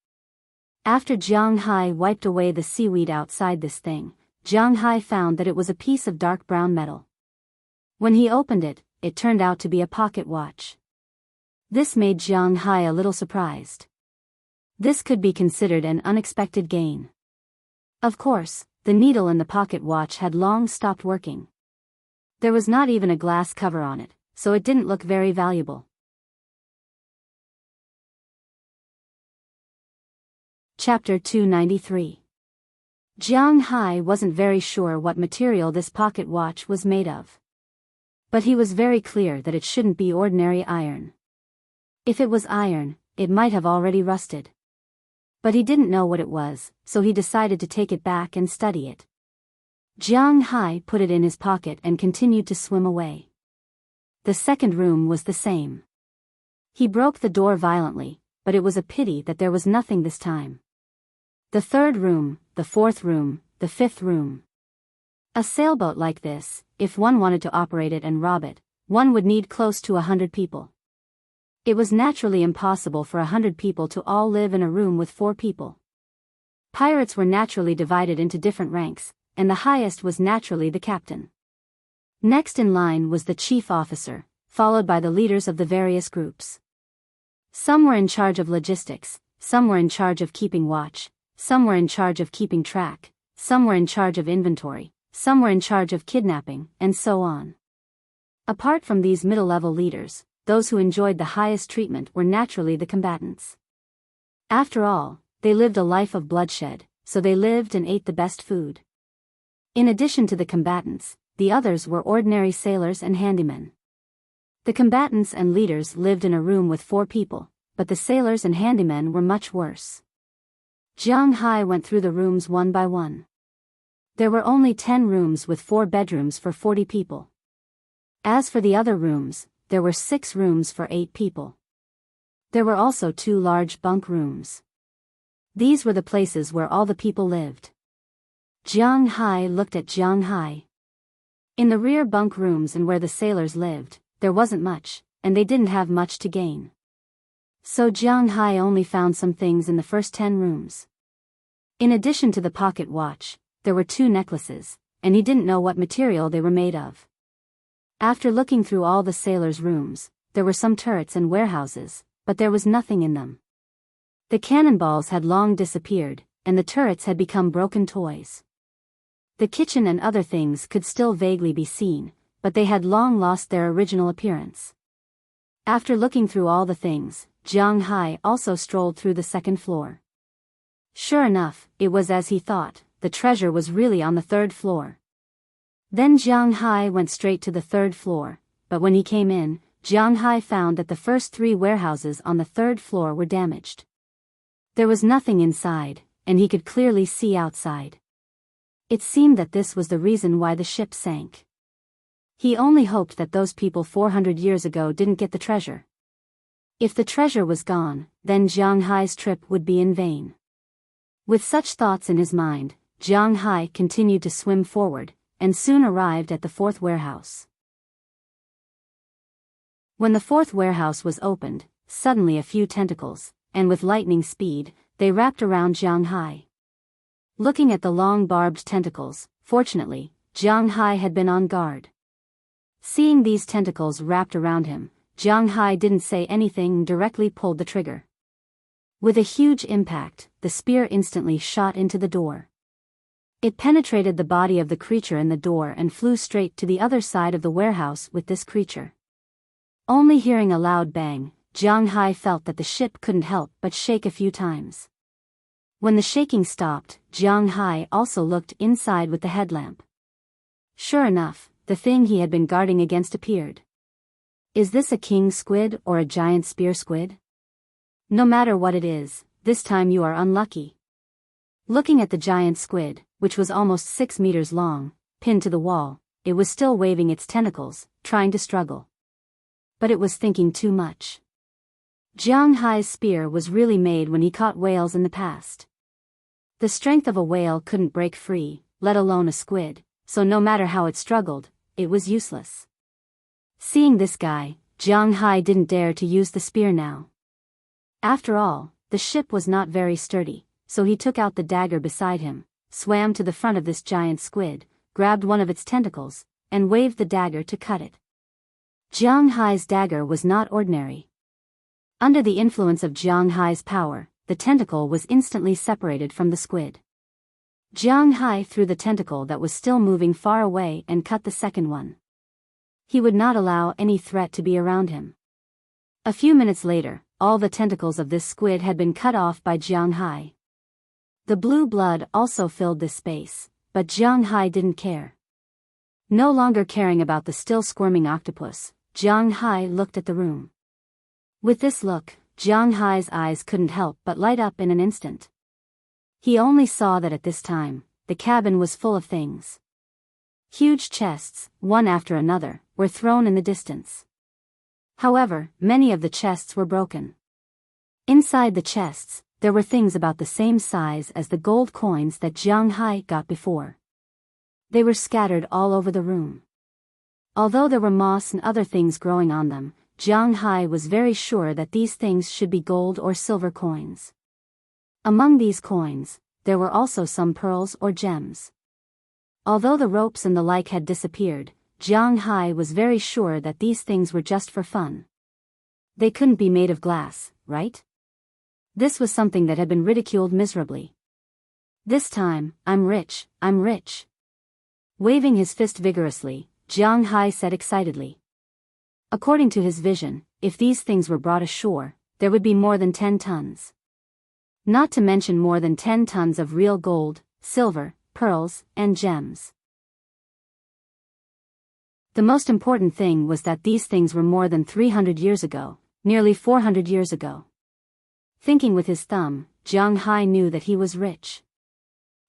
After Jiang Hai wiped away the seaweed outside this thing, Jiang Hai found that it was a piece of dark brown metal. When he opened it, it turned out to be a pocket watch. This made Jiang Hai a little surprised. This could be considered an unexpected gain. Of course, the needle in the pocket watch had long stopped working. There was not even a glass cover on it, so it didn't look very valuable. Chapter 293. Jiang Hai wasn't very sure what material this pocket watch was made of. But he was very clear that it shouldn't be ordinary iron. If it was iron, it might have already rusted. But he didn't know what it was, so he decided to take it back and study it. Jiang Hai put it in his pocket and continued to swim away. The second room was the same. He broke the door violently, but it was a pity that there was nothing this time. The third room, the fourth room, the fifth room. A sailboat like this, if one wanted to operate it and rob it, one would need close to 100 people. It was naturally impossible for 100 people to all live in a room with 4 people. Pirates were naturally divided into different ranks, and the highest was naturally the captain. Next in line was the chief officer, followed by the leaders of the various groups. Some were in charge of logistics, some were in charge of keeping watch, some were in charge of keeping track, some were in charge of inventory, some were in charge of kidnapping, and so on. Apart from these middle-level leaders, those who enjoyed the highest treatment were naturally the combatants. After all, they lived a life of bloodshed, so they lived and ate the best food. In addition to the combatants, the others were ordinary sailors and handymen. The combatants and leaders lived in a room with 4 people, but the sailors and handymen were much worse. Jiang Hai went through the rooms one by one. There were only 10 rooms with 4 bedrooms for 40 people. As for the other rooms, there were 6 rooms for 8 people. There were also 2 large bunk rooms. These were the places where all the people lived. Jiang Hai looked at Jiang Hai. In the rear bunk rooms and where the sailors lived, there wasn't much, and they didn't have much to gain. So Jiang Hai only found some things in the first 10 rooms. In addition to the pocket watch, there were 2 necklaces, and he didn't know what material they were made of. After looking through all the sailors' rooms, there were some turrets and warehouses, but there was nothing in them. The cannonballs had long disappeared, and the turrets had become broken toys. The kitchen and other things could still vaguely be seen, but they had long lost their original appearance. After looking through all the things, Jiang Hai also strolled through the second floor. Sure enough, it was as he thought, the treasure was really on the 3rd floor. Then Jiang Hai went straight to the 3rd floor, but when he came in, Jiang Hai found that the first 3 warehouses on the 3rd floor were damaged. There was nothing inside, and he could clearly see outside. It seemed that this was the reason why the ship sank. He only hoped that those people 400 years ago didn't get the treasure. If the treasure was gone, then Jiang Hai's trip would be in vain. With such thoughts in his mind, Jiang Hai continued to swim forward, and soon arrived at the 4th warehouse. When the 4th warehouse was opened, suddenly a few tentacles, and with lightning speed, they wrapped around Jiang Hai. Looking at the long barbed tentacles, fortunately, Jiang Hai had been on guard. Seeing these tentacles wrapped around him, Jiang Hai didn't say anything and directly pulled the trigger. With a huge impact, the spear instantly shot into the door. It penetrated the body of the creature in the door and flew straight to the other side of the warehouse with this creature. Only hearing a loud bang, Jiang Hai felt that the ship couldn't help but shake a few times. When the shaking stopped, Jiang Hai also looked inside with the headlamp. Sure enough, the thing he had been guarding against appeared. Is this a king squid or a giant spear squid? No matter what it is, this time you are unlucky. Looking at the giant squid, which was almost 6 meters long, pinned to the wall, it was still waving its tentacles, trying to struggle. But it was thinking too much. Jiang Hai's spear was really made when he caught whales in the past. The strength of a whale couldn't break free, let alone a squid, so no matter how it struggled, it was useless. Seeing this guy, Jiang Hai didn't dare to use the spear now. After all, the ship was not very sturdy, so he took out the dagger beside him, swam to the front of this giant squid, grabbed one of its tentacles, and waved the dagger to cut it. Jiang Hai's dagger was not ordinary. Under the influence of Jiang Hai's power, the tentacle was instantly separated from the squid. Jiang Hai threw the tentacle that was still moving far away and cut the second one. He would not allow any threat to be around him. A few minutes later, all the tentacles of this squid had been cut off by Jiang Hai. The blue blood also filled this space, but Jiang Hai didn't care. No longer caring about the still squirming octopus, Jiang Hai looked at the room. With this look, Jiang Hai's eyes couldn't help but light up in an instant. He only saw that at this time, the cabin was full of things. Huge chests, one after another, were thrown in the distance. However, many of the chests were broken. Inside the chests, there were things about the same size as the gold coins that Jiang Hai got before. They were scattered all over the room. Although there were moss and other things growing on them, Jiang Hai was very sure that these things should be gold or silver coins. Among these coins, there were also some pearls or gems. Although the ropes and the like had disappeared, Jiang Hai was very sure that these things were just for fun. They couldn't be made of glass, right? This was something that had been ridiculed miserably. This time, I'm rich, I'm rich. Waving his fist vigorously, Jiang Hai said excitedly. According to his vision, if these things were brought ashore, there would be more than 10 tons. Not to mention more than 10 tons of real gold, silver, pearls, and gems. The most important thing was that these things were more than 300 years ago, nearly 400 years ago. Thinking with his thumb, Jiang Hai knew that he was rich.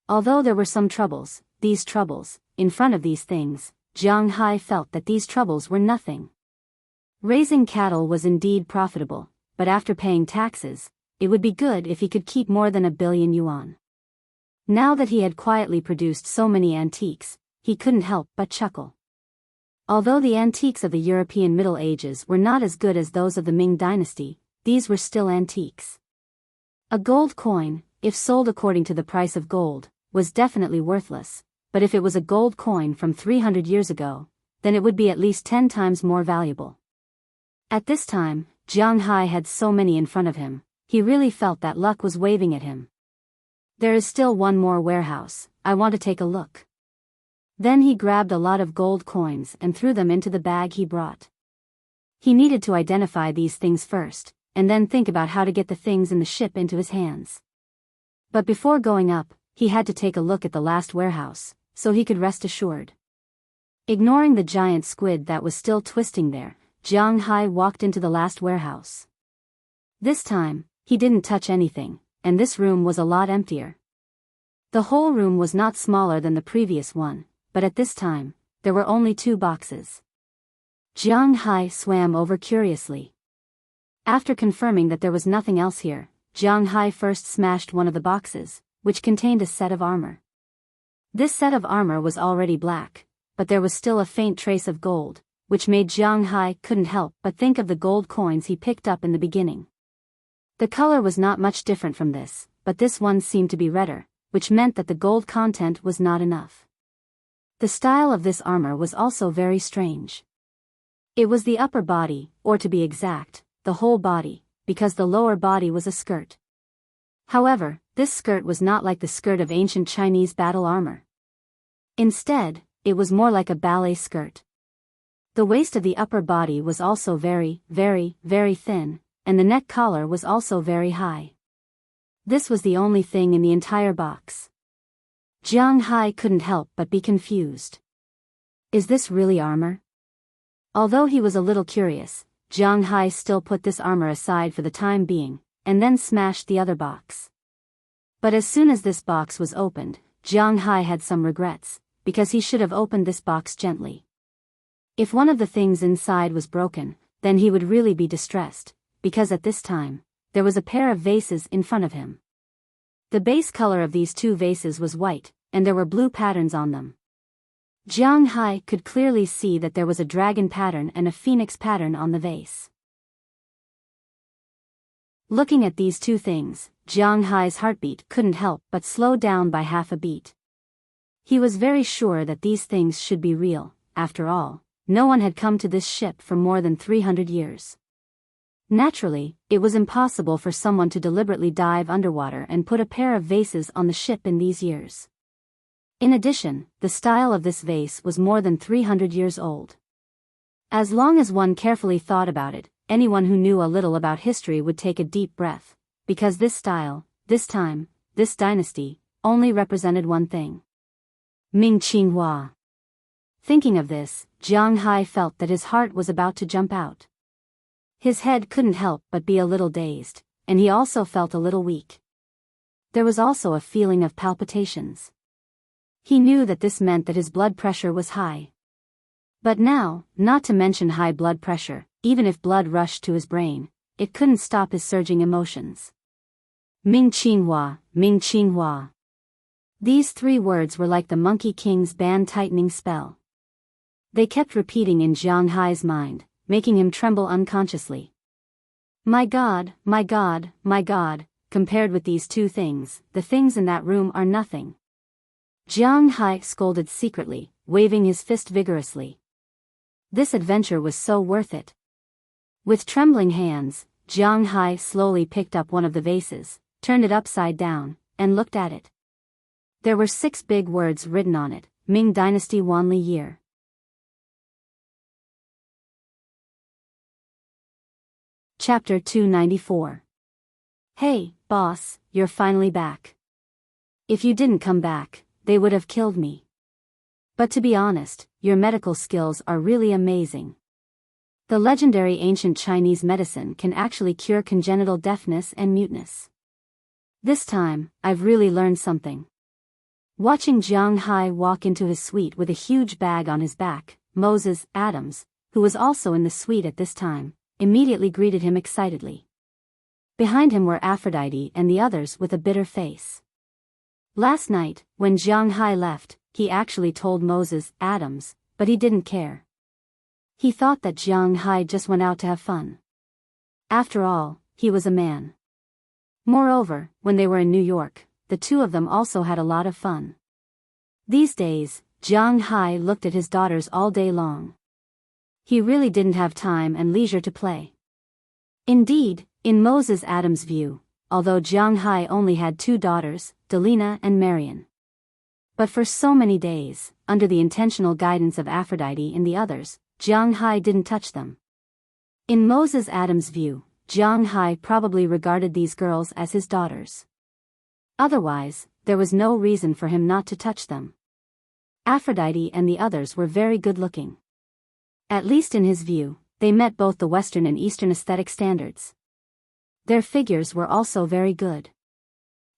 Although there were some troubles, these troubles, in front of these things, Jiang Hai felt that these troubles were nothing. Raising cattle was indeed profitable, but after paying taxes, it would be good if he could keep more than 1 billion yuan. Now that he had quietly produced so many antiques, he couldn't help but chuckle. Although the antiques of the European Middle Ages were not as good as those of the Ming Dynasty, these were still antiques. A gold coin, if sold according to the price of gold, was definitely worthless, but if it was a gold coin from 300 years ago, then it would be at least 10 times more valuable. At this time, Jiang Hai had so many in front of him, he really felt that luck was waving at him. There is still one more warehouse, I want to take a look. Then he grabbed a lot of gold coins and threw them into the bag he brought. He needed to identify these things first, and then think about how to get the things in the ship into his hands. But before going up, he had to take a look at the last warehouse, so he could rest assured. Ignoring the giant squid that was still twisting there, Jiang Hai walked into the last warehouse. This time, he didn't touch anything, and this room was a lot emptier. The whole room was not smaller than the previous one, but at this time, there were only 2 boxes. Jiang Hai swam over curiously. After confirming that there was nothing else here, Jiang Hai first smashed one of the boxes, which contained a set of armor. This set of armor was already black, but there was still a faint trace of gold, which made Jiang Hai couldn't help but think of the gold coins he picked up in the beginning. The color was not much different from this, but this one seemed to be redder, which meant that the gold content was not enough. The style of this armor was also very strange. It was the upper body, or to be exact, the whole body, because the lower body was a skirt. However, this skirt was not like the skirt of ancient Chinese battle armor. Instead, it was more like a ballet skirt. The waist of the upper body was also very, very, very thin, and the neck collar was also very high. This was the only thing in the entire box. Jiang Hai couldn't help but be confused. Is this really armor? Although he was a little curious, Jiang Hai still put this armor aside for the time being, and then smashed the other box. But as soon as this box was opened, Jiang Hai had some regrets, because he should have opened this box gently. If one of the things inside was broken, then he would really be distressed, because at this time, there was a pair of vases in front of him. The base color of these two vases was white, and there were blue patterns on them. Jiang Hai could clearly see that there was a dragon pattern and a phoenix pattern on the vase. Looking at these two things, Jiang Hai's heartbeat couldn't help but slow down by half a beat. He was very sure that these things should be real. After all, no one had come to this ship for more than 300 years. Naturally, it was impossible for someone to deliberately dive underwater and put a pair of vases on the ship in these years. In addition, the style of this vase was more than 300 years old. As long as one carefully thought about it, anyone who knew a little about history would take a deep breath, because this style, this time, this dynasty, only represented one thing. Ming Qinghua. Thinking of this, Jiang Hai felt that his heart was about to jump out. His head couldn't help but be a little dazed, and he also felt a little weak. There was also a feeling of palpitations. He knew that this meant that his blood pressure was high. But now, not to mention high blood pressure, even if blood rushed to his brain, it couldn't stop his surging emotions. Ming Qinghua, Ming Qinghua. These three words were like the Monkey King's band-tightening spell. They kept repeating in Jiang Hai's mind, making him tremble unconsciously. My God, my God, my God, compared with these two things, the things in that room are nothing. Jiang Hai scolded secretly, waving his fist vigorously. This adventure was so worth it. With trembling hands, Jiang Hai slowly picked up one of the vases, turned it upside down, and looked at it. There were 6 big words written on it, Ming Dynasty Wanli Year. Chapter 294. Hey, boss, you're finally back. If you didn't come back, they would have killed me. But to be honest, your medical skills are really amazing. The legendary ancient Chinese medicine can actually cure congenital deafness and muteness. This time, I've really learned something. Watching Jiang Hai walk into his suite with a huge bag on his back, Moses Adams, who was also in the suite at this time, immediately greeted him excitedly. Behind him were Aphrodite and the others with a bitter face. Last night, when Jiang Hai left, he actually told Moses Adams, but he didn't care. He thought that Jiang Hai just went out to have fun. After all, he was a man. Moreover, when they were in New York, the two of them also had a lot of fun. These days, Jiang Hai looked at his daughters all day long. He really didn't have time and leisure to play. Indeed, in Moses Adams' view, although Jiang Hai only had 2 daughters, Delina and Marian. But for so many days, under the intentional guidance of Aphrodite and the others, Jiang Hai didn't touch them. In Moses Adams' view, Jiang Hai probably regarded these girls as his daughters. Otherwise, there was no reason for him not to touch them. Aphrodite and the others were very good-looking. At least in his view, they met both the Western and Eastern aesthetic standards. Their figures were also very good.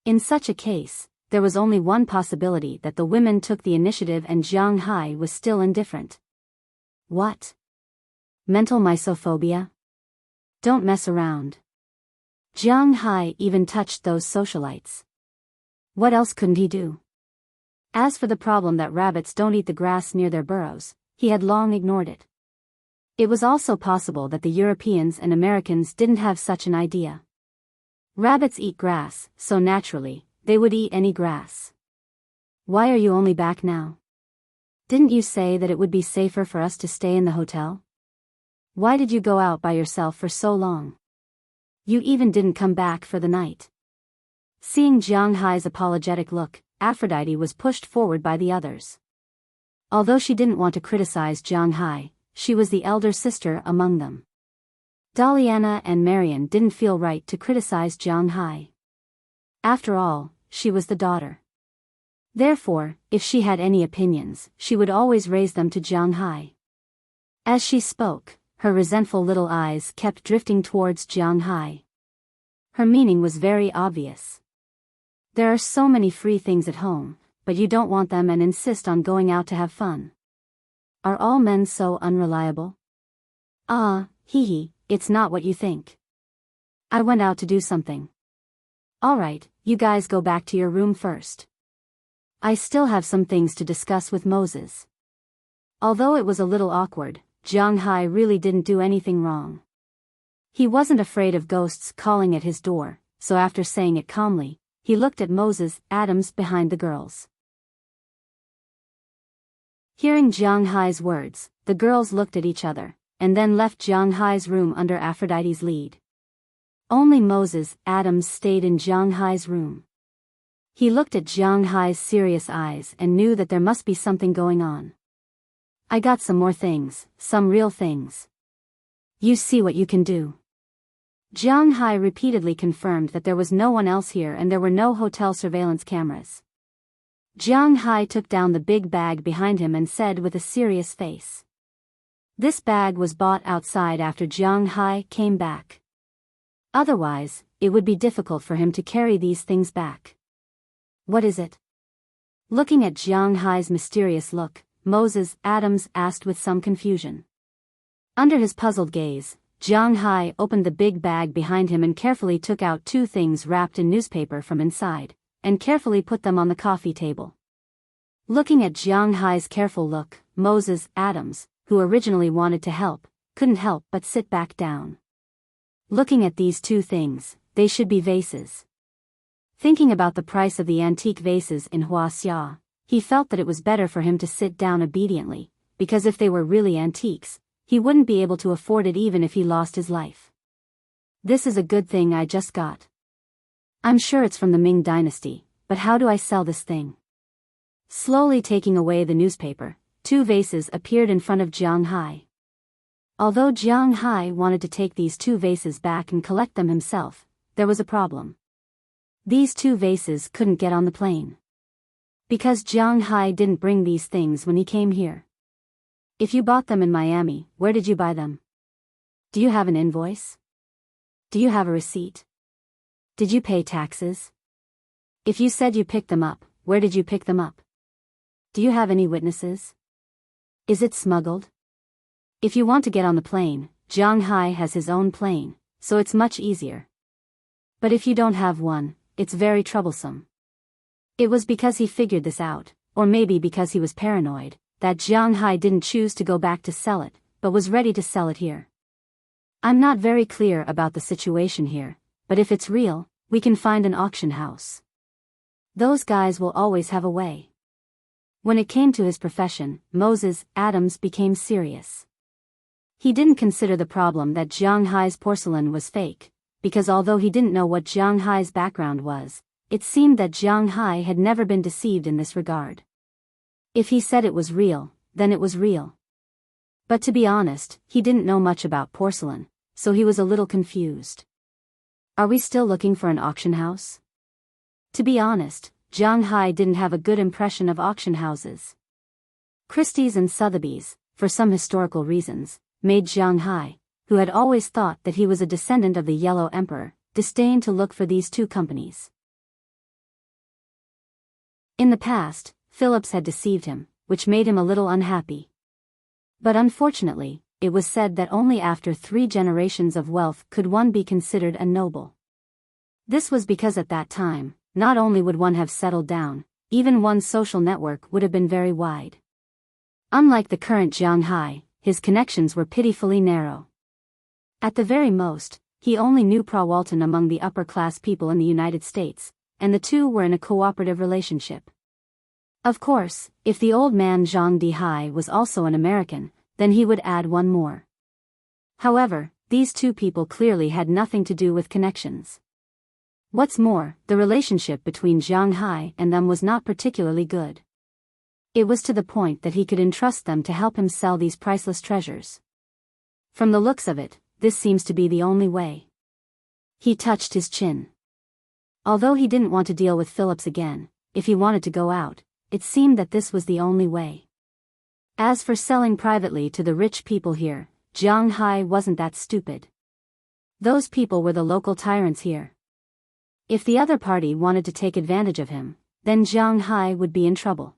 In such a case, there was only one possibility that the women took the initiative and Jiang Hai was still indifferent. What? Mental misophobia? Don't mess around. Jiang Hai even touched those socialites. What else couldn't he do? As for the problem that rabbits don't eat the grass near their burrows, he had long ignored it. It was also possible that the Europeans and Americans didn't have such an idea. Rabbits eat grass, so naturally, they would eat any grass. Why are you only back now? Didn't you say that it would be safer for us to stay in the hotel? Why did you go out by yourself for so long? You even didn't come back for the night. Seeing Jiang Hai's apologetic look, Aphrodite was pushed forward by the others. Although she didn't want to criticize Jiang Hai, she was the elder sister among them. Daliana and Marian didn't feel right to criticize Jiang Hai. After all, she was the daughter. Therefore, if she had any opinions, she would always raise them to Jiang Hai. As she spoke, her resentful little eyes kept drifting towards Jiang Hai. Her meaning was very obvious. There are so many free things at home, but you don't want them and insist on going out to have fun. Are all men so unreliable? Ah, hee, it's not what you think. I went out to do something. Alright, you guys go back to your room first. I still have some things to discuss with Moses. Although it was a little awkward, Jiang Hai really didn't do anything wrong. He wasn't afraid of ghosts calling at his door, so after saying it calmly, he looked at Moses, Adams behind the girls. Hearing Jiang Hai's words, the girls looked at each other, and then left Jiang Hai's room under Aphrodite's lead. Only Moses, Adams stayed in Jiang Hai's room. He looked at Jiang Hai's serious eyes and knew that there must be something going on. I got some more things, some real things. You see what you can do. Jiang Hai repeatedly confirmed that there was no one else here and there were no hotel surveillance cameras. Jiang Hai took down the big bag behind him and said with a serious face. This bag was bought outside after Jiang Hai came back. Otherwise, it would be difficult for him to carry these things back. What is it? Looking at Jiang Hai's mysterious look, Moses, Adams asked with some confusion. Under his puzzled gaze, Jiang Hai opened the big bag behind him and carefully took out two things wrapped in newspaper from inside, and carefully put them on the coffee table. Looking at Jiang Hai's careful look, Moses, Adams, who originally wanted to help, couldn't help but sit back down. Looking at these two things, they should be vases. Thinking about the price of the antique vases in Huaxia, he felt that it was better for him to sit down obediently, because if they were really antiques, he wouldn't be able to afford it even if he lost his life. This is a good thing I just got. I'm sure it's from the Ming dynasty, but how do I sell this thing? Slowly taking away the newspaper, two vases appeared in front of Jiang Hai. Although Jiang Hai wanted to take these two vases back and collect them himself, there was a problem. These two vases couldn't get on the plane. Because Jiang Hai didn't bring these things when he came here. If you bought them in Miami, where did you buy them? Do you have an invoice? Do you have a receipt? Did you pay taxes? If you said you picked them up, where did you pick them up? Do you have any witnesses? Is it smuggled? If you want to get on the plane, Jiang Hai has his own plane, so it's much easier. But if you don't have one, it's very troublesome. It was because he figured this out, or maybe because he was paranoid, that Jiang Hai didn't choose to go back to sell it, but was ready to sell it here. I'm not very clear about the situation here, but if it's real, we can find an auction house. Those guys will always have a way. When it came to his profession, Moses, Adams became serious. He didn't consider the problem that Jiang Hai's porcelain was fake, because although he didn't know what Jiang Hai's background was, it seemed that Jiang Hai had never been deceived in this regard. If he said it was real, then it was real. But to be honest, he didn't know much about porcelain, so he was a little confused. Are we still looking for an auction house? To be honest, Jiang Hai didn't have a good impression of auction houses. Christie's and Sotheby's, for some historical reasons, made Jiang Hai, who had always thought that he was a descendant of the Yellow Emperor, disdain to look for these two companies. In the past, Phillips had deceived him, which made him a little unhappy. But unfortunately, it was said that only after 3 generations of wealth could one be considered a noble. This was because at that time, not only would one have settled down, even one's social network would have been very wide. Unlike the current Jiang Hai, his connections were pitifully narrow. At the very most, he only knew Pra Walton among the upper-class people in the United States, and the two were in a cooperative relationship. Of course, if the old man Zhang Dihai was also an American, then he would add one more. However, these two people clearly had nothing to do with connections. What's more, the relationship between Jiang Hai and them was not particularly good. It was to the point that he could entrust them to help him sell these priceless treasures. From the looks of it, this seems to be the only way. He touched his chin. Although he didn't want to deal with Phillips again, if he wanted to go out, it seemed that this was the only way. As for selling privately to the rich people here, Jiang Hai wasn't that stupid. Those people were the local tyrants here. If the other party wanted to take advantage of him, then Jiang Hai would be in trouble.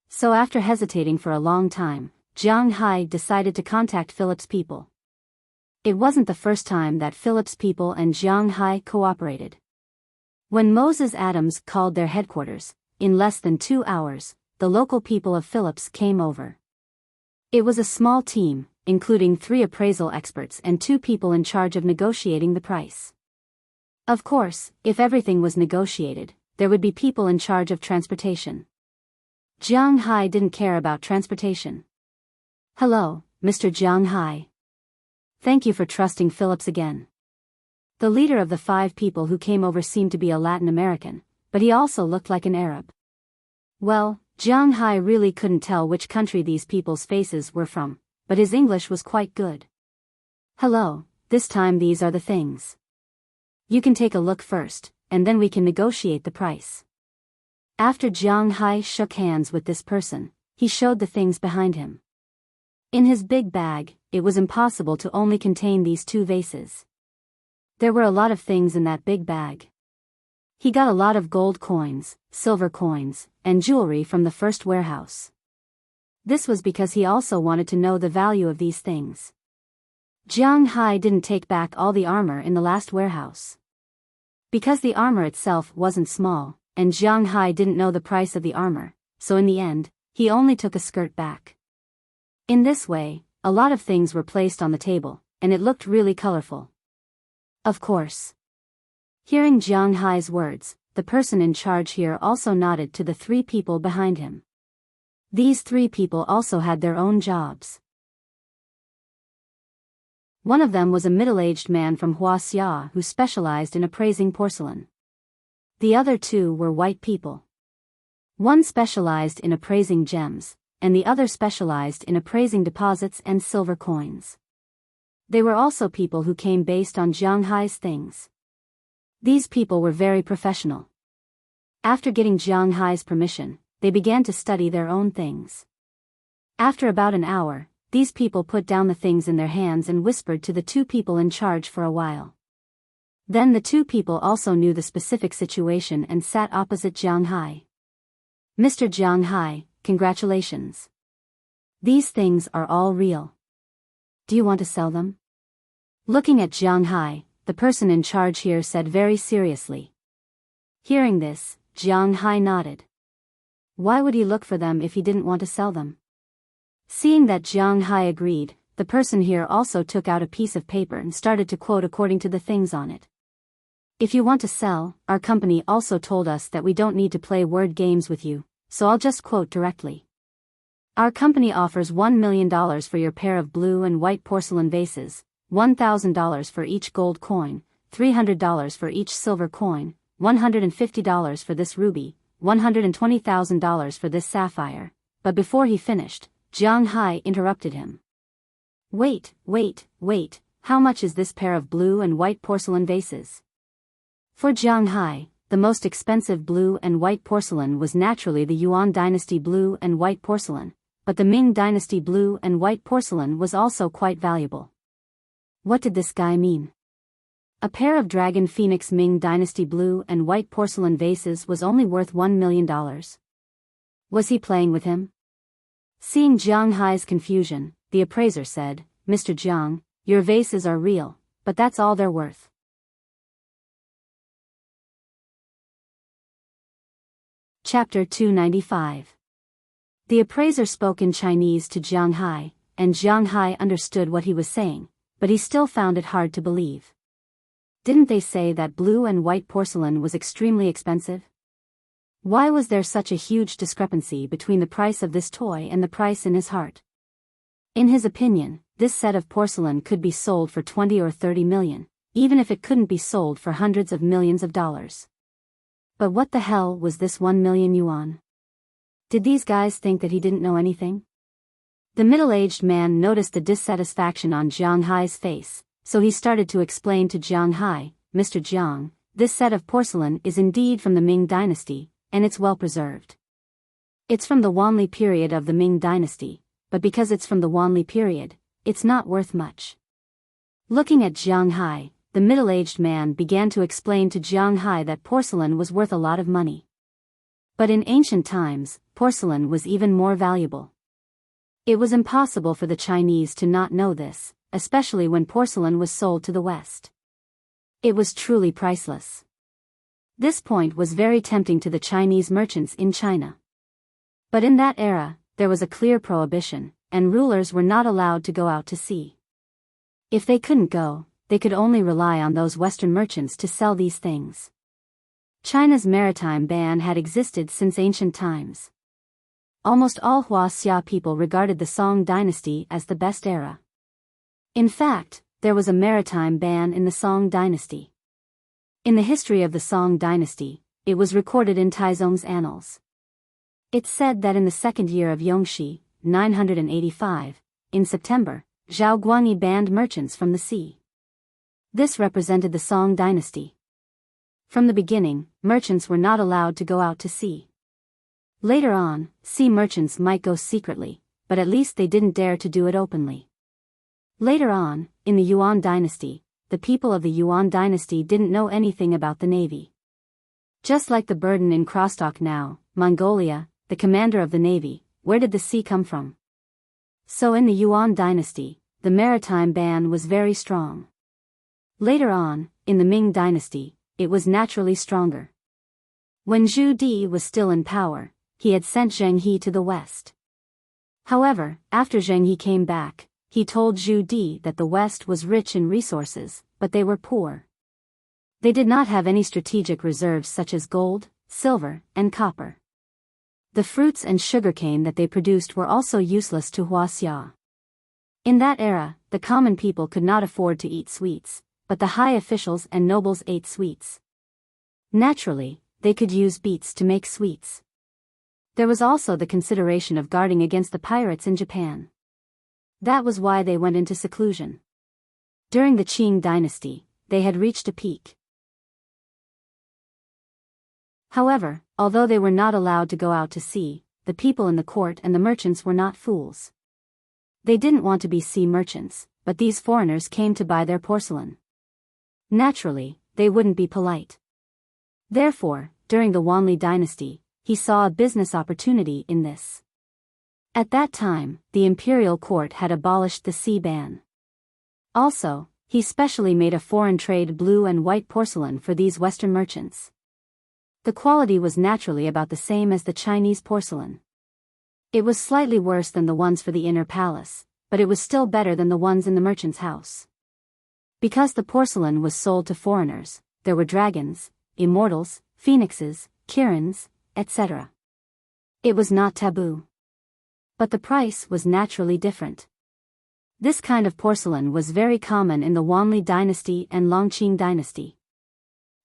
So after hesitating for a long time, Jiang Hai decided to contact Philip's people. It wasn't the first time that Philip's people and Jiang Hai cooperated. When Moses Adams called their headquarters, in less than 2 hours, the local people of Philip's came over. It was a small team, including 3 appraisal experts and 2 people in charge of negotiating the price. Of course, if everything was negotiated, there would be people in charge of transportation. Jiang Hai didn't care about transportation. Hello, Mr. Jiang Hai. Thank you for trusting Phillips again. The leader of the 5 people who came over seemed to be a Latin American, but he also looked like an Arab. Well, Jiang Hai really couldn't tell which country these people's faces were from, but his English was quite good. Hello, this time these are the things. You can take a look first, and then we can negotiate the price. After Jiang Hai shook hands with this person, he showed the things behind him. In his big bag, it was impossible to only contain these 2 vases. There were a lot of things in that big bag. He got a lot of gold coins, silver coins, and jewelry from the first warehouse. This was because he also wanted to know the value of these things. Jiang Hai didn't take back all the armor in the last warehouse. Because the armor itself wasn't small, and Jiang Hai didn't know the price of the armor, so in the end, he only took a skirt back. In this way, a lot of things were placed on the table, and it looked really colorful. Of course. Hearing Jiang Hai's words, the person in charge here also nodded to the 3 people behind him. These 3 people also had their own jobs. One of them was a middle-aged man from Huaxia who specialized in appraising porcelain. The other 2 were white people. One specialized in appraising gems, and the other specialized in appraising deposits and silver coins. They were also people who came based on Jiang Hai's things. These people were very professional. After getting Jiang Hai's permission, they began to study their own things. After about an hour, these people put down the things in their hands and whispered to the 2 people in charge for a while. Then the 2 people also knew the specific situation and sat opposite Jiang Hai. Mr. Jiang Hai, congratulations. These things are all real. Do you want to sell them? Looking at Jiang Hai, the person in charge here said very seriously. Hearing this, Jiang Hai nodded. Why would he look for them if he didn't want to sell them? Seeing that Jiang Hai agreed, the person here also took out a piece of paper and started to quote according to the things on it. If you want to sell, our company also told us that we don't need to play word games with you, so I'll just quote directly. Our company offers $1 million for your pair of blue and white porcelain vases, $1,000 for each gold coin, $300 for each silver coin, $150 for this ruby, $120,000 for this sapphire. But before he finished, Jiang Hai interrupted him. Wait, how much is this pair of blue and white porcelain vases? For Jiang Hai, the most expensive blue and white porcelain was naturally the Yuan dynasty blue and white porcelain, but the Ming dynasty blue and white porcelain was also quite valuable. What did this guy mean? A pair of Dragon Phoenix Ming dynasty blue and white porcelain vases was only worth $1 million. Was he playing with him? Seeing Jiang Hai's confusion, the appraiser said, Mr. Jiang, your vases are real, but that's all they're worth. Chapter 295. The appraiser spoke in Chinese to Jiang Hai, and Jiang Hai understood what he was saying, but he still found it hard to believe. Didn't they say that blue and white porcelain was extremely expensive? Why was there such a huge discrepancy between the price of this toy and the price in his heart? In his opinion, this set of porcelain could be sold for 20 or 30 million, even if it couldn't be sold for hundreds of millions of dollars. But what the hell was this 1 million yuan? Did these guys think that he didn't know anything? The middle-aged man noticed the dissatisfaction on Jiang Hai's face, so he started to explain to Jiang Hai, Mr. Jiang, this set of porcelain is indeed from the Ming dynasty, and it's well preserved. It's from the Wanli period of the Ming dynasty, but because it's from the Wanli period, it's not worth much. Looking at Jiang Hai, the middle-aged man began to explain to Jiang Hai that porcelain was worth a lot of money. But in ancient times, porcelain was even more valuable. It was impossible for the Chinese to not know this, especially when porcelain was sold to the West. It was truly priceless. This point was very tempting to the Chinese merchants in China. But in that era, there was a clear prohibition, and rulers were not allowed to go out to sea. If they couldn't go, they could only rely on those Western merchants to sell these things. China's maritime ban had existed since ancient times. Almost all Huaxia people regarded the Song dynasty as the best era. In fact, there was a maritime ban in the Song dynasty. In the history of the Song dynasty, it was recorded in Taizong's annals. It said that in the second year of Yongxi, 985, in September, Zhao Guangyi banned merchants from the sea. This represented the Song dynasty. From the beginning, merchants were not allowed to go out to sea. Later on, sea merchants might go secretly, but at least they didn't dare to do it openly. Later on, in the Yuan dynasty, the people of the Yuan dynasty didn't know anything about the navy. Just like the burden in Crosstalk now, Mongolia, the commander of the navy, where did the sea come from? So in the Yuan dynasty, the maritime ban was very strong. Later on, in the Ming dynasty, it was naturally stronger. When Zhu Di was still in power, he had sent Zheng He to the west. However, after Zheng He came back, he told Zhu Di that the west was rich in resources, but they were poor. They did not have any strategic reserves such as gold, silver, and copper. The fruits and sugarcane that they produced were also useless to Huaxia. In that era, the common people could not afford to eat sweets, but the high officials and nobles ate sweets. Naturally, they could use beets to make sweets. There was also the consideration of guarding against the pirates in Japan. That was why they went into seclusion. During the Qing dynasty, they had reached a peak. However, although they were not allowed to go out to sea, the people in the court and the merchants were not fools. They didn't want to be sea merchants, but these foreigners came to buy their porcelain. Naturally, they wouldn't be polite. Therefore, during the Wanli dynasty, he saw a business opportunity in this. At that time, the imperial court had abolished the sea ban. Also, he specially made a foreign trade blue and white porcelain for these Western merchants. The quality was naturally about the same as the Chinese porcelain. It was slightly worse than the ones for the inner palace, but it was still better than the ones in the merchant's house. Because the porcelain was sold to foreigners, there were dragons, immortals, phoenixes, kirans, etc. It was not taboo. But the price was naturally different. This kind of porcelain was very common in the Wanli dynasty and Longqing dynasty.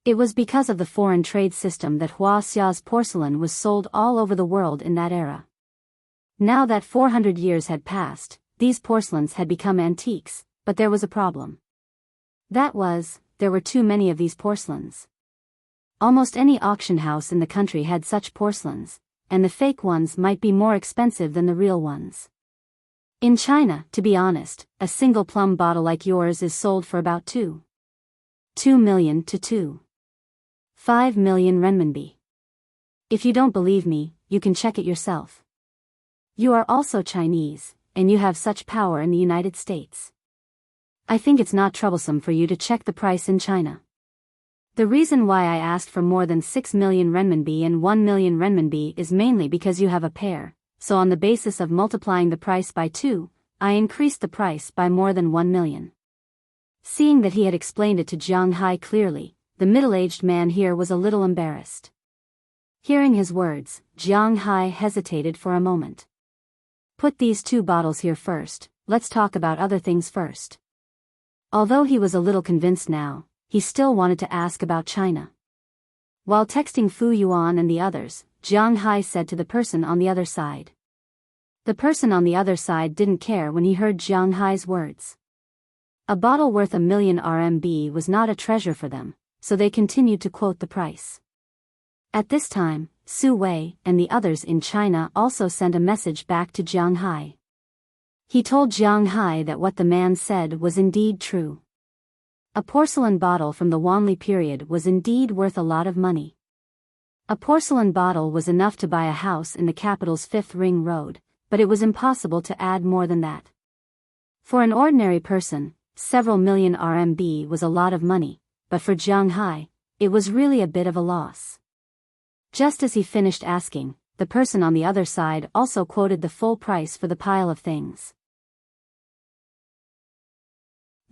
It was because of the foreign trade system that Huaxia's porcelain was sold all over the world in that era. Now that 400 years had passed, these porcelains had become antiques, but there was a problem. That was, there were too many of these porcelains. Almost any auction house in the country had such porcelains, and the fake ones might be more expensive than the real ones. In China, to be honest, a single plum bottle like yours is sold for about 2 million to 2.5 million renminbi. If you don't believe me, you can check it yourself. You are also Chinese, and you have such power in the United States. I think it's not troublesome for you to check the price in China. The reason why I asked for more than 6 million renminbi and 1 million renminbi is mainly because you have a pair, so on the basis of multiplying the price by 2, I increased the price by more than 1 million. Seeing that he had explained it to Jiang Hai clearly, the middle-aged man here was a little embarrassed. Hearing his words, Jiang Hai hesitated for a moment. Put these 2 bottles here first, let's talk about other things first. Although he was a little convinced now, he still wanted to ask about China. While texting Fu Yuan and the others, Jiang Hai said to the person on the other side. The person on the other side didn't care when he heard Jiang Hai's words. A bottle worth 1 million RMB was not a treasure for them, so they continued to quote the price. At this time, Su Wei and the others in China also sent a message back to Jiang Hai. He told Jiang Hai that what the man said was indeed true. A porcelain bottle from the Wanli period was indeed worth a lot of money. A porcelain bottle was enough to buy a house in the capital's Fifth Ring Road, but it was impossible to add more than that. For an ordinary person, several million RMB was a lot of money, but for Jiang Hai, it was really a bit of a loss. Just as he finished asking, the person on the other side also quoted the full price for the pile of things.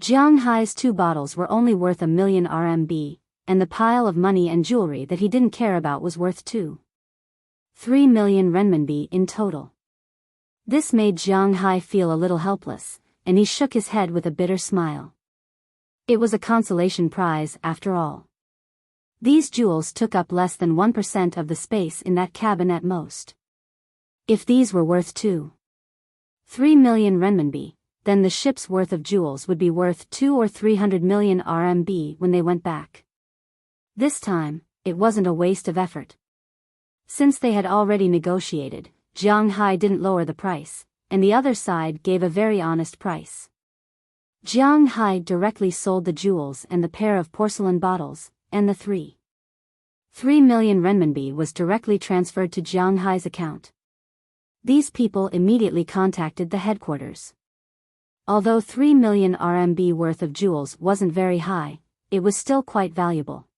Jiang Hai's 2 bottles were only worth 1 million RMB, and the pile of money and jewelry that he didn't care about was worth 3 million renminbi in total. This made Jiang Hai feel a little helpless, and he shook his head with a bitter smile. It was a consolation prize after all. These jewels took up less than 1% of the space in that cabin at most. If these were worth 3 million renminbi, then the ship's worth of jewels would be worth 200 or 300 million RMB when they went back. This time, it wasn't a waste of effort. Since they had already negotiated, Jiang Hai didn't lower the price, and the other side gave a very honest price. Jiang Hai directly sold the jewels and the pair of porcelain bottles, and the 3 million renminbi was directly transferred to Jiang Hai's account. These people immediately contacted the headquarters. Although 3 million RMB worth of jewels wasn't very high, it was still quite valuable.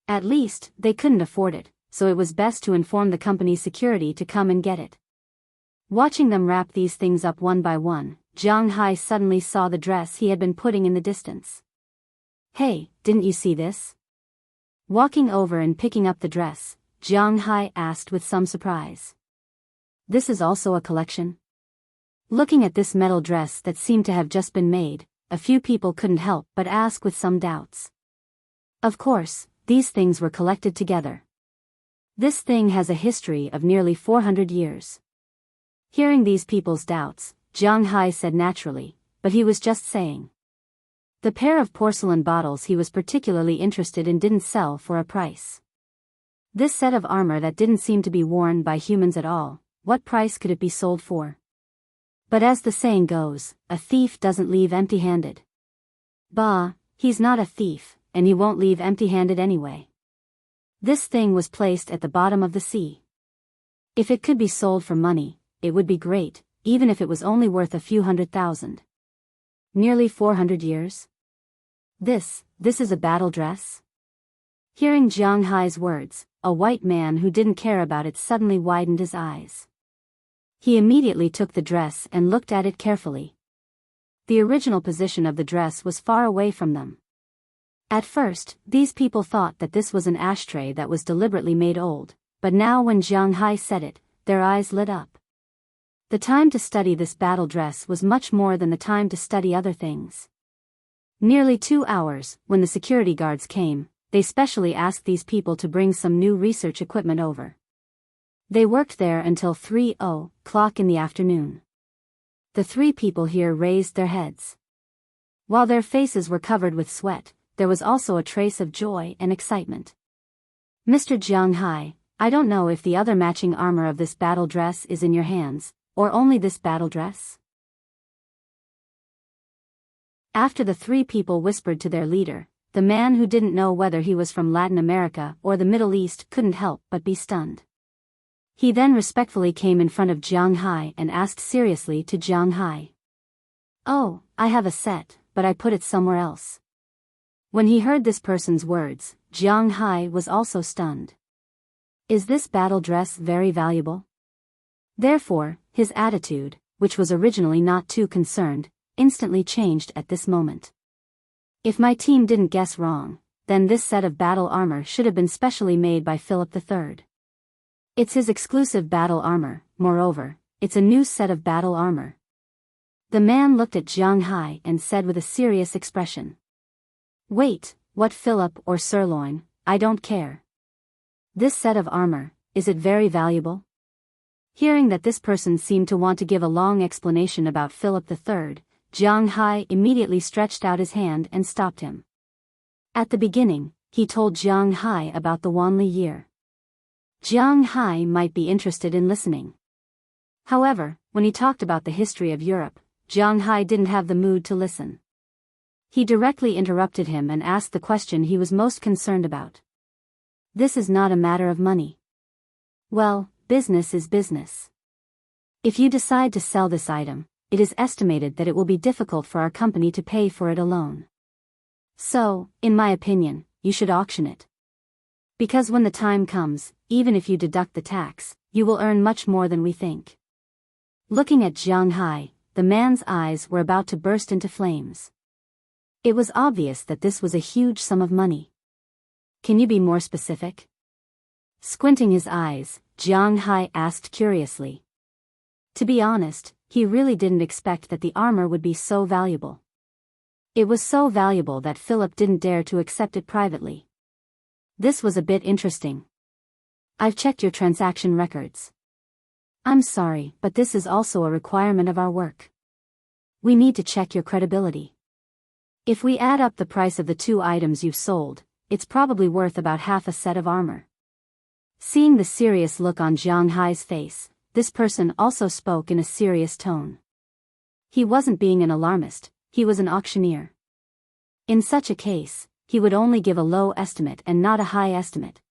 At least, they couldn't afford it, so it was best to inform the company's security to come and get it. Watching them wrap these things up one by one, Jiang Hai suddenly saw the dress he had been putting in the distance. "Hey, didn't you see this?" Walking over and picking up the dress, Jiang Hai asked with some surprise. "This is also a collection?" Looking at this metal dress that seemed to have just been made, a few people couldn't help but ask with some doubts. Of course, these things were collected together. This thing has a history of nearly 400 years. Hearing these people's doubts, Jiang Hai said naturally, but he was just saying. The pair of porcelain bottles he was particularly interested in didn't sell for a price. This set of armor that didn't seem to be worn by humans at all, what price could it be sold for? But as the saying goes, a thief doesn't leave empty-handed. Bah, he's not a thief, and he won't leave empty-handed anyway. This thing was placed at the bottom of the sea. If it could be sold for money, it would be great, even if it was only worth a few 100,000. Nearly 400 years? This is a battle dress? Hearing Jiang Hai's words, a white man who didn't care about it suddenly widened his eyes. He immediately took the dress and looked at it carefully. The original position of the dress was far away from them. At first, these people thought that this was an ashtray that was deliberately made old, but now when Jiang Hai said it, their eyes lit up. The time to study this battle dress was much more than the time to study other things. Nearly 2 hours, when the security guards came, they specially asked these people to bring some new research equipment over. They worked there until 3:00 in the afternoon. The 3 people here raised their heads. While their faces were covered with sweat, there was also a trace of joy and excitement. "Mr. Jiang Hai, I don't know if the other matching armor of this battle dress is in your hands, or only this battle dress?" After the 3 people whispered to their leader, the man who didn't know whether he was from Latin America or the Middle East couldn't help but be stunned. He then respectfully came in front of Jiang Hai and asked seriously to Jiang Hai. "Oh, I have a set, but I put it somewhere else." When he heard this person's words, Jiang Hai was also stunned. Is this battle dress very valuable? Therefore, his attitude, which was originally not too concerned, instantly changed at this moment. If my team didn't guess wrong, then this set of battle armor should have been specially made by Philip III. It's his exclusive battle armor, moreover, it's a new set of battle armor. The man looked at Jiang Hai and said with a serious expression. "Wait, what Philip or sirloin, I don't care. This set of armor, is it very valuable?" Hearing that this person seemed to want to give a long explanation about Philip III, Jiang Hai immediately stretched out his hand and stopped him. At the beginning, he told Jiang Hai about the Wanli year. Jiang Hai might be interested in listening. However, when he talked about the history of Europe, Jiang Hai didn't have the mood to listen. He directly interrupted him and asked the question he was most concerned about. This is not a matter of money. Well, business is business. If you decide to sell this item, it is estimated that it will be difficult for our company to pay for it alone. So, in my opinion, you should auction it. Because when the time comes, even if you deduct the tax, you will earn much more than we think. Looking at Jiang Hai, the man's eyes were about to burst into flames. It was obvious that this was a huge sum of money. Can you be more specific? Squinting his eyes, Jiang Hai asked curiously. To be honest, he really didn't expect that the armor would be so valuable. It was so valuable that Philip didn't dare to accept it privately. This was a bit interesting. I've checked your transaction records. I'm sorry, but this is also a requirement of our work. We need to check your credibility. If we add up the price of the 2 items you've sold, it's probably worth about half a set of armor. Seeing the serious look on Jiang Hai's face, this person also spoke in a serious tone. He wasn't being an alarmist, he was an auctioneer. In such a case, he would only give a low estimate and not a high estimate.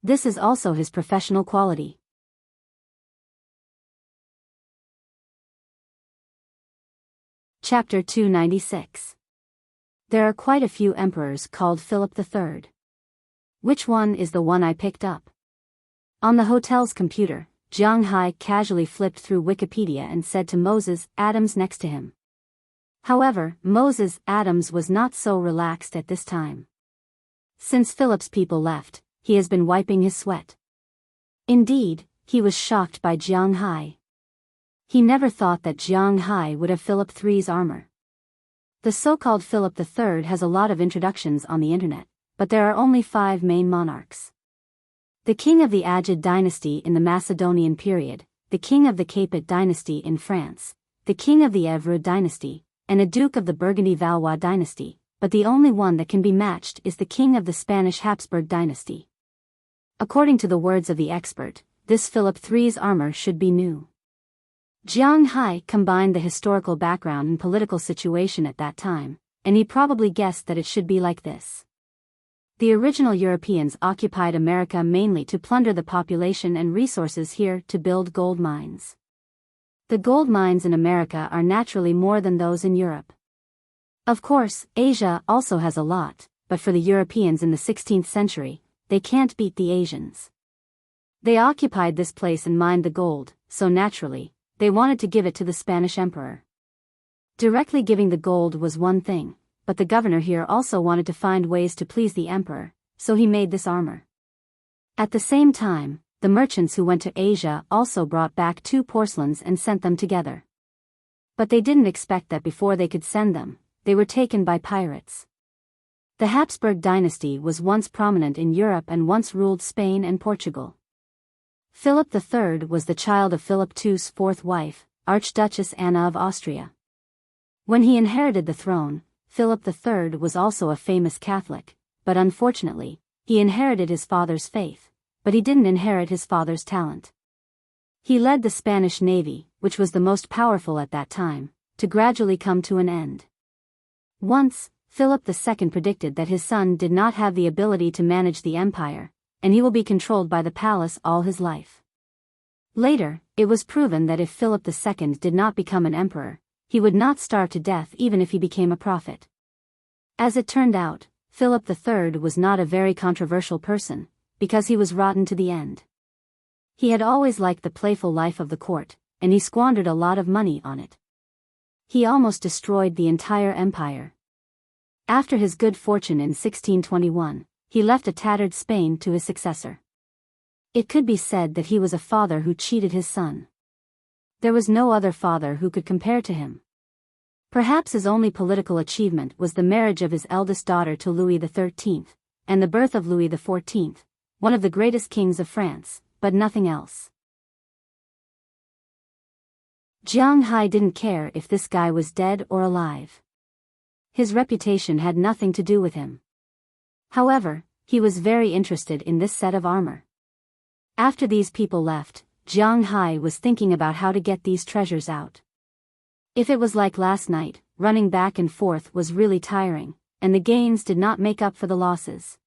This is also his professional quality. Chapter 296. There are quite a few emperors called Philip III. Which one is the one I picked up? On the hotel's computer, Jiang Hai casually flipped through Wikipedia and said to Moses Adams next to him. However, Moses Adams was not so relaxed at this time. Since Philip's people left, he has been wiping his sweat. Indeed, he was shocked by Jiang Hai. He never thought that Jiang Hai would have Philip III's armor. The so-called Philip III has a lot of introductions on the internet, but there are only 5 main monarchs. The king of the Agid dynasty in the Macedonian period, the king of the Capet dynasty in France, the king of the Evreux dynasty, and a duke of the Burgundy-Valois dynasty, but the only one that can be matched is the king of the Spanish Habsburg dynasty. According to the words of the expert, this Philip III's armor should be new. Jiang Hai combined the historical background and political situation at that time, and he probably guessed that it should be like this. The original Europeans occupied America mainly to plunder the population and resources here to build gold mines. The gold mines in America are naturally more than those in Europe. Of course, Asia also has a lot, but for the Europeans in the 16th century, they can't beat the Asians. They occupied this place and mined the gold, so naturally, they wanted to give it to the Spanish emperor. Directly giving the gold was one thing, but the governor here also wanted to find ways to please the emperor, so he made this armor. At the same time, the merchants who went to Asia also brought back 2 porcelains and sent them together. But they didn't expect that before they could send them, they were taken by pirates. The Habsburg dynasty was once prominent in Europe and once ruled Spain and Portugal. Philip III was the child of Philip II's 4th wife, Archduchess Anna of Austria. When he inherited the throne, Philip III was also a famous Catholic, but unfortunately, he inherited his father's faith, but he didn't inherit his father's talent. He led the Spanish navy, which was the most powerful at that time, to gradually come to an end. Once, Philip II predicted that his son did not have the ability to manage the empire, and he will be controlled by the palace all his life. Later, it was proven that if Philip II did not become an emperor, he would not starve to death even if he became a prophet. As it turned out, Philip III was not a very controversial person, because he was rotten to the end. He had always liked the playful life of the court, and he squandered a lot of money on it. He almost destroyed the entire empire. After his good fortune in 1621, he left a tattered Spain to his successor. It could be said that he was a father who cheated his son. There was no other father who could compare to him. Perhaps his only political achievement was the marriage of his eldest daughter to Louis XIII, and the birth of Louis XIV, one of the greatest kings of France, but nothing else. Jiang Hai didn't care if this guy was dead or alive. His reputation had nothing to do with him. However, he was very interested in this set of armor. After these people left, Jiang Hai was thinking about how to get these treasures out. If it was like last night, running back and forth was really tiring, and the gains did not make up for the losses.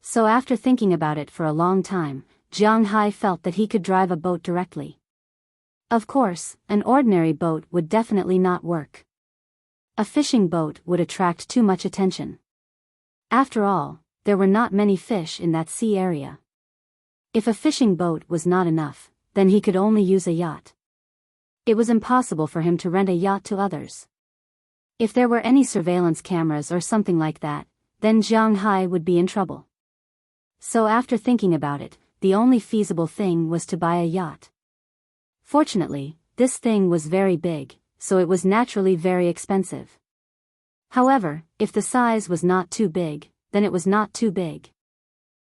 So after thinking about it for a long time, Jiang Hai felt that he could drive a boat directly. Of course, an ordinary boat would definitely not work. A fishing boat would attract too much attention. After all, there were not many fish in that sea area. If a fishing boat was not enough, then he could only use a yacht. It was impossible for him to rent a yacht to others. If there were any surveillance cameras or something like that, then Jiang Hai would be in trouble. So after thinking about it, the only feasible thing was to buy a yacht. Fortunately, this thing was very big, so it was naturally very expensive. However, if the size was not too big, then it was not too big.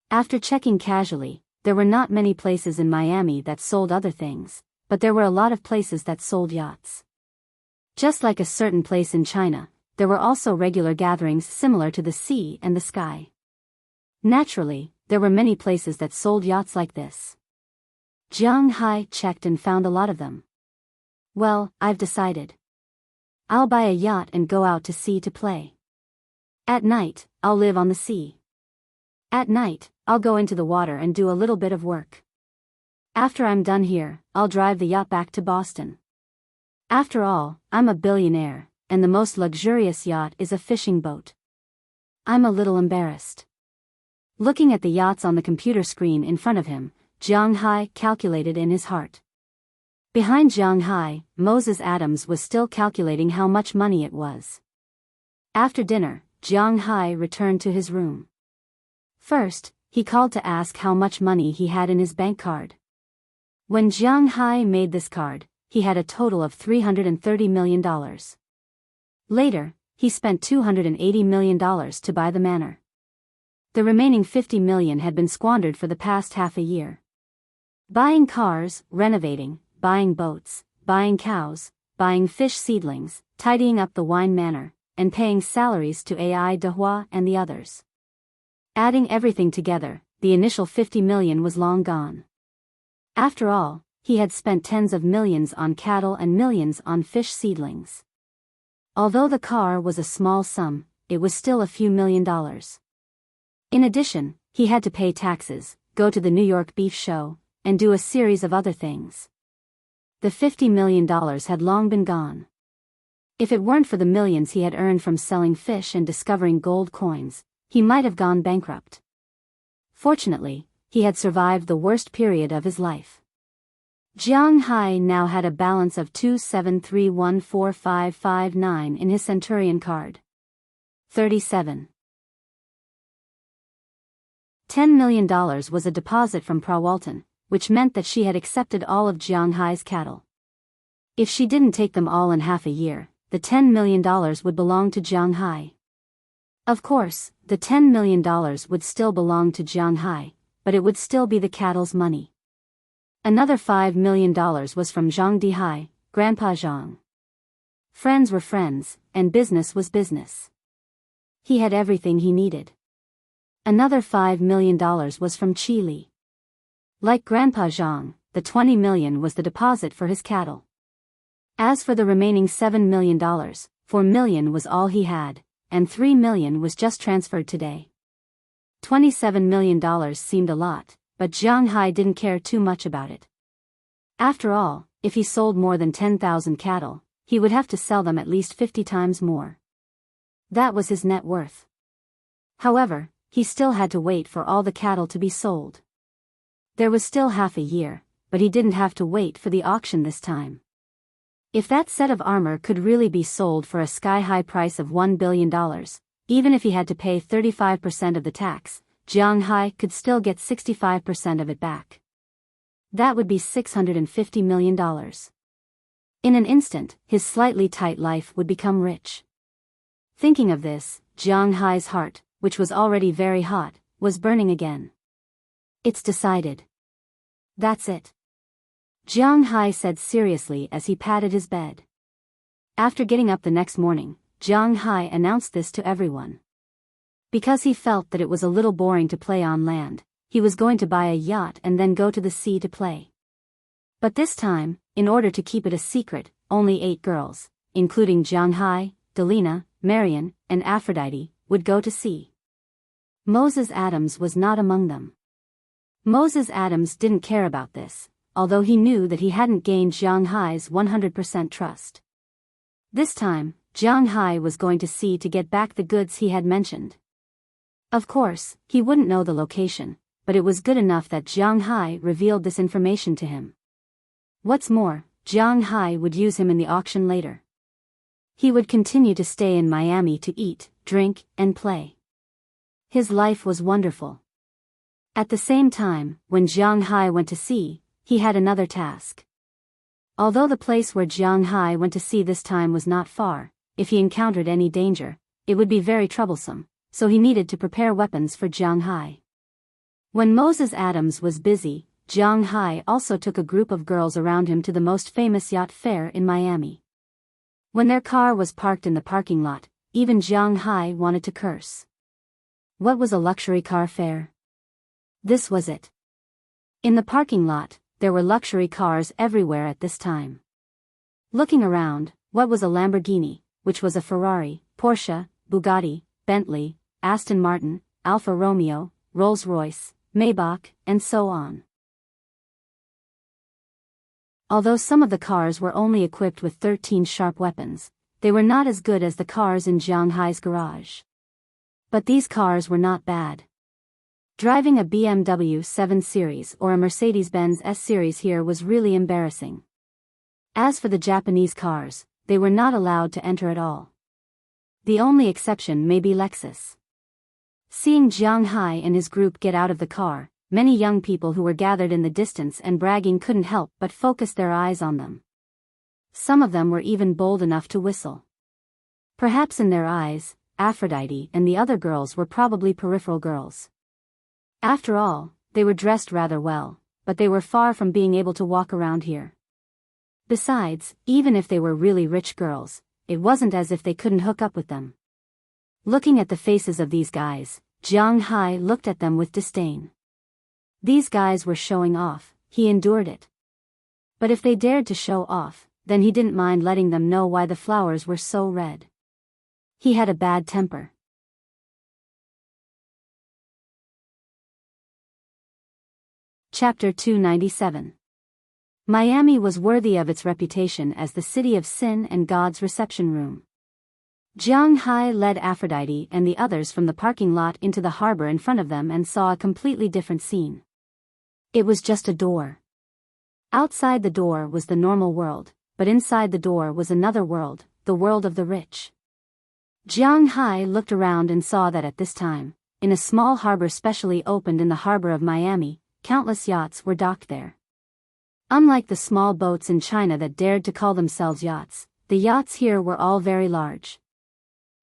After checking casually, there were not many places in Miami that sold other things, but there were a lot of places that sold yachts. Just like a certain place in China, there were also regular gatherings similar to the sea and the sky. Naturally, there were many places that sold yachts like this. Jiang Hai checked and found a lot of them. Well, I've decided. I'll buy a yacht and go out to sea to play. At night, I'll live on the sea. At night, I'll go into the water and do a little bit of work. After I'm done here, I'll drive the yacht back to Boston. After all, I'm a billionaire, and the most luxurious yacht is a fishing boat. I'm a little embarrassed. Looking at the yachts on the computer screen in front of him, Jiang Hai calculated in his heart. Behind Jiang Hai, Moses Adams was still calculating how much money it was. After dinner, Jiang Hai returned to his room. First, he called to ask how much money he had in his bank card. When Jiang Hai made this card, he had a total of $330 million. Later, he spent $280 million to buy the manor. The remaining $50 million had been squandered for the past half a year. Buying cars, renovating, buying boats, buying cows, buying fish seedlings, tidying up the wine manor, and paying salaries to Ai Dehua and the others. Adding everything together, the initial $50 million was long gone. After all, he had spent tens of millions on cattle and millions on fish seedlings. Although the car was a small sum, it was still a few $1,000,000. In addition, he had to pay taxes, go to the New York Beef Show, and do a series of other things. The $50 million had long been gone. If it weren't for the millions he had earned from selling fish and discovering gold coins, he might have gone bankrupt. Fortunately, he had survived the worst period of his life. Jiang Hai now had a balance of 273145559 in his Centurion card. 37. $10 million was a deposit from Pra Walton, which meant that she had accepted all of Jiang Hai's cattle. If she didn't take them all in half a year, the $10 million would belong to Jiang Hai. Of course, the $10 million would still belong to Jiang Hai, but it would still be the cattle's money. Another $5 million was from Zhang Dihai, Grandpa Zhang. Friends were friends, and business was business. He had everything he needed. Another $5 million was from Qi Li. Like Grandpa Zhang, the $20 million was the deposit for his cattle. As for the remaining $7 million, $4 million was all he had, and $3 million was just transferred today. $27 million seemed a lot, but Jiang Hai didn't care too much about it. After all, if he sold more than 10,000 cattle, he would have to sell them at least 50 times more. That was his net worth. However, he still had to wait for all the cattle to be sold. There was still half a year, but he didn't have to wait for the auction this time. If that set of armor could really be sold for a sky-high price of $1 billion, even if he had to pay 35% of the tax, Jiang Hai could still get 65% of it back. That would be $650 million. In an instant, his slightly tight life would become rich. Thinking of this, Jiang Hai's heart, which was already very hot, was burning again. It's decided. That's it. Jiang Hai said seriously as he patted his bed. After getting up the next morning, Jiang Hai announced this to everyone. Because he felt that it was a little boring to play on land, he was going to buy a yacht and then go to the sea to play. But this time, in order to keep it a secret, only 8 girls, including Jianghai, Delina, Marian, and Aphrodite, would go to sea. Moses Adams was not among them. Moses Adams didn't care about this, although he knew that he hadn't gained Jianghai's 100% trust. This time, Jianghai was going to sea to get back the goods he had mentioned. Of course, he wouldn't know the location, but it was good enough that Jianghai revealed this information to him. What's more, Jianghai would use him in the auction later. He would continue to stay in Miami to eat, drink, and play. His life was wonderful. At the same time, when Jianghai went to sea, he had another task. Although the place where Jianghai went to sea this time was not far, if he encountered any danger, it would be very troublesome, so he needed to prepare weapons for Jianghai. When Moses Adams was busy, Jianghai also took a group of girls around him to the most famous yacht fair in Miami. When their car was parked in the parking lot, even Jianghai wanted to curse. What was a luxury car fair? This was it. In the parking lot, there were luxury cars everywhere at this time. Looking around, what was a Lamborghini, which was a Ferrari, Porsche, Bugatti, Bentley, Aston Martin, Alfa Romeo, Rolls-Royce, Maybach, and so on. Although some of the cars were only equipped with 13 sharp weapons, they were not as good as the cars in Jianghai's garage. But these cars were not bad. Driving a BMW 7 Series or a Mercedes-Benz S Series here was really embarrassing. As for the Japanese cars, they were not allowed to enter at all. The only exception may be Lexus. Seeing Jianghai and his group get out of the car, many young people who were gathered in the distance and bragging couldn't help but focus their eyes on them. Some of them were even bold enough to whistle. Perhaps in their eyes, Aphrodite and the other girls were probably peripheral girls. After all, they were dressed rather well, but they were far from being able to walk around here. Besides, even if they were really rich girls, it wasn't as if they couldn't hook up with them. Looking at the faces of these guys, Jianghai looked at them with disdain. These guys were showing off, he endured it. But if they dared to show off, then he didn't mind letting them know why the flowers were so red. He had a bad temper. Chapter 297. Miami was worthy of its reputation as the city of sin and God's reception room. Jianghai led Aphrodite and the others from the parking lot into the harbor in front of them and saw a completely different scene. It was just a door. Outside the door was the normal world, but inside the door was another world, the world of the rich. Jianghai looked around and saw that at this time, in a small harbor specially opened in the harbor of Miami, countless yachts were docked there. Unlike the small boats in China that dared to call themselves yachts, the yachts here were all very large.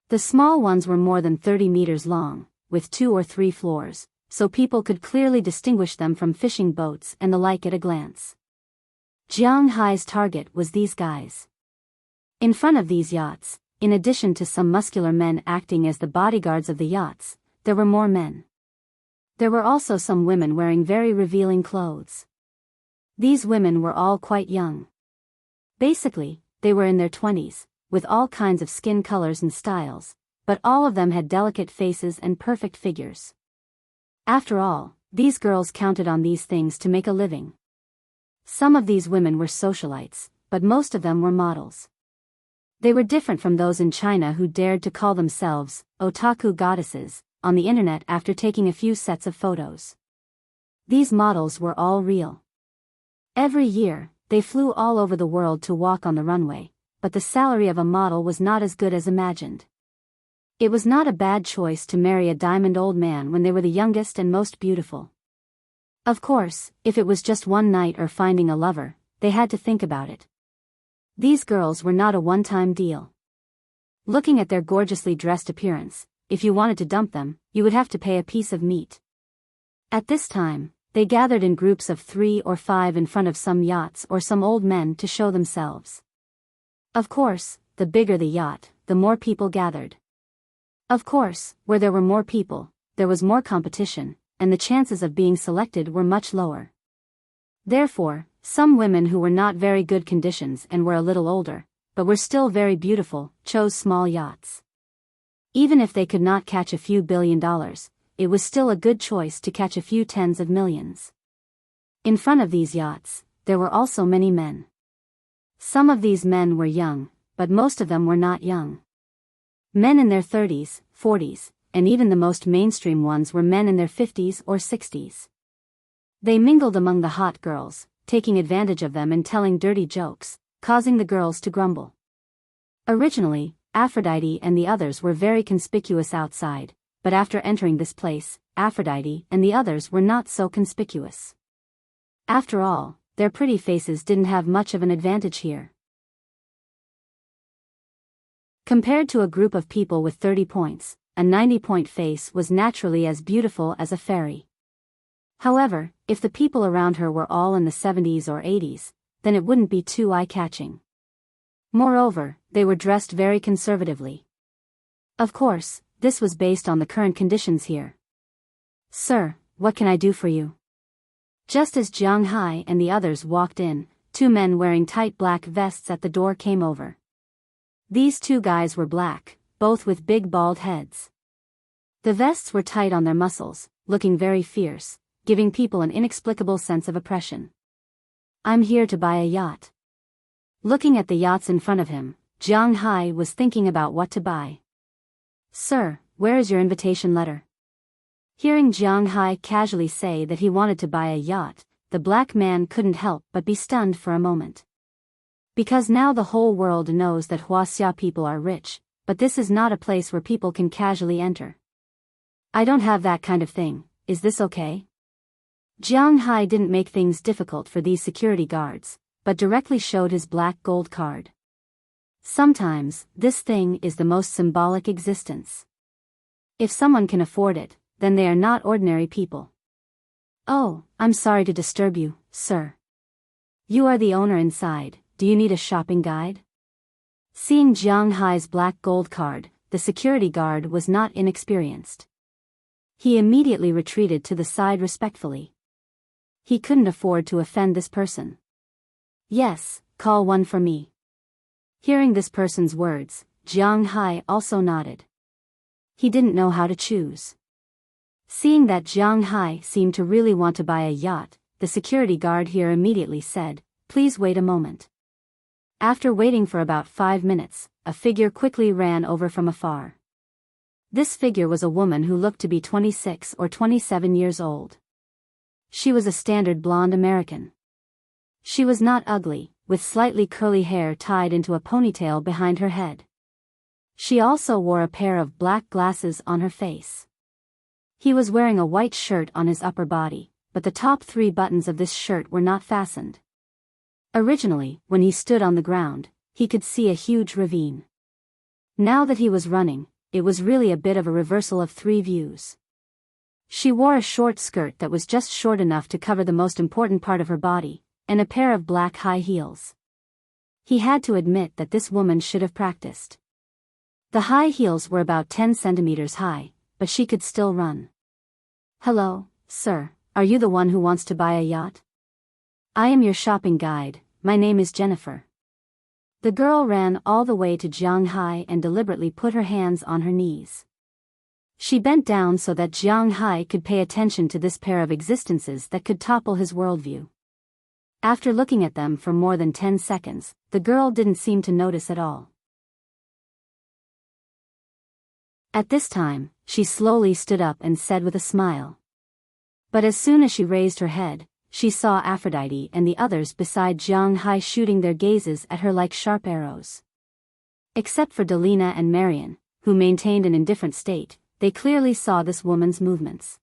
The small ones were more than 30 meters long, with 2 or 3 floors, so people could clearly distinguish them from fishing boats and the like at a glance. Jianghai's target was these guys. In front of these yachts, in addition to some muscular men acting as the bodyguards of the yachts, there were more men. There were also some women wearing very revealing clothes. These women were all quite young. Basically, they were in their 20s, with all kinds of skin colors and styles, but all of them had delicate faces and perfect figures. After all, these girls counted on these things to make a living. Some of these women were socialites, but most of them were models. They were different from those in China who dared to call themselves otaku goddesses on the internet after taking a few sets of photos. These models were all real. Every year, they flew all over the world to walk on the runway, but the salary of a model was not as good as imagined. It was not a bad choice to marry a diamond old man when they were the youngest and most beautiful. Of course, if it was just one night or finding a lover, they had to think about it. These girls were not a one-time deal. Looking at their gorgeously dressed appearance, if you wanted to dump them, you would have to pay a piece of meat. At this time, they gathered in groups of 3 or 5 in front of some yachts or some old men to show themselves. Of course, the bigger the yacht, the more people gathered. Of course, where there were more people, there was more competition, and the chances of being selected were much lower. Therefore, some women who were not very good conditions and were a little older, but were still very beautiful, chose small yachts. Even if they could not catch a few $1 billion, it was still a good choice to catch a few tens of millions. In front of these yachts, there were also many men. Some of these men were young, but most of them were not young. Men in their 30s, 40s, and even the most mainstream ones were men in their 50s or 60s. They mingled among the hot girls, taking advantage of them and telling dirty jokes, causing the girls to grumble. Originally, Aphrodite and the others were very conspicuous outside, but after entering this place, Aphrodite and the others were not so conspicuous. After all, their pretty faces didn't have much of an advantage here. Compared to a group of people with 30 points, a 90-point face was naturally as beautiful as a fairy. However, if the people around her were all in the 70s or 80s, then it wouldn't be too eye-catching. Moreover, they were dressed very conservatively. Of course, this was based on the current conditions here. "Sir, what can I do for you?" Just as Jiang Hai and the others walked in, two men wearing tight black vests at the door came over. These two guys were black, both with big bald heads. The vests were tight on their muscles, looking very fierce, giving people an inexplicable sense of oppression. "I'm here to buy a yacht." Looking at the yachts in front of him, Jiang Hai was thinking about what to buy. "Sir, where is your invitation letter?" Hearing Jiang Hai casually say that he wanted to buy a yacht, the black man couldn't help but be stunned for a moment. Because now the whole world knows that Huaxia people are rich, but this is not a place where people can casually enter. "I don't have that kind of thing, is this okay?" Jiang Hai didn't make things difficult for these security guards, but directly showed his black gold card. Sometimes, this thing is the most symbolic existence. If someone can afford it, then they are not ordinary people. "Oh, I'm sorry to disturb you, sir. You are the owner inside, do you need a shopping guide?" Seeing Jiang Hai's black gold card, the security guard was not inexperienced. He immediately retreated to the side respectfully. He couldn't afford to offend this person. "Yes, call one for me." Hearing this person's words, Jiang Hai also nodded. He didn't know how to choose. Seeing that Jiang Hai seemed to really want to buy a yacht, the security guard here immediately said, "Please wait a moment." After waiting for about 5 minutes, a figure quickly ran over from afar. This figure was a woman who looked to be 26 or 27 years old. She was a standard blonde American. She was not ugly, with slightly curly hair tied into a ponytail behind her head. She also wore a pair of black glasses on her face. He was wearing a white shirt on his upper body, but the top 3 buttons of this shirt were not fastened. Originally, when he stood on the ground, he could see a huge ravine. Now that he was running, it was really a bit of a reversal of 3 views. She wore a short skirt that was just short enough to cover the most important part of her body, and a pair of black high heels. He had to admit that this woman should have practiced. The high heels were about 10 centimeters high, but she could still run. "Hello, sir, are you the one who wants to buy a yacht?" "I am your shopping guide, my name is Jennifer." The girl ran all the way to Jiang Hai and deliberately put her hands on her knees. She bent down so that Jiang Hai could pay attention to this pair of existences that could topple his worldview. After looking at them for more than 10 seconds, the girl didn't seem to notice at all. At this time, she slowly stood up and said with a smile. But as soon as she raised her head, she saw Aphrodite and the others beside Jiang Hai shooting their gazes at her like sharp arrows. Except for Delina and Marion, who maintained an indifferent state, they clearly saw this woman's movements.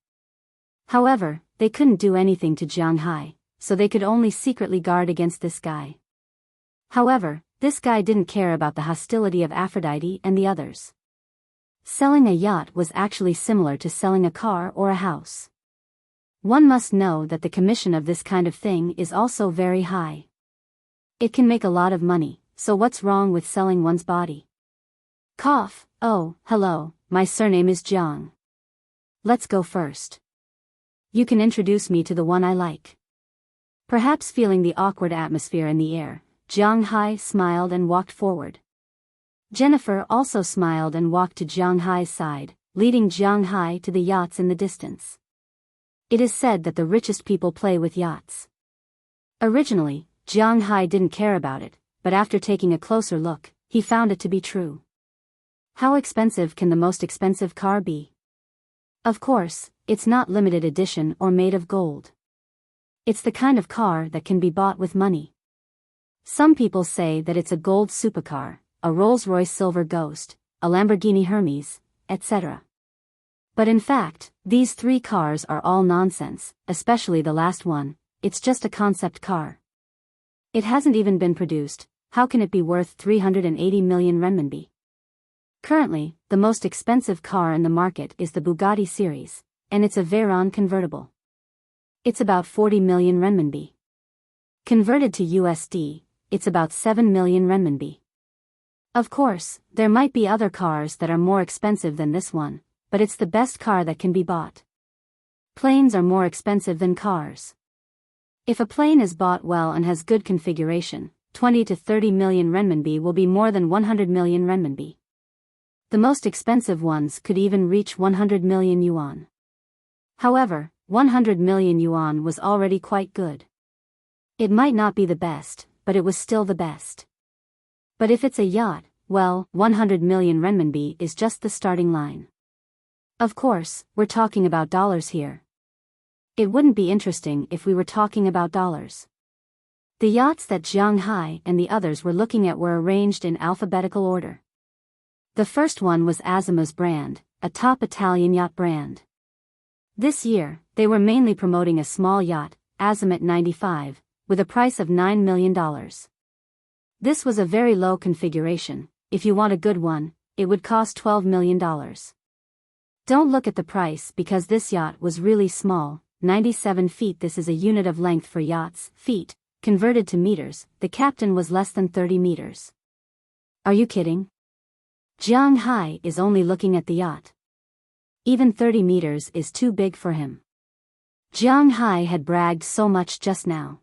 However, they couldn't do anything to Jiang Hai, so they could only secretly guard against this guy. However, this guy didn't care about the hostility of Aphrodite and the others. Selling a yacht was actually similar to selling a car or a house. One must know that the commission of this kind of thing is also very high. It can make a lot of money, so what's wrong with selling one's body? Cough. "Oh, hello, my surname is Jiang. Let's go first. You can introduce me to the one I like." Perhaps feeling the awkward atmosphere in the air, Jiang Hai smiled and walked forward. Jennifer also smiled and walked to Jiang Hai's side, leading Jiang Hai to the yachts in the distance. It is said that the richest people play with yachts. Originally, Jiang Hai didn't care about it, but after taking a closer look, he found it to be true. How expensive can the most expensive car be? Of course, it's not limited edition or made of gold. It's the kind of car that can be bought with money. Some people say that it's a gold supercar, a Rolls-Royce Silver Ghost, a Lamborghini Hermes, etc. But in fact, these three cars are all nonsense, especially the last one. It's just a concept car. It hasn't even been produced. How can it be worth 380 million renminbi? Currently, the most expensive car in the market is the Bugatti series, and it's a Veyron convertible. It's about 40 million renminbi. Converted to USD, it's about 7 million renminbi. Of course, there might be other cars that are more expensive than this one, but it's the best car that can be bought. Planes are more expensive than cars. If a plane is bought well and has good configuration, 20 to 30 million renminbi will be more than 100 million renminbi. The most expensive ones could even reach 100 million yuan. However, 100 million yuan was already quite good. It might not be the best, but it was still the best. But if it's a yacht, well, 100 million renminbi is just the starting line. Of course, we're talking about dollars here. It wouldn't be interesting if we were talking about dollars. The yachts that Jiang Hai and the others were looking at were arranged in alphabetical order. The first one was Asima's brand, a top Italian yacht brand. This year, they were mainly promoting a small yacht, Azimuth 95, with a price of $9 million. This was a very low configuration. If you want a good one, it would cost $12 million. Don't look at the price because this yacht was really small, 97 feet. This is a unit of length for yachts, feet, converted to meters. The captain was less than 30 meters. Are you kidding? Jiang Hai is only looking at the yacht. Even 30 meters is too big for him. Jiang Hai had bragged so much just now.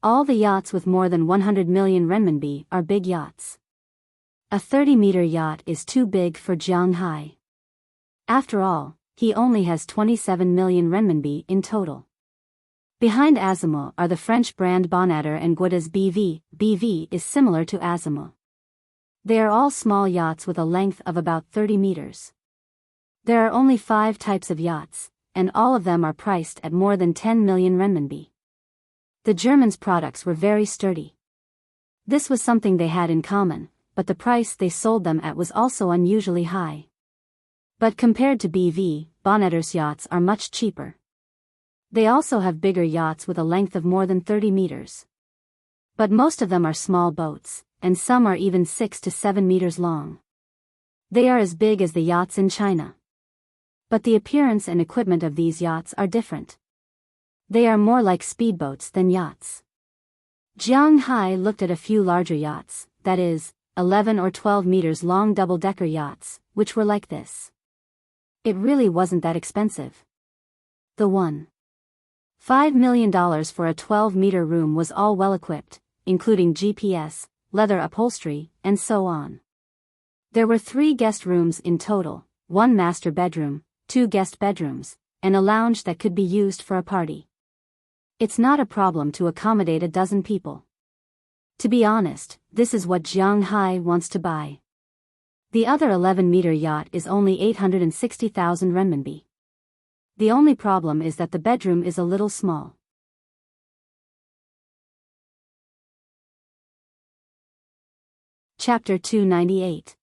All the yachts with more than 100 million renminbi are big yachts. A 30-meter yacht is too big for Jiang Hai. After all, he only has 27 million renminbi in total. Behind Azimut are the French brand Bonatter and Guada's BV. BV is similar to Azimut. They are all small yachts with a length of about 30 meters. There are only 5 types of yachts, and all of them are priced at more than 10 million renminbi. The Germans' products were very sturdy. This was something they had in common, but the price they sold them at was also unusually high. But compared to BV, Bonetter's yachts are much cheaper. They also have bigger yachts with a length of more than 30 meters. But most of them are small boats, and some are even 6 to 7 meters long. They are as big as the yachts in China. But the appearance and equipment of these yachts are different. They are more like speedboats than yachts. Jiang Hai looked at a few larger yachts, that is, 11 or 12 meters long double-decker yachts, which were like this. It really wasn't that expensive. The $1.5 million for a 12-meter room was all well-equipped, including GPS, leather upholstery, and so on. There were 3 guest rooms in total, 1 master bedroom, 2 guest bedrooms, and a lounge that could be used for a party. It's not a problem to accommodate a dozen people. To be honest, this is what Jiang Hai wants to buy. The other 11-meter yacht is only 860,000 renminbi. The only problem is that the bedroom is a little small. Chapter 298.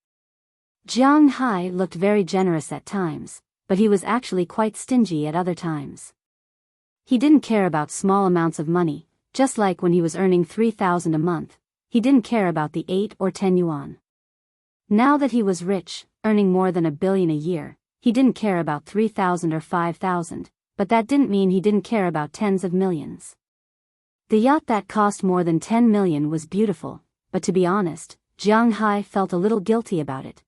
Jiang Hai looked very generous at times, but he was actually quite stingy at other times. He didn't care about small amounts of money, just like when he was earning 3,000 a month, he didn't care about the 8 or 10 yuan. Now that he was rich, earning more than 1 billion a year, he didn't care about 3,000 or 5,000, but that didn't mean he didn't care about tens of millions. The yacht that cost more than 10 million was beautiful, but to be honest, Jiang Hai felt a little guilty about it.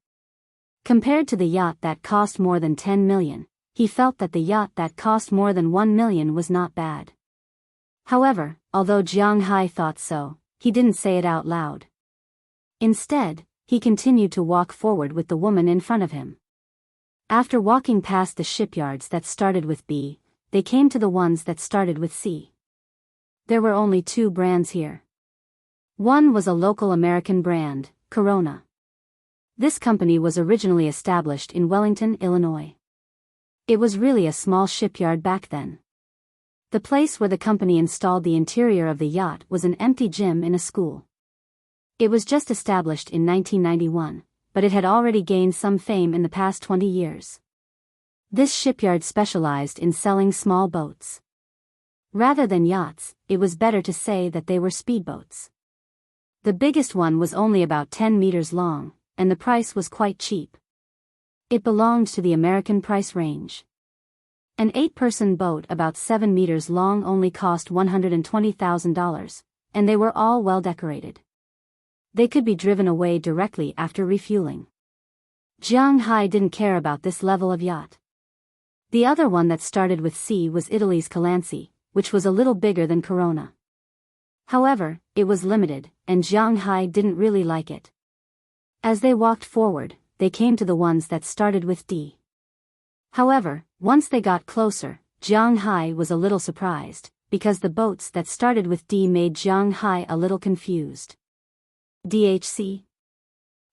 Compared to the yacht that cost more than 10 million, he felt that the yacht that cost more than 1 million was not bad. However, although Jiang Hai thought so, he didn't say it out loud. Instead, he continued to walk forward with the woman in front of him. After walking past the shipyards that started with B, they came to the ones that started with C. There were only two brands here. One was a local American brand, Corona. This company was originally established in Wellington, Illinois. It was really a small shipyard back then. The place where the company installed the interior of the yacht was an empty gym in a school. It was just established in 1991, but it had already gained some fame in the past 20 years. This shipyard specialized in selling small boats. Rather than yachts, it was better to say that they were speedboats. The biggest one was only about 10 meters long, and the price was quite cheap. It belonged to the American price range. An 8-person boat about 7 meters long only cost $120,000, and they were all well decorated. They could be driven away directly after refueling. Jiang Hai didn't care about this level of yacht. The other one that started with C was Italy's Calanci, which was a little bigger than Corona. However, it was limited, and Jiang Hai didn't really like it. As they walked forward, they came to the ones that started with D. However, once they got closer, Jiang Hai was a little surprised, because the boats that started with D made Jiang Hai a little confused. DHC?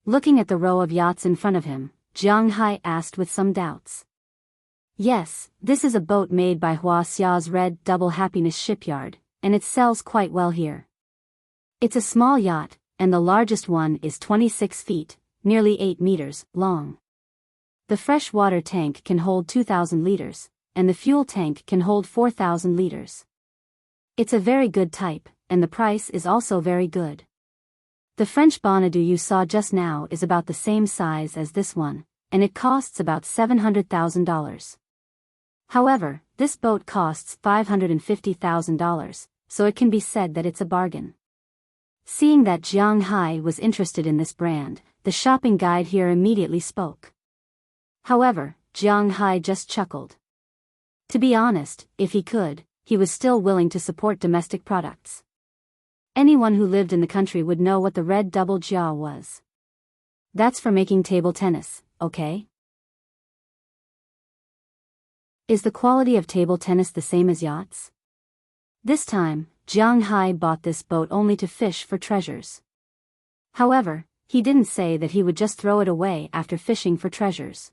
Looking at the row of yachts in front of him, Jiang Hai asked with some doubts. Yes, this is a boat made by Hua Xia's Red Double Happiness shipyard, and it sells quite well here. It's a small yacht, and the largest one is 26 feet, nearly 8 meters, long. The fresh water tank can hold 2,000 liters, and the fuel tank can hold 4,000 liters. It's a very good type, and the price is also very good. The French Bonadou you saw just now is about the same size as this one, and it costs about $700,000. However, this boat costs $550,000, so it can be said that it's a bargain. Seeing that Jiang Hai was interested in this brand, the shopping guide here immediately spoke. However, Jiang Hai just chuckled. To be honest, if he could, he was still willing to support domestic products. Anyone who lived in the country would know what the Red Double Jia was. That's for making table tennis, okay? Is the quality of table tennis the same as yachts? This time, Jiang Hai bought this boat only to fish for treasures. However, he didn't say that he would just throw it away after fishing for treasures.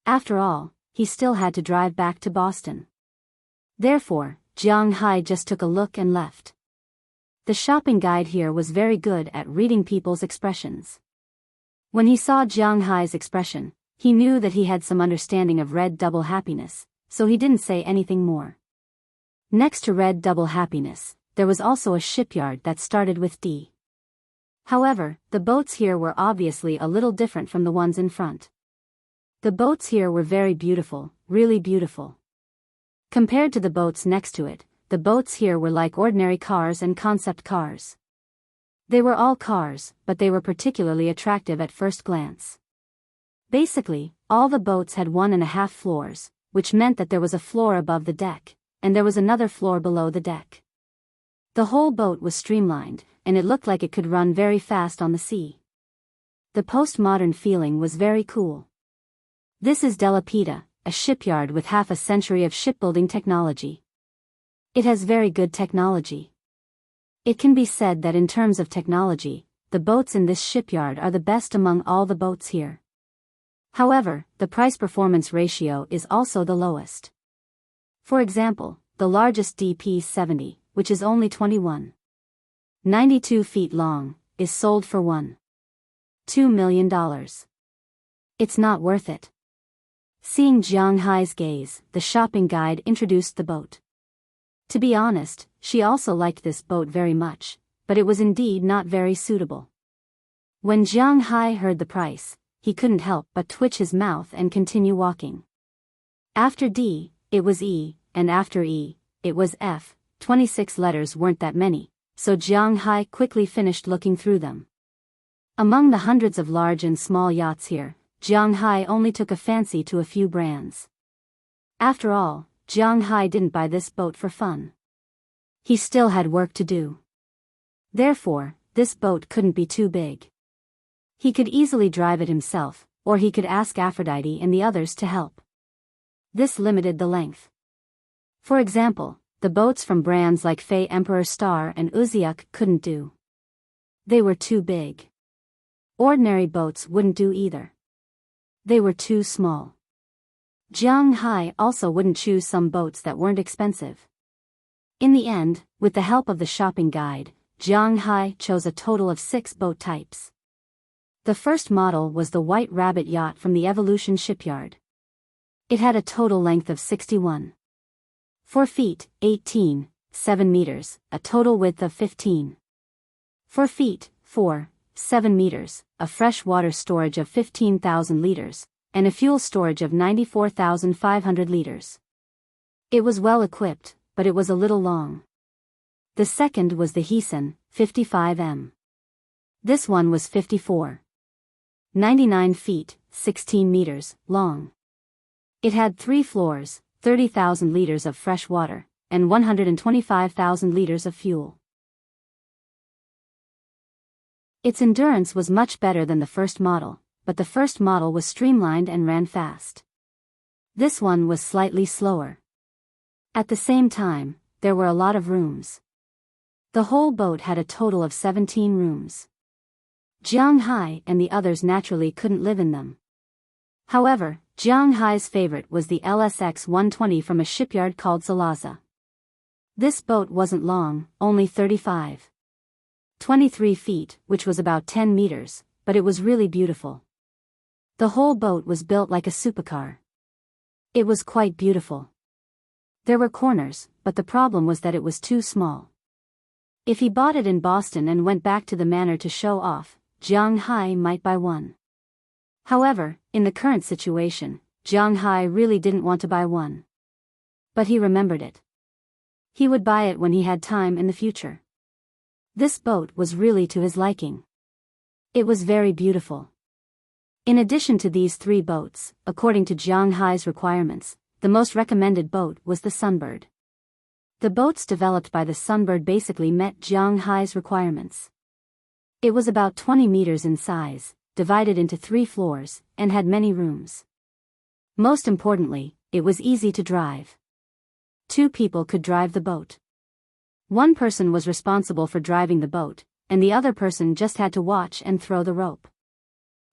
After all, he still had to drive back to Boston. Therefore, Jiang Hai just took a look and left. The shopping guide here was very good at reading people's expressions. When he saw Jiang Hai's expression, he knew that he had some understanding of Red Double Happiness, so he didn't say anything more. Next to Red Double Happiness, there was also a shipyard that started with D. However, the boats here were obviously a little different from the ones in front. The boats here were very beautiful, really beautiful. Compared to the boats next to it, the boats here were like ordinary cars and concept cars. They were all cars, but they were particularly attractive at first glance. Basically, all the boats had 1.5 floors, which meant that there was a floor above the deck, and there was another floor below the deck. The whole boat was streamlined, and it looked like it could run very fast on the sea. The postmodern feeling was very cool. This is Della Pita, a shipyard with half a century of shipbuilding technology. It has very good technology. It can be said that in terms of technology, the boats in this shipyard are the best among all the boats here. However, the price-performance ratio is also the lowest. For example, the largest DP-70, which is only 91.92 feet long, is sold for $1.2 million. It's not worth it. Seeing Jiang Hai's gaze, the shopping guide introduced the boat. To be honest, she also liked this boat very much, but it was indeed not very suitable. When Jiang Hai heard the price, he couldn't help but twitch his mouth and continue walking. After D, it was E, and after E, it was F. 26 letters weren't that many, so Jiang Hai quickly finished looking through them. Among the hundreds of large and small yachts here, Jiang Hai only took a fancy to a few brands. After all, Jiang Hai didn't buy this boat for fun. He still had work to do. Therefore, this boat couldn't be too big. He could easily drive it himself, or he could ask Aphrodite and the others to help. This limited the length. For example, the boats from brands like Faye Emperor Star and Uziuk couldn't do. They were too big. Ordinary boats wouldn't do either. They were too small. Jiang Hai also wouldn't choose some boats that weren't expensive. In the end, with the help of the shopping guide, Jiang Hai chose a total of 6 boat types. The first model was the White Rabbit yacht from the Evolution shipyard. It had a total length of 61.4 feet, 18.7 meters, a total width of 15.4 feet, 4.7 meters, a fresh water storage of 15,000 liters, and a fuel storage of 94,500 liters. It was well equipped, but it was a little long. The second was the Heesun, 55m. This one was 54.99 feet, 16 meters, long. It had 3 floors, 30,000 liters of fresh water, and 125,000 liters of fuel. Its endurance was much better than the first model, but the first model was streamlined and ran fast. This one was slightly slower. At the same time, there were a lot of rooms. The whole boat had a total of 17 rooms. Jiang Hai and the others naturally couldn't live in them. However, Jiang Hai's favorite was the LSX 120 from a shipyard called Salaza. This boat wasn't long, only 35.23 feet, which was about 10 meters, but it was really beautiful. The whole boat was built like a supercar. It was quite beautiful. There were corners, but the problem was that it was too small. If he bought it in Boston and went back to the manor to show off, Jiang Hai might buy one. However, in the current situation, Jiang Hai really didn't want to buy one. But he remembered it. He would buy it when he had time in the future. This boat was really to his liking. It was very beautiful. In addition to these 3 boats, according to Jiang Hai's requirements, the most recommended boat was the Sunbird. The boats developed by the Sunbird basically met Jiang Hai's requirements. It was about 20 meters in size, divided into 3 floors, and had many rooms. Most importantly, it was easy to drive. 2 people could drive the boat. One person was responsible for driving the boat, and the other person just had to watch and throw the rope.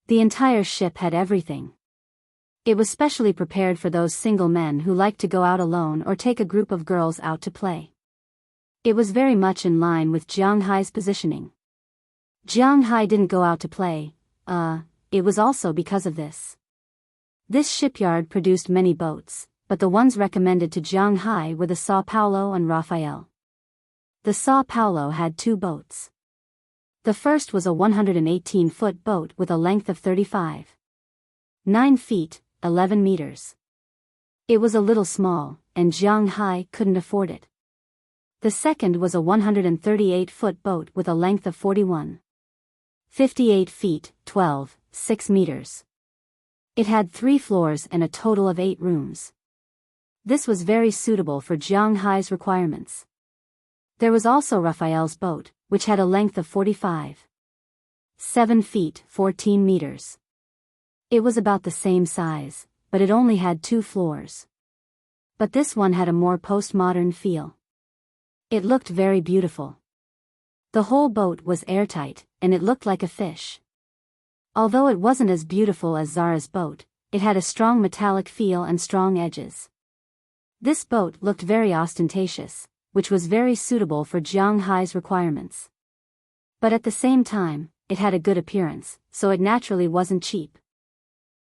The entire ship had everything. It was specially prepared for those single men who liked to go out alone or take a group of girls out to play. It was very much in line with Jiang Hai's positioning. Jiang Hai didn't go out to play, it was also because of this. This shipyard produced many boats, but the ones recommended to Jiang Hai were the Sao Paulo and Rafael. The Sao Paulo had 2 boats. The first was a 118-foot boat with a length of 35.9 feet, 11 meters. It was a little small, and Jiang Hai couldn't afford it. The second was a 138-foot boat with a length of 41.58 feet, 12.6 meters. It had 3 floors and a total of 8 rooms. This was very suitable for Jiang Hai's requirements. There was also Raphael's boat, which had a length of 45.7 feet, 14 meters. It was about the same size, but it only had 2 floors. But this one had a more postmodern feel. It looked very beautiful. The whole boat was airtight, and it looked like a fish. Although it wasn't as beautiful as Zara's boat, it had a strong metallic feel and strong edges. This boat looked very ostentatious, which was very suitable for Jiang Hai's requirements. But at the same time, it had a good appearance, so it naturally wasn't cheap.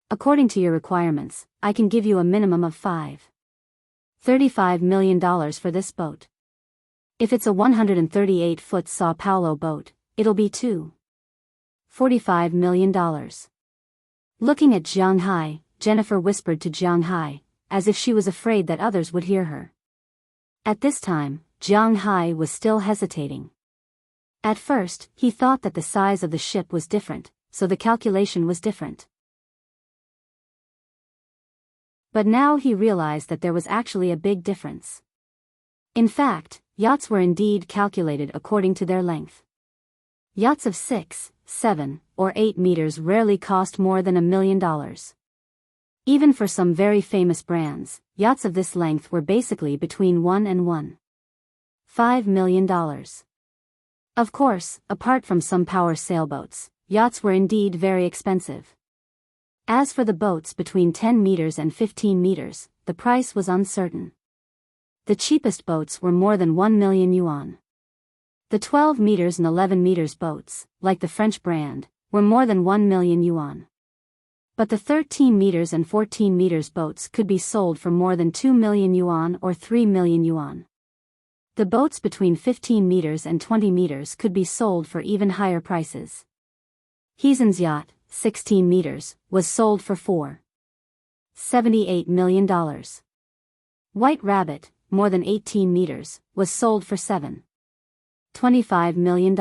According to your requirements, I can give you a minimum of $35 million for this boat. If it's a 138-foot Sao Paulo boat, it'll be $45 million. Looking at Jiang Hai, Jennifer whispered to Jiang Hai, as if she was afraid that others would hear her. At this time, Jiang Hai was still hesitating. At first, he thought that the size of the ship was different, so the calculation was different. But now he realized that there was actually a big difference. In fact, yachts were indeed calculated according to their length. Yachts of 6, 7, or 8 meters rarely cost more than $1 million. Even for some very famous brands, yachts of this length were basically between $1 and $1.5 million. Of course, apart from some power sailboats, yachts were indeed very expensive. As for the boats between 10 meters and 15 meters, the price was uncertain. The cheapest boats were more than 1 million yuan. The 12 meters and 11 meters boats, like the French brand, were more than 1 million yuan. But the 13 meters and 14 meters boats could be sold for more than 2 million yuan or 3 million yuan. The boats between 15 meters and 20 meters could be sold for even higher prices. Heezen's yacht, 16 meters, was sold for $4.78 million. White Rabbit, more than 18 meters, was sold for $7.25 million.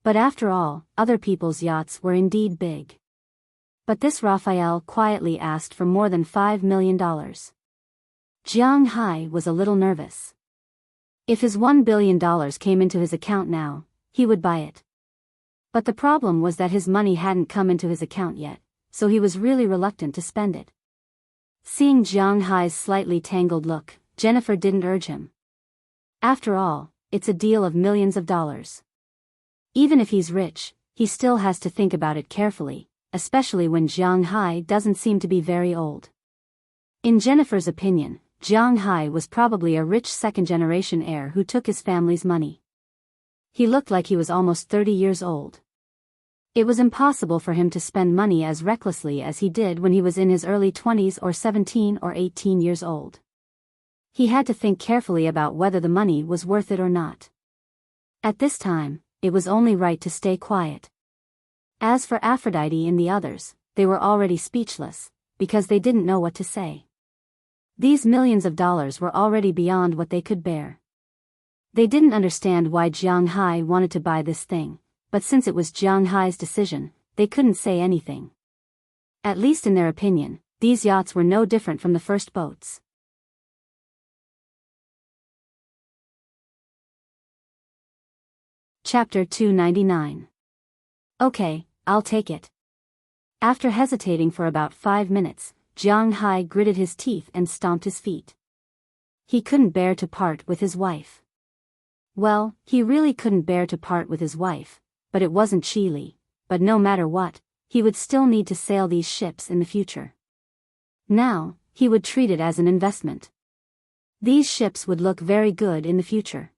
But after all, other people's yachts were indeed big. But this Raphael quietly asked for more than $5 million. Jiang Hai was a little nervous. If his $1 billion came into his account now, he would buy it. But the problem was that his money hadn't come into his account yet, so he was really reluctant to spend it. Seeing Jiang Hai's slightly tangled look, Jennifer didn't urge him. After all, it's a deal of millions of dollars. Even if he's rich, he still has to think about it carefully, especially when Jiang Hai doesn't seem to be very old. In Jennifer's opinion, Jiang Hai was probably a rich second-generation heir who took his family's money. He looked like he was almost 30 years old. It was impossible for him to spend money as recklessly as he did when he was in his early 20s or 17 or 18 years old. He had to think carefully about whether the money was worth it or not. At this time, it was only right to stay quiet. As for Aphrodite and the others, they were already speechless, because they didn't know what to say. These millions of dollars were already beyond what they could bear. They didn't understand why Jiang Hai wanted to buy this thing, but since it was Jiang Hai's decision, they couldn't say anything. At least in their opinion, these yachts were no different from the first boats. Chapter 299. Okay, I'll take it. After hesitating for about 5 minutes, Jiang Hai gritted his teeth and stomped his feet. He couldn't bear to part with his wife. Well, he really couldn't bear to part with his wife, but it wasn't Chile, but no matter what, he would still need to sail these ships in the future. Now, he would treat it as an investment. These ships would look very good in the future.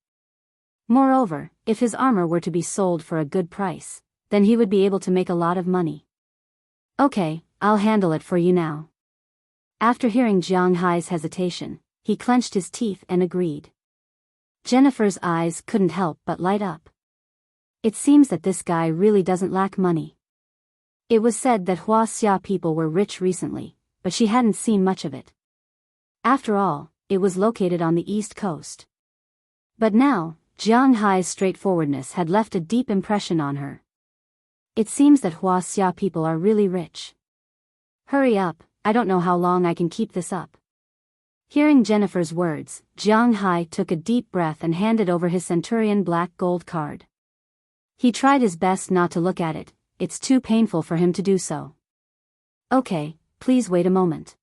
Moreover, if his armor were to be sold for a good price, then he would be able to make a lot of money. Okay, I'll handle it for you now. After hearing Jiang Hai's hesitation, he clenched his teeth and agreed. Jennifer's eyes couldn't help but light up. It seems that this guy really doesn't lack money. It was said that Huaxia people were rich recently, but she hadn't seen much of it. After all, it was located on the East Coast. But now, Jiang Hai's straightforwardness had left a deep impression on her. It seems that Huaxia people are really rich. Hurry up, I don't know how long I can keep this up. Hearing Jennifer's words, Jiang Hai took a deep breath and handed over his Centurion black gold card. He tried his best not to look at it, it's too painful for him to do so. Okay, please wait a moment.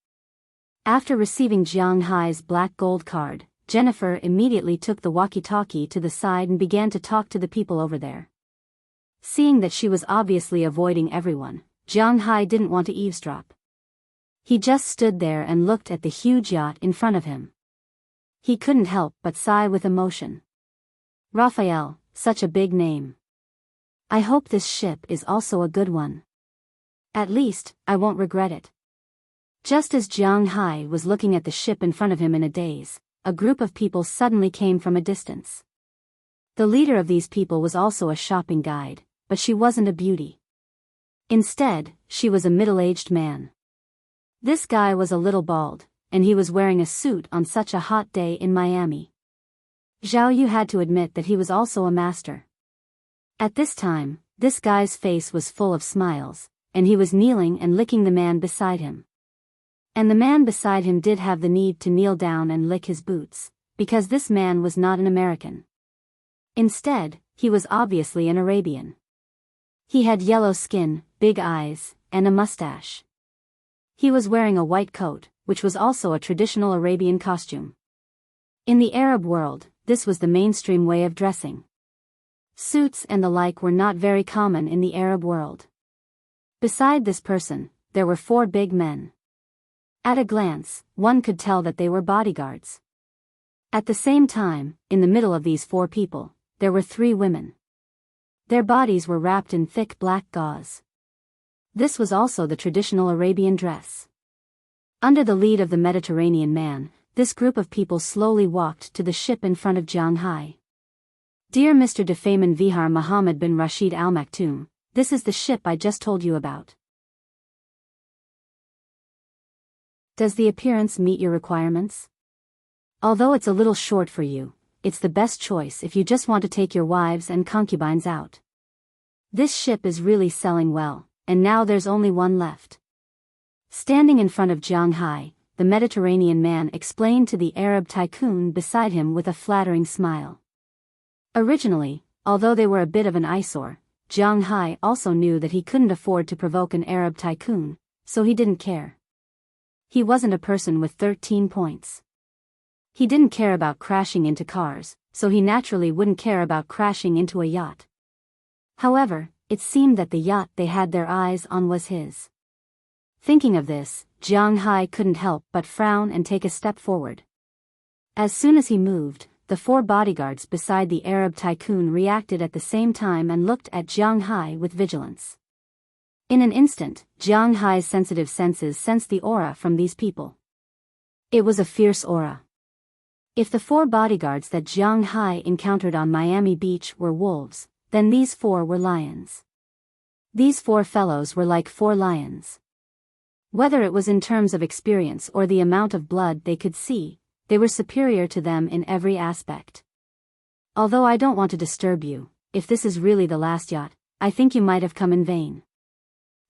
After receiving Jiang Hai's black gold card, Jennifer immediately took the walkie-talkie to the side and began to talk to the people over there. Seeing that she was obviously avoiding everyone, Jiang Hai didn't want to eavesdrop. He just stood there and looked at the huge yacht in front of him. He couldn't help but sigh with emotion. Raphael, such a big name. I hope this ship is also a good one. At least, I won't regret it. Just as Jiang Hai was looking at the ship in front of him in a daze, a group of people suddenly came from a distance. The leader of these people was also a shopping guide, but she wasn't a beauty. Instead, she was a middle-aged man. This guy was a little bald, and he was wearing a suit on such a hot day in Miami. Zhao Yu had to admit that he was also a master. At this time, this guy's face was full of smiles, and he was kneeling and licking the man beside him. And the man beside him did have the need to kneel down and lick his boots, because this man was not an American. Instead, he was obviously an Arabian. He had yellow skin, big eyes, and a mustache. He was wearing a white coat, which was also a traditional Arabian costume. In the Arab world, this was the mainstream way of dressing. Suits and the like were not very common in the Arab world. Beside this person, there were 4 big men. At a glance, one could tell that they were bodyguards. At the same time, in the middle of these 4 people, there were 3 women. Their bodies were wrapped in thick black gauze. This was also the traditional Arabian dress. Under the lead of the Mediterranean man, this group of people slowly walked to the ship in front of Jiang Hai. Dear Mr. Defayman Vihar Muhammad bin Rashid Al Maktoum, this is the ship I just told you about. Does the appearance meet your requirements? Although it's a little short for you, it's the best choice if you just want to take your wives and concubines out. This ship is really selling well, and now there's only one left. Standing in front of Jiang Hai, the Mediterranean man explained to the Arab tycoon beside him with a flattering smile. Originally, although they were a bit of an eyesore, Jiang Hai also knew that he couldn't afford to provoke an Arab tycoon, so he didn't care. He wasn't a person with 13 points. He didn't care about crashing into cars, so he naturally wouldn't care about crashing into a yacht. However, it seemed that the yacht they had their eyes on was his. Thinking of this, Jiang Hai couldn't help but frown and take a step forward. As soon as he moved, the 4 bodyguards beside the Arab tycoon reacted at the same time and looked at Jiang Hai with vigilance. In an instant, Jiang Hai's sensitive senses sensed the aura from these people. It was a fierce aura. If the 4 bodyguards that Jiang Hai encountered on Miami Beach were wolves, then these 4 were lions. These 4 fellows were like 4 lions. Whether it was in terms of experience or the amount of blood they could see, they were superior to them in every aspect. Although I don't want to disturb you, if this is really the last yacht, I think you might have come in vain.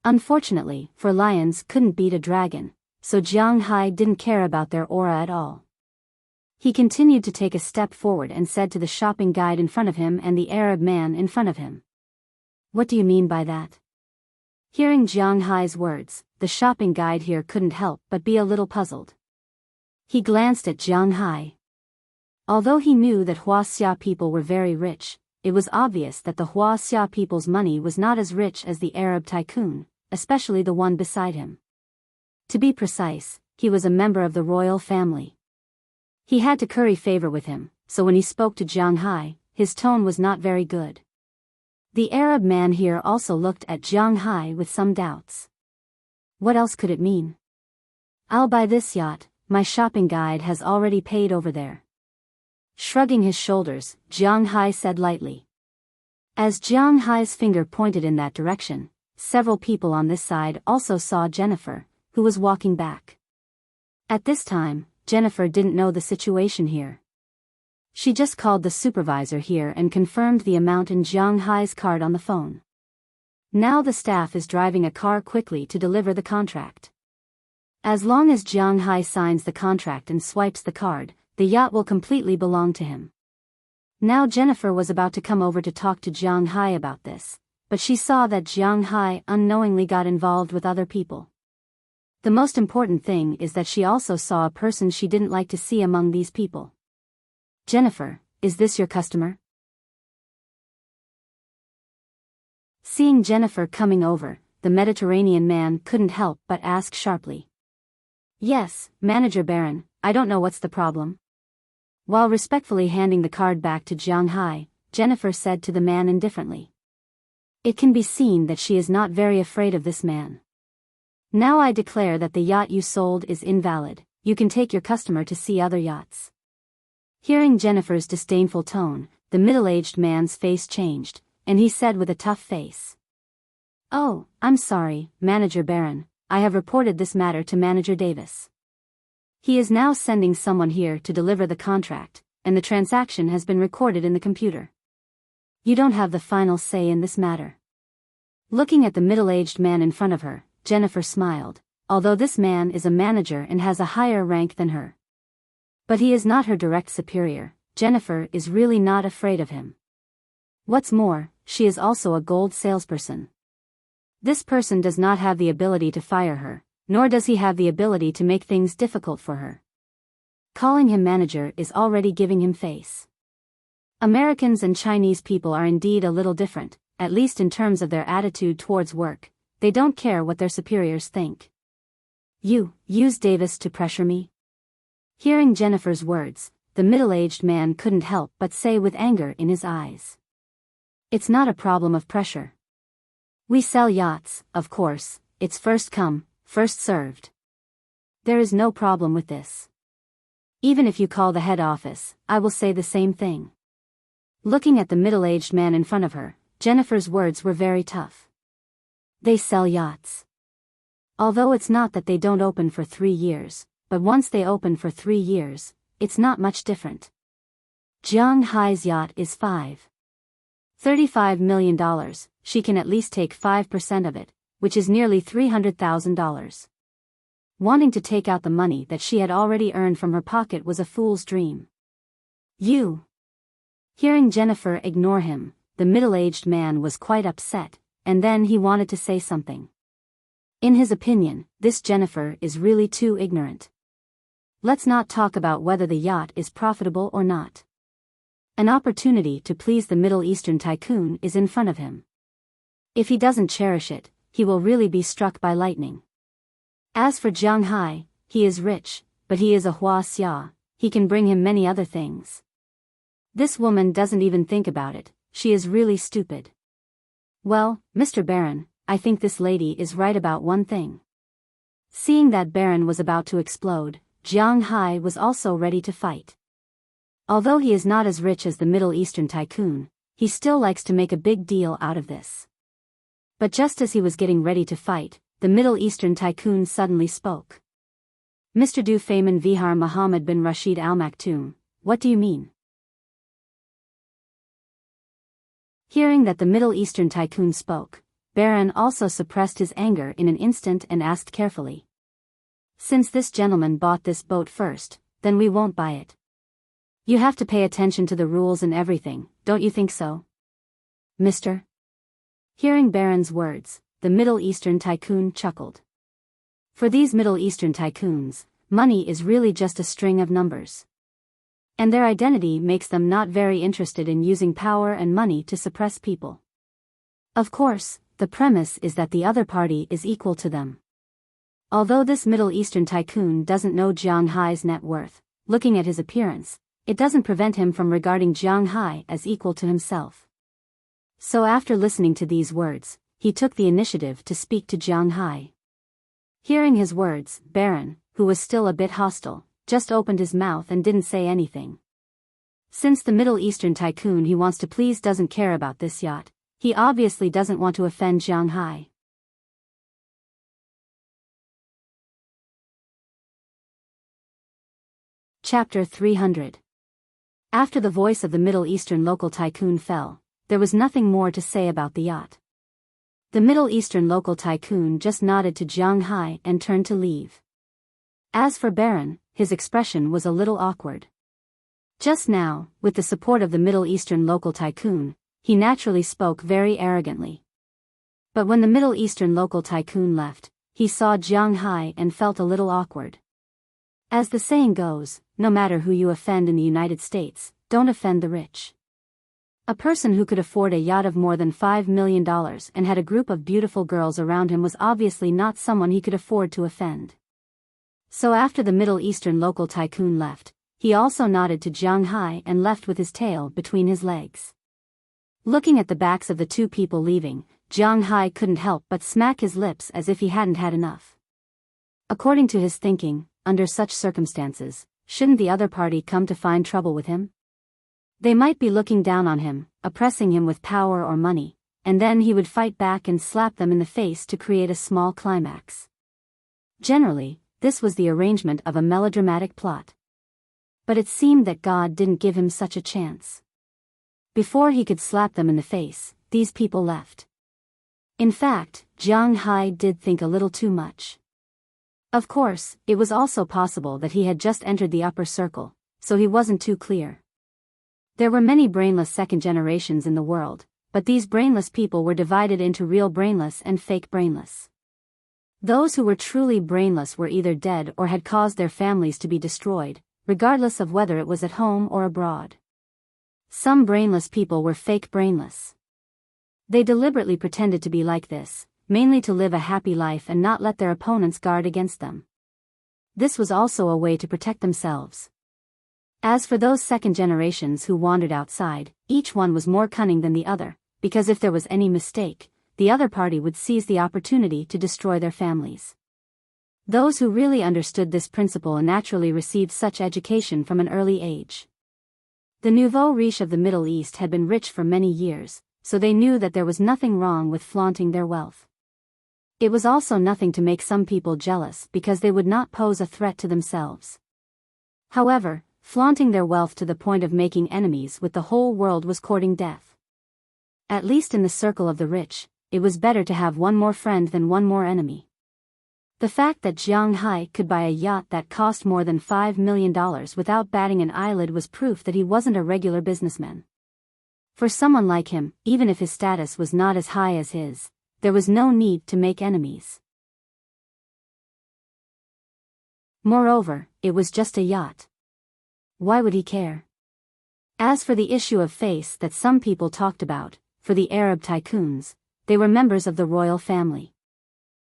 Unfortunately, for lions couldn't beat a dragon, so Jiang Hai didn't care about their aura at all. He continued to take a step forward and said to the shopping guide in front of him and the Arab man in front of him. What do you mean by that? Hearing Jiang Hai's words, the shopping guide here couldn't help but be a little puzzled. He glanced at Jiang Hai. Although he knew that Huaxia people were very rich, it was obvious that the Huaxia people's money was not as rich as the Arab tycoon, especially the one beside him. To be precise, he was a member of the royal family. He had to curry favor with him, so when he spoke to Jiang Hai, his tone was not very good. The Arab man here also looked at Jiang Hai with some doubts. What else could it mean? I'll buy this yacht, my shopping guide has already paid over there. Shrugging his shoulders, Jiang Hai said lightly. As Jiang Hai's finger pointed in that direction, several people on this side also saw Jennifer, who was walking back. At this time, Jennifer didn't know the situation here. She just called the supervisor here and confirmed the amount in Jiang Hai's card on the phone. Now the staff is driving a car quickly to deliver the contract. As long as Jiang Hai signs the contract and swipes the card, the yacht will completely belong to him. Now Jennifer was about to come over to talk to Jiang Hai about this, but she saw that Jiang Hai unknowingly got involved with other people. The most important thing is that she also saw a person she didn't like to see among these people. Jennifer, is this your customer? Seeing Jennifer coming over, the Mediterranean man couldn't help but ask sharply. Yes, Manager Baron, I don't know what's the problem. While respectfully handing the card back to Jiang Hai, Jennifer said to the man indifferently. It can be seen that she is not very afraid of this man. Now I declare that the yacht you sold is invalid, you can take your customer to see other yachts. Hearing Jennifer's disdainful tone, the middle-aged man's face changed, and he said with a tough face. Oh, I'm sorry, Manager Baron, I have reported this matter to Manager Davis. He is now sending someone here to deliver the contract, and the transaction has been recorded in the computer. You don't have the final say in this matter. Looking at the middle-aged man in front of her, Jennifer smiled, although this man is a manager and has a higher rank than her. But he is not her direct superior. Jennifer is really not afraid of him. What's more, she is also a gold salesperson. This person does not have the ability to fire her, nor does he have the ability to make things difficult for her. Calling him manager is already giving him face. Americans and Chinese people are indeed a little different, at least in terms of their attitude towards work. They don't care what their superiors think. You use Davis to pressure me? Hearing Jennifer's words, the middle-aged man couldn't help but say with anger in his eyes. It's not a problem of pressure. We sell yachts, of course, it's first come, first served. There is no problem with this. Even if you call the head office, I will say the same thing. Looking at the middle-aged man in front of her, Jennifer's words were very tough. They sell yachts. Although it's not that they don't open for 3 years, but once they open for 3 years, it's not much different. Jiang Hai's yacht is $35 million, she can at least take 5% of it, which is nearly $300,000. Wanting to take out the money that she had already earned from her pocket was a fool's dream. You. Hearing Jennifer ignore him, the middle-aged man was quite upset, and then he wanted to say something. In his opinion, this Jennifer is really too ignorant. Let's not talk about whether the yacht is profitable or not. An opportunity to please the Middle Eastern tycoon is in front of him. If he doesn't cherish it, he will really be struck by lightning. As for Jiang Hai, he is rich, but he is a Hua Xia, he can bring him many other things. This woman doesn't even think about it, she is really stupid. Well, Mr. Baron, I think this lady is right about one thing. Seeing that Baron was about to explode, Jiang Hai was also ready to fight. Although he is not as rich as the Middle Eastern tycoon, he still likes to make a big deal out of this. But just as he was getting ready to fight, the Middle Eastern tycoon suddenly spoke. Mr. Du Feynman Vihar Muhammad bin Rashid Al Maktoum, what do you mean? Hearing that the Middle Eastern tycoon spoke, Baron also suppressed his anger in an instant and asked carefully. Since this gentleman bought this boat first, then we won't buy it. You have to pay attention to the rules and everything, don't you think so? Mr. Hearing Baron's words, the Middle Eastern tycoon chuckled. For these Middle Eastern tycoons, money is really just a string of numbers. And their identity makes them not very interested in using power and money to suppress people. Of course, the premise is that the other party is equal to them. Although this Middle Eastern tycoon doesn't know Jiang Hai's net worth, looking at his appearance, it doesn't prevent him from regarding Jiang Hai as equal to himself. So after listening to these words, he took the initiative to speak to Jiang Hai. Hearing his words, Baron, who was still a bit hostile, just opened his mouth and didn't say anything. Since the Middle Eastern tycoon he wants to please doesn't care about this yacht, he obviously doesn't want to offend Jiang Hai. Chapter 300. After the voice of the Middle Eastern local tycoon fell, there was nothing more to say about the yacht. The Middle Eastern local tycoon just nodded to Jiang Hai and turned to leave. As for Baron, his expression was a little awkward. Just now, with the support of the Middle Eastern local tycoon, he naturally spoke very arrogantly. But when the Middle Eastern local tycoon left, he saw Jiang Hai and felt a little awkward. As the saying goes, no matter who you offend in the United States, don't offend the rich. A person who could afford a yacht of more than $5 million and had a group of beautiful girls around him was obviously not someone he could afford to offend. So after the Middle Eastern local tycoon left, he also nodded to Jiang Hai and left with his tail between his legs. Looking at the backs of the two people leaving, Jiang Hai couldn't help but smack his lips as if he hadn't had enough. According to his thinking, under such circumstances, shouldn't the other party come to find trouble with him? They might be looking down on him, oppressing him with power or money, and then he would fight back and slap them in the face to create a small climax. Generally, this was the arrangement of a melodramatic plot. But it seemed that God didn't give him such a chance. Before he could slap them in the face, these people left. In fact, Jiang Hai did think a little too much. Of course, it was also possible that he had just entered the upper circle, so he wasn't too clear. There were many brainless second generations in the world, but these brainless people were divided into real brainless and fake brainless. Those who were truly brainless were either dead or had caused their families to be destroyed, regardless of whether it was at home or abroad. Some brainless people were fake brainless. They deliberately pretended to be like this, mainly to live a happy life and not let their opponents guard against them. This was also a way to protect themselves. As for those second generations who wandered outside, each one was more cunning than the other, because if there was any mistake, the other party would seize the opportunity to destroy their families. Those who really understood this principle naturally received such education from an early age. The nouveau riche of the Middle East had been rich for many years, so they knew that there was nothing wrong with flaunting their wealth. It was also nothing to make some people jealous because they would not pose a threat to themselves. However, flaunting their wealth to the point of making enemies with the whole world was courting death. At least in the circle of the rich, it was better to have one more friend than one more enemy. The fact that Jiang Hai could buy a yacht that cost more than $5 million without batting an eyelid was proof that he wasn't a regular businessman. For someone like him, even if his status was not as high as his, there was no need to make enemies. Moreover, it was just a yacht. Why would he care? As for the issue of face that some people talked about, for the Arab tycoons, they were members of the royal family.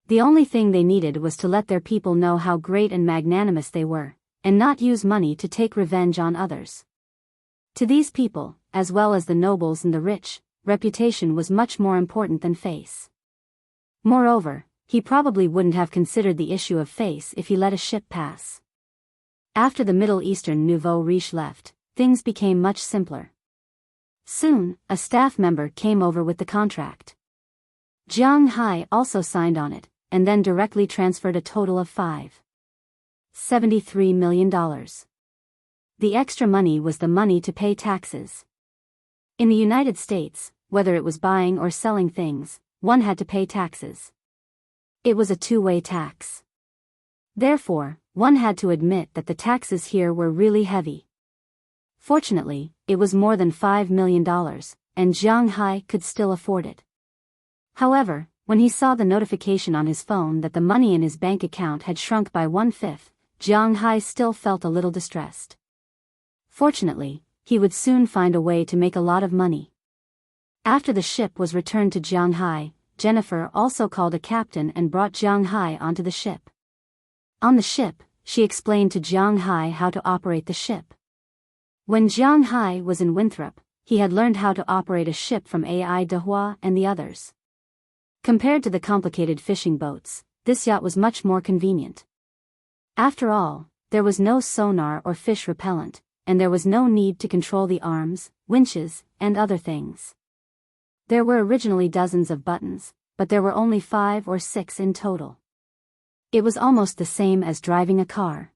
The only thing they needed was to let their people know how great and magnanimous they were, and not use money to take revenge on others. To these people, as well as the nobles and the rich, reputation was much more important than face. Moreover, he probably wouldn't have considered the issue of face if he let a ship pass. After the Middle Eastern nouveau riche left, things became much simpler. Soon, a staff member came over with the contract. Jiang Hai also signed on it, and then directly transferred a total of $5.73 million. The extra money was the money to pay taxes. In the United States, whether it was buying or selling things, one had to pay taxes. It was a two-way tax. Therefore, one had to admit that the taxes here were really heavy. Fortunately, it was more than $5 million, and Jiang Hai could still afford it. However, when he saw the notification on his phone that the money in his bank account had shrunk by 1/5, Jiang Hai still felt a little distressed. Fortunately, he would soon find a way to make a lot of money. After the ship was returned to Jiang Hai, Jennifer also called a captain and brought Jiang Hai onto the ship. On the ship, she explained to Jiang Hai how to operate the ship. When Jiang Hai was in Winthrop, he had learned how to operate a ship from Ai Dehua and the others. Compared to the complicated fishing boats, this yacht was much more convenient. After all, there was no sonar or fish repellent, and there was no need to control the arms, winches, and other things. There were originally dozens of buttons, but there were only 5 or 6 in total. It was almost the same as driving a car.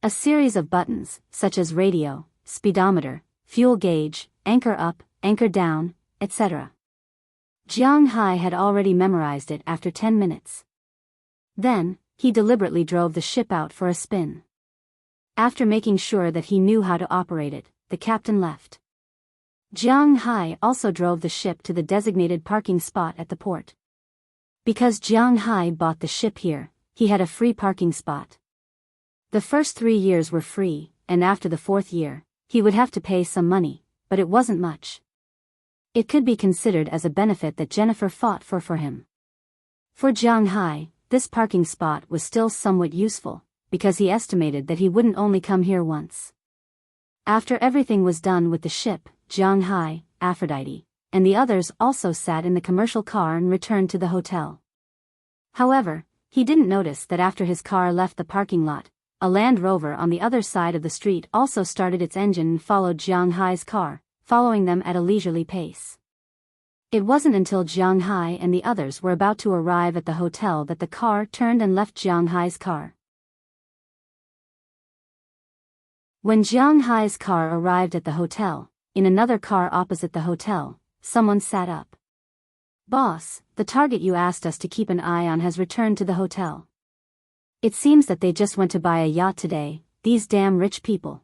A series of buttons, such as radio, speedometer, fuel gauge, anchor up, anchor down, etc. Jiang Hai had already memorized it after 10 minutes. Then, he deliberately drove the ship out for a spin. After making sure that he knew how to operate it, the captain left. Jiang Hai also drove the ship to the designated parking spot at the port. Because Jiang Hai bought the ship here, he had a free parking spot. The first 3 years were free, and after the 4th year, he would have to pay some money, but it wasn't much. It could be considered as a benefit that Jennifer fought for him. For Jiang Hai, this parking spot was still somewhat useful, because he estimated that he wouldn't only come here once. After everything was done with the ship, Jiang Hai, Aphrodite, and the others also sat in the commercial car and returned to the hotel. However, he didn't notice that after his car left the parking lot, a Land Rover on the other side of the street also started its engine and followed Jiang Hai's car, following them at a leisurely pace. It wasn't until Jiang Hai and the others were about to arrive at the hotel that the car turned and left Jiang Hai's car. When Jiang Hai's car arrived at the hotel, in another car opposite the hotel, someone sat up. "Boss, the target you asked us to keep an eye on has returned to the hotel." It seems that they just went to buy a yacht today, these damn rich people.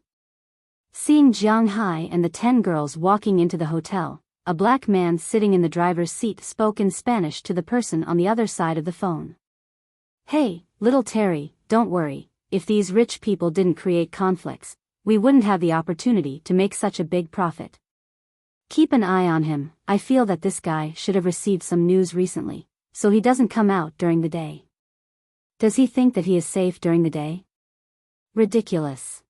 Seeing Jiang Hai and the 10 girls walking into the hotel, a black man sitting in the driver's seat spoke in Spanish to the person on the other side of the phone. Hey, little Terry, don't worry, if these rich people didn't create conflicts, we wouldn't have the opportunity to make such a big profit. Keep an eye on him. I feel that this guy should have received some news recently, so he doesn't come out during the day. Does he think that he is safe during the day? Ridiculous.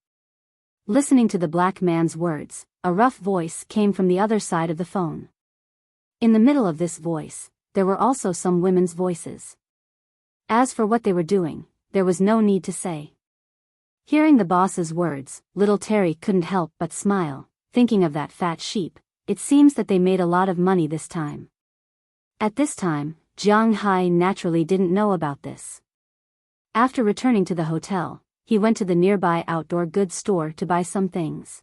Listening to the black man's words, a rough voice came from the other side of the phone. In the middle of this voice, there were also some women's voices. As for what they were doing, there was no need to say. Hearing the boss's words, little Terry couldn't help but smile, thinking of that fat sheep. It seems that they made a lot of money this time. At this time, Jiang Hai naturally didn't know about this. After returning to the hotel, he went to the nearby outdoor goods store to buy some things.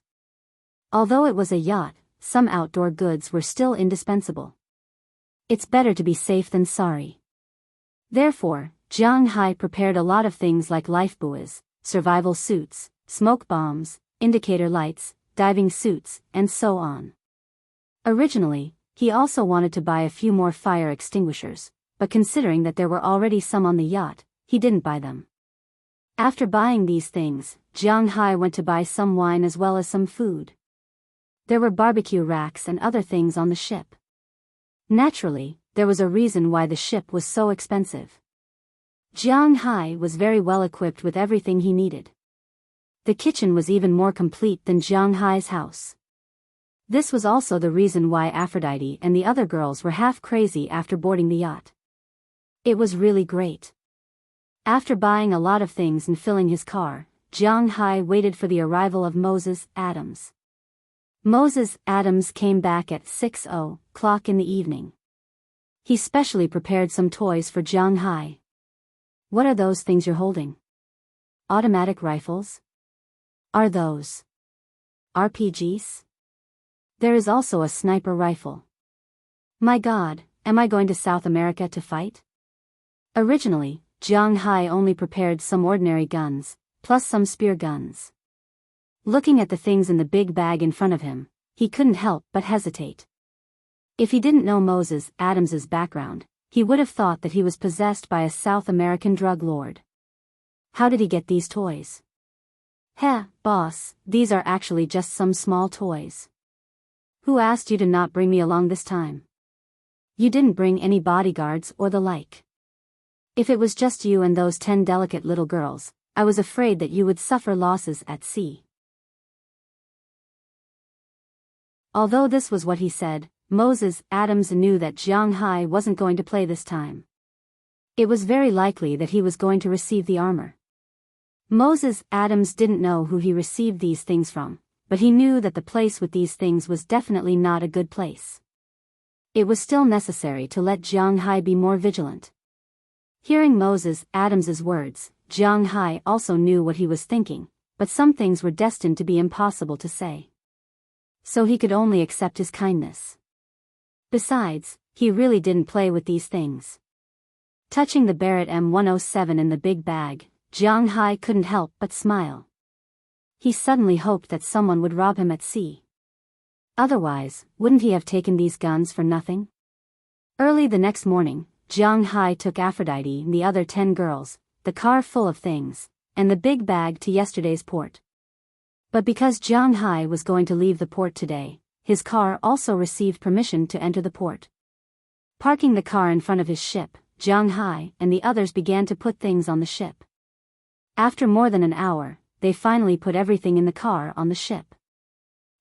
Although it was a yacht, some outdoor goods were still indispensable. It's better to be safe than sorry. Therefore, Jiang Hai prepared a lot of things like lifebuoys, survival suits, smoke bombs, indicator lights, diving suits, and so on. Originally, he also wanted to buy a few more fire extinguishers, but considering that there were already some on the yacht, he didn't buy them. After buying these things, Jiang Hai went to buy some wine as well as some food. There were barbecue racks and other things on the ship. Naturally, there was a reason why the ship was so expensive. Jiang Hai was very well equipped with everything he needed. The kitchen was even more complete than Jiang Hai's house. This was also the reason why Aphrodite and the other girls were half crazy after boarding the yacht. It was really great. After buying a lot of things and filling his car, Jiang Hai waited for the arrival of Moses Adams. Moses Adams came back at 6:00 in the evening. He specially prepared some toys for Jiang Hai. What are those things you're holding? Automatic rifles? Are those RPGs? There is also a sniper rifle. My God, am I going to South America to fight? Originally, Jiang Hai only prepared some ordinary guns, plus some spear guns. Looking at the things in the big bag in front of him, he couldn't help but hesitate. If he didn't know Moses Adams's background, he would have thought that he was possessed by a South American drug lord. How did he get these toys? Heh, boss, these are actually just some small toys. Who asked you to not bring me along this time? You didn't bring any bodyguards or the like. If it was just you and those 10 delicate little girls, I was afraid that you would suffer losses at sea. Although this was what he said, Moses Adams knew that Jiang Hai wasn't going to play this time. It was very likely that he was going to receive the armor. Moses Adams didn't know who he received these things from, but he knew that the place with these things was definitely not a good place. It was still necessary to let Jiang Hai be more vigilant. Hearing Moses Adams's words, Jiang Hai also knew what he was thinking, but some things were destined to be impossible to say. So he could only accept his kindness. Besides, he really didn't play with these things. Touching the Barrett M107 in the big bag, Jiang Hai couldn't help but smile. He suddenly hoped that someone would rob him at sea. Otherwise, wouldn't he have taken these guns for nothing? Early the next morning, Jiang Hai took Aphrodite and the other 10 girls, the car full of things, and the big bag to yesterday's port. But because Jiang Hai was going to leave the port today, his car also received permission to enter the port. Parking the car in front of his ship, Jiang Hai and the others began to put things on the ship. After more than an hour, they finally put everything in the car on the ship.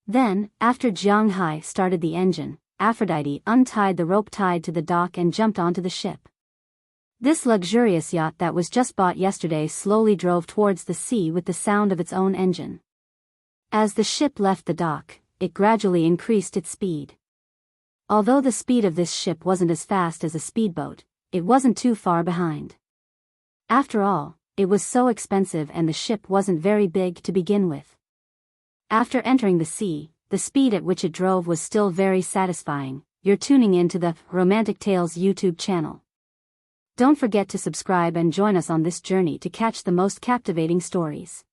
Then, after Jiang Hai started the engine, Aphrodite untied the rope tied to the dock and jumped onto the ship. This luxurious yacht that was just bought yesterday slowly drove towards the sea with the sound of its own engine. As the ship left the dock, it gradually increased its speed. Although the speed of this ship wasn't as fast as a speedboat, it wasn't too far behind. After all, it was so expensive and the ship wasn't very big to begin with. After entering the sea, the speed at which it drove was still very satisfying. You're tuning in to the Romantic Tales YouTube channel. Don't forget to subscribe and join us on this journey to catch the most captivating stories.